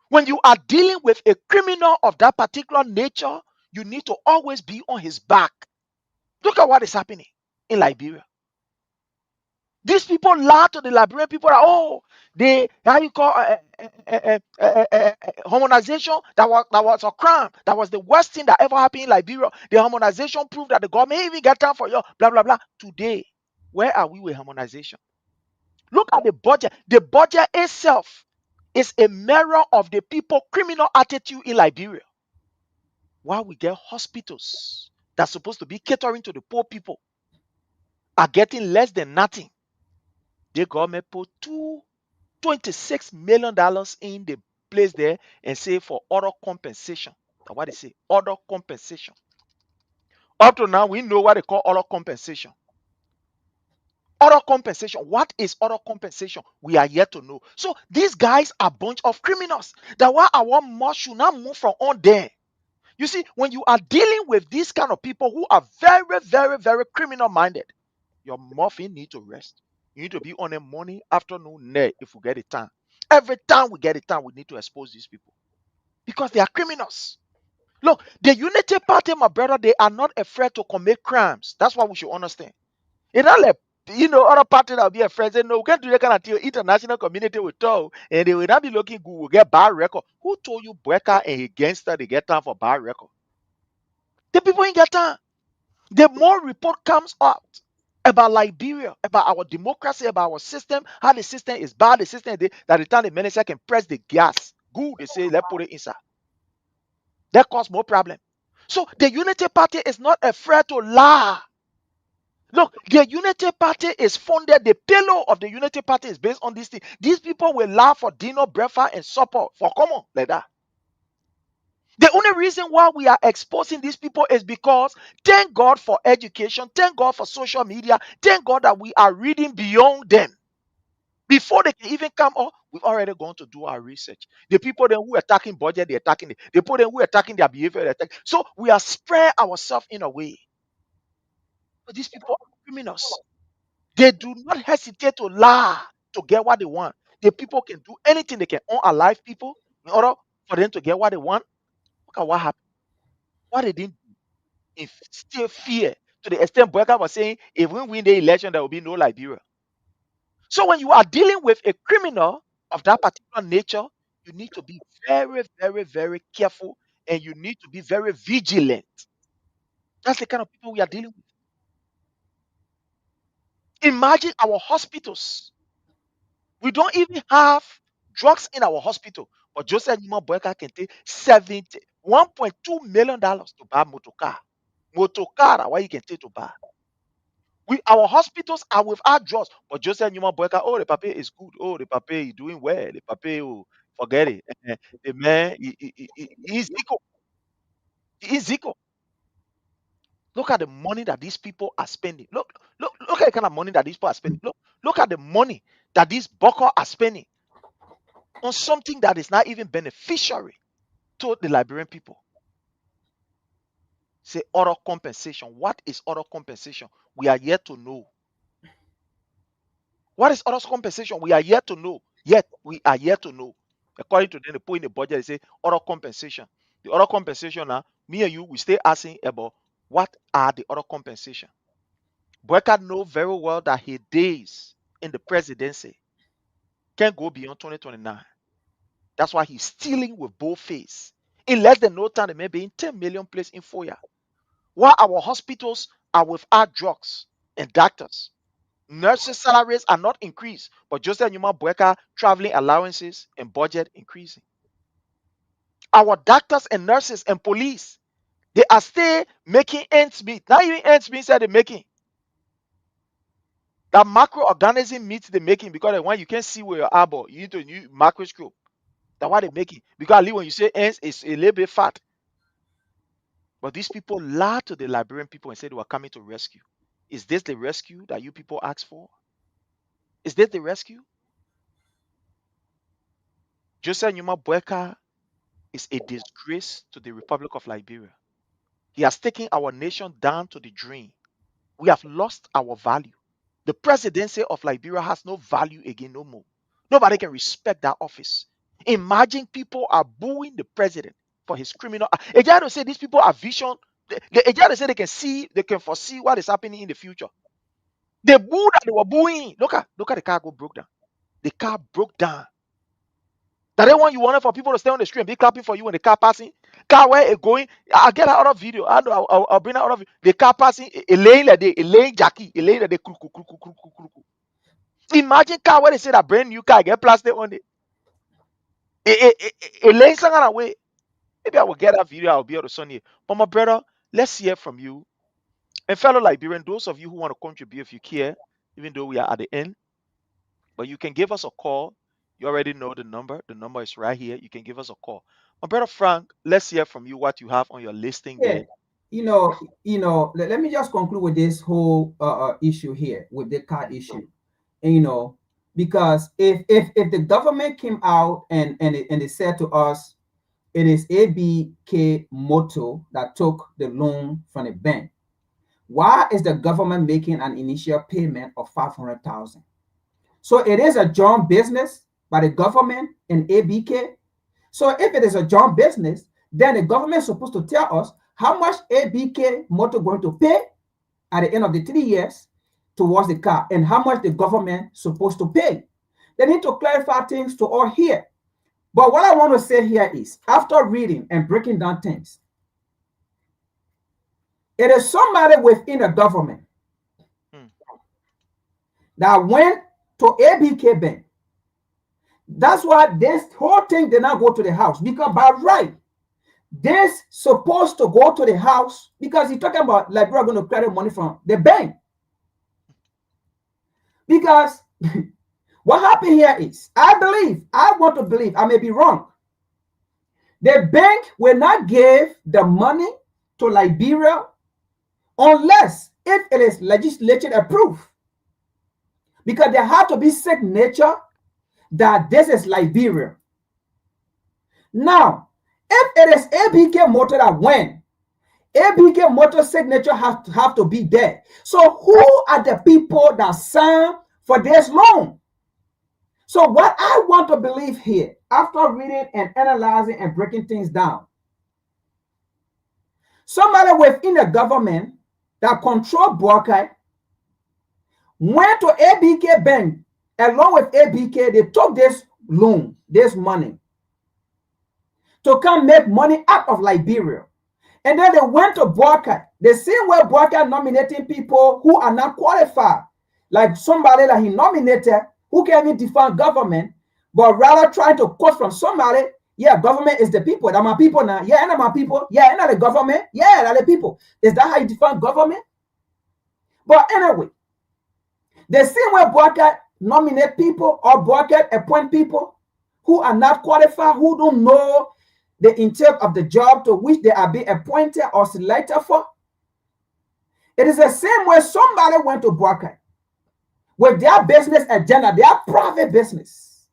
When you are dealing with a criminal of that particular nature, you need to always be on his back. Look at what is happening in Liberia. These people lie to the Liberian people that, oh, they, how you call harmonization, that was a crime. That was the worst thing that ever happened in Liberia. The harmonization proved that the government even got time for you, blah, blah, blah. Today, where are we with harmonization? Look at the budget. The budget itself is a mirror of the people criminal attitude in Liberia. Why we get hospitals that's supposed to be catering to the poor people are getting less than nothing. The government put $26 million in the place there and say for other compensation. That's what they say, other compensation. Up to now, we know what they call other compensation. Other compensation. What is other compensation? We are yet to know. So these guys are a bunch of criminals. That's why our mouth should not move from on there. You see, when you are dealing with these kind of people who are very, very, very criminal minded, your muffin need to rest. You need to be on a morning, afternoon, night if we get the time. Every time we get the time, we need to expose these people because they are criminals. Look, the Unity Party, my brother, they are not afraid to commit crimes. That's what we should understand. It's not like, other parties that will be afraid. Say, no, we can't do that kind of thing. International community will tell, and they will not be looking good. We'll get bad record. Who told you Brecker and his gangster they get time for bad record? The people ain't got time. The more report comes out about Liberia, about our democracy, about our system, how the system is bad, the system is that the time the minister can press the gas, good, they say, let's put it inside. That cause more problem. So the Unity Party is not afraid to lie. Look, the Unity Party is funded, the pillow of the Unity Party is based on this thing. These people will lie for dinner, breakfast, and supper for common like that. The only reason why we are exposing these people is because thank God for education, thank God for social media, thank God that we are reading beyond them. Before they can even come up, we've already gone to do our research. The people then who are attacking budget, they're attacking it. The people then who are attacking their behavior, they're attacking. So we are spread ourselves in a way. But these people are criminals. They do not hesitate to lie to get what they want. The people can do anything they can unalive people in order for them to get what they want. Look at what happened. What they didn't instill fear to the extent Boyka was saying, if we win the election, there will be no Liberia. So when you are dealing with a criminal of that particular nature, you need to be very, very, very careful and you need to be very vigilant. That's the kind of people we are dealing with. Imagine our hospitals. We don't even have drugs in our hospital. But Joseph Nima Boyka can take $1.2 million to buy motor car. Motor car, why you can take to buy. Our hospitals are without drugs. But Joseph Numa Boyka, oh, the papier is good. Oh, the papier is doing well. The papier, oh, forget it. The man, he's equal. He is equal. Look at the money that these people are spending. Look at the kind of money that these people are spending. Look at the money that these Boko are spending on something that is not even beneficiary to the Liberian people. Say other compensation. What is other compensation? We are yet to know. What is other compensation? We are yet to know. Yet we are yet to know. According to them, they put in the budget, they say other compensation. The other compensation now, me and you, we stay asking about what are the other compensation. Boyka know very well that his days in the presidency can't go beyond 2029. That's why he's stealing with both face. In less than no time, they may be in 10 million place in 4 years. While our hospitals are without drugs and doctors. Nurses' salaries are not increased, but Joseph Numa Boyka traveling allowances and budget increasing. Our doctors and nurses and police, they are still making ends meet. Not even ends meet that they're making. That macroorganism meets they're making because when you can't see with your eyeball, you need to use microscope. That's what they're making. Because when you say ends, it's a little bit fat. But these people lie to the Liberian people and say they were coming to rescue. Is this the rescue that you people asked for? Is this the rescue? Joseph Numa Boyka is a disgrace to the Republic of Liberia. He has taken our nation down to the drain. We have lost our value. The presidency of Liberia has no value again no more. Nobody can respect that office. Imagine people are booing the president for his criminal. Ejado say these people are vision. Ejado say they can foresee what is happening in the future. They booed and they were booing. Look at the car go broke down. The car broke down. That they want you wanted for people to stay on the street and be clapping for you when the car passing. Car where it going? I'll get out of video. I'll bring out of the car passing. A lane like a lane Jackie, a lane like the Imagine car where they say that brand new car get plastic on it. A lane sangana away. Maybe I will get that video. I'll be able to send you. But my brother, let's hear from you. And fellow Liberian, those of you who want to contribute, if you care, even though we are at the end, but you can give us a call. You already know the number. The number is right here. You can give us a call. My brother Frank, let's hear from you what you have on your listing Yeah, there. Let me just conclude with this whole issue here with the car issue. And, because if the government came out and they said to us, it is ABK Moto that took the loan from the bank. Why is the government making an initial payment of 500,000? So it is a joint business by the government and ABK. So if it is a joint business, then the government is supposed to tell us how much ABK Motor going to pay at the end of the 3 years towards the car and how much the government is supposed to pay. They need to clarify things to all here. But what I want to say here is, after reading and breaking down things, it is somebody within the government that went to ABK Bank. That's why this whole thing did not go to the house, because by right, this supposed to go to the house because he's talking about like we're going to credit money from the bank. Because what happened here is, I want to believe, I may be wrong. The bank will not give the money to Liberia unless if it is legislature approved. Because there have to be signature that this is Liberia. Now, if it is ABK Motor that went, ABK Motor signature have to be there. So who are the people that signed for this loan? So what I want to believe here, after reading and analyzing and breaking things down, somebody within the government that control Boakai went to ABK Bank. Along with ABK, they took this loan, this money, to come make money out of Liberia. And then they went to Boakai. The same way Boakai nominating people who are not qualified, like somebody that he nominated who can't even defend government, but rather trying to cut from somebody Yeah, government is the people. That my people now. Yeah, and my people. Yeah, and the government. Yeah, that the people. Is that how you define government? But anyway, the same way Boakai nominate people or Boakai appoint people who are not qualified, who don't know the intent of the job to which they are being appointed or selected for. It is the same way somebody went to Boakai with their business agenda, their private business,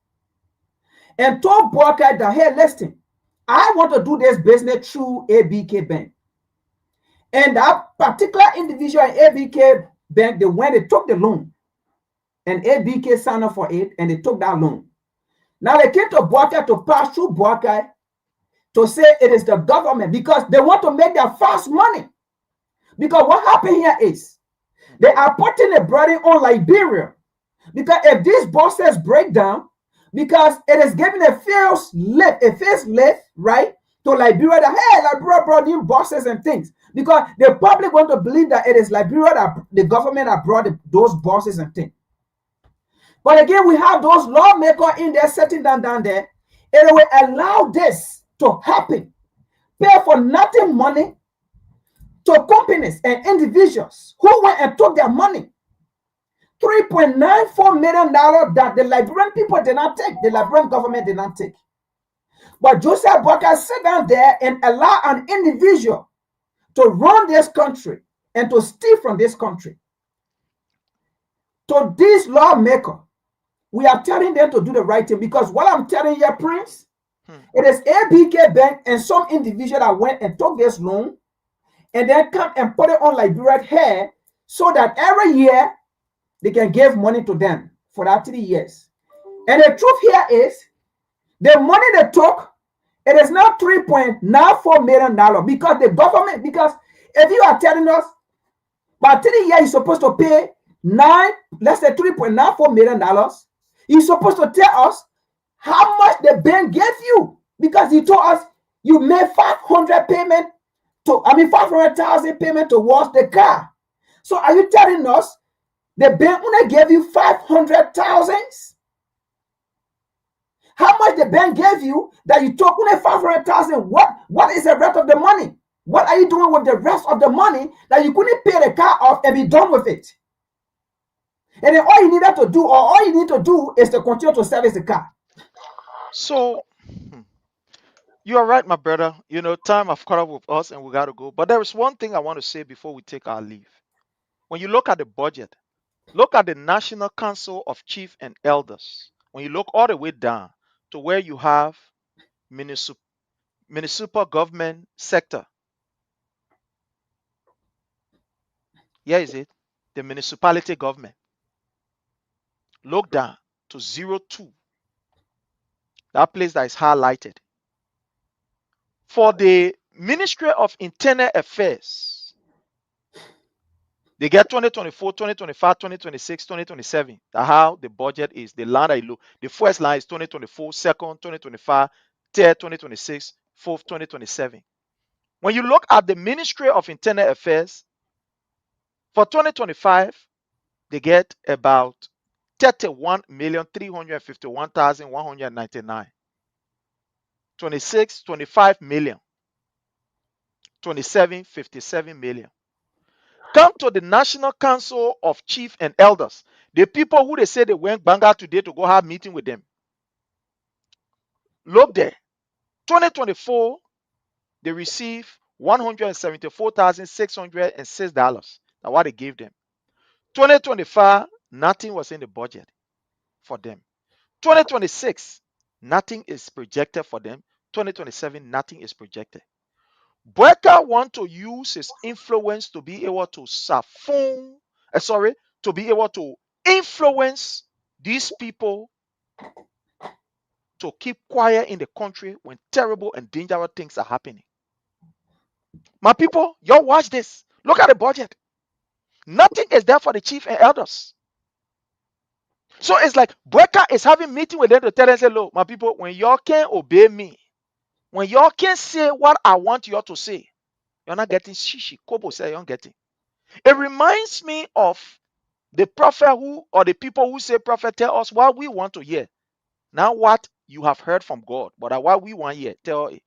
and told Boakai that, hey, listen, I want to do this business through ABK Bank. And that particular individual in ABK Bank, they took the loan. And ABK signed up for it, and they took that loan. Now they came to Boakai to pass through Boakai to say it is the government because they want to make their fast money. Because what happened here is they are putting a burden on Liberia. Because if these bosses break down, because it is giving a facelift, right, to Liberia that, hey, Liberia brought new bosses and things. Because the public want to believe that it is Liberia that the government that brought those bosses and things. But again, we have those lawmakers in there sitting down there. It will allow this to happen. Pay for nothing money to companies and individuals who went and took their money. $3.94 million that the Liberian people did not take, the Liberian government did not take. But Joseph Boakai sit down there and allow an individual to run this country and to steal from this country. To this lawmaker, we are telling them to do the right thing because what I'm telling you, Prince, it is ABK Bank and some individual that went and took this loan and then come and put it on Liberia's head so that every year they can give money to them for that 3 years. And the truth here is the money they took, it is now $3.94 million because the government, because if you are telling us by 3 years you're supposed to pay let's say $3.94 million, you're supposed to tell us how much the bank gave you because he told us you made 500,000 payment towards the car. So are you telling us the bank only gave you 500,000? How much the bank gave you that you took only 500,000? What is the rest of the money? What are you doing with the rest of the money that you couldn't pay the car off and be done with it? And then all you needed to do, or all you need to do, is to continue to service the car. So, you are right, my brother. You know, time have caught up with us and we got to go. But there is one thing I want to say before we take our leave. When you look at the budget, look at the National Council of Chief and Elders. When you look all the way down to where you have municipal government sector. Here is it. The municipality government. Look down to 02. That place that is highlighted. For the Ministry of Internal Affairs, they get 2024, 2025, 2026, 2027. That's how the budget is. The line I look. The first line is 2024, second 2025, third 2026, fourth 2027. When you look at the Ministry of Internal Affairs, for 2025, they get about 31,351,199. 26, 25 million. 27, 57 million. Come to the National Council of Chief and Elders. The people who they say they went Banga today to go have meeting with them. Look there. 2024, they receive $174,606. That's what they gave them. 2025, nothing was in the budget for them. 2026, nothing is projected for them. 2027, nothing is projected. Brecker want to use his influence to be able to to be able to influence these people to keep quiet in the country when terrible and dangerous things are happening. My people, y'all watch this. Look at the budget. Nothing is there for the chief and elders. So it's like Brecker is having meeting with them to tell them, say, look, my people, when y'all can't obey me, when y'all can't say what I want y'all to say, you're not getting shishi. Kobo say you're not getting. It reminds me of the prophet or the people who say, prophet, tell us what we want to hear. Now what you have heard from God. But what we want here, tell you.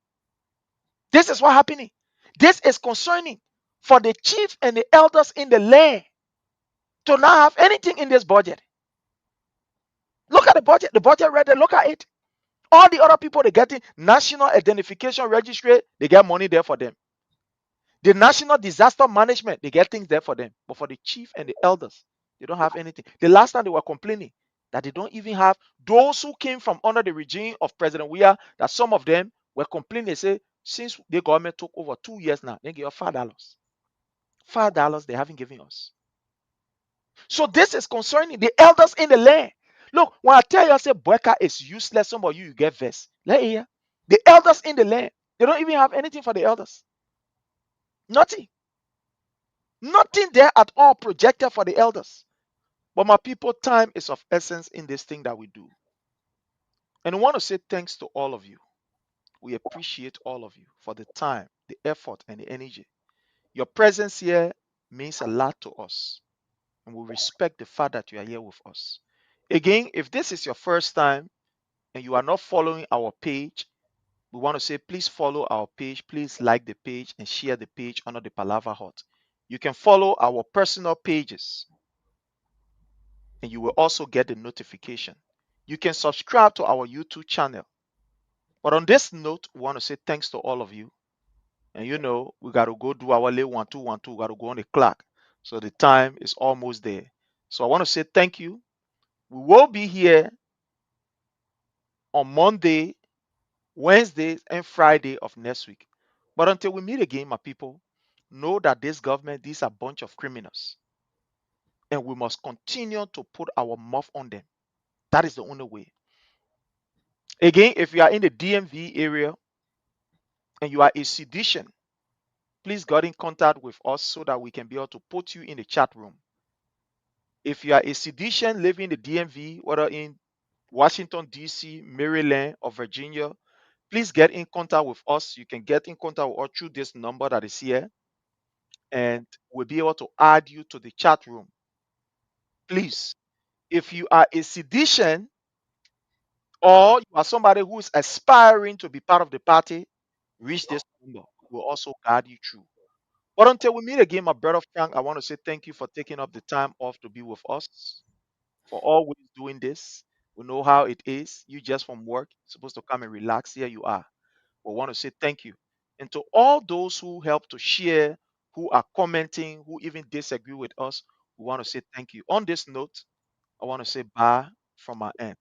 This is what happening. This is concerning for the chief and the elders in the land to not have anything in this budget. Look at the budget. The budget right there. Look at it. All the other people they getting national identification registry, they get money there for them. The national disaster management, they get things there for them. But for the chief and the elders, they don't have anything. The last time they were complaining that they don't even have those who came from under the regime of President Weah, that some of them were complaining. They say, since the government took over 2 years now, they give us $5. $5 they haven't given us. So this is concerning the elders in the land. Look, when I tell you, I say Boyka is useless, some of you get vexed. Let hear. The elders in the land, they don't even have anything for the elders. Nothing. Nothing there at all projected for the elders. But my people, time is of essence in this thing that we do. And I want to say thanks to all of you. We appreciate all of you for the time, the effort, and the energy. Your presence here means a lot to us. And we respect the fact that you are here with us. Again, if this is your first time and you are not following our page, we want to say please follow our page. Please like the page and share the page under the Palava Hut. You can follow our personal pages and you will also get the notification. You can subscribe to our YouTube channel. But on this note, we want to say thanks to all of you. And we got to go do our lay 1 2 1 2. We got to go on the clock. So the time is almost there. So I want to say thank you. We will be here on Monday, Wednesday, and Friday of next week. But until we meet again, my people, know that this government, these are a bunch of criminals. And we must continue to put our mouth on them. That is the only way. Again, if you are in the DMV area and you are a sedition, please get in contact with us so that we can be able to put you in the chat room. If you are a sedition living in the DMV, whether in Washington, D.C., Maryland, or Virginia, please get in contact with us. You can get in contact with us through this number that is here, and we'll be able to add you to the chat room. Please, if you are a sedition or you are somebody who is aspiring to be part of the party, reach this number. We'll also guide you through. But until we meet again, my brother Frank, I want to say thank you for taking up the time off to be with us, for always doing this. We know how it is. You just from work, supposed to come and relax. Here you are. We want to say thank you. And to all those who help to share, who are commenting, who even disagree with us, we want to say thank you. On this note, I want to say bye from my end.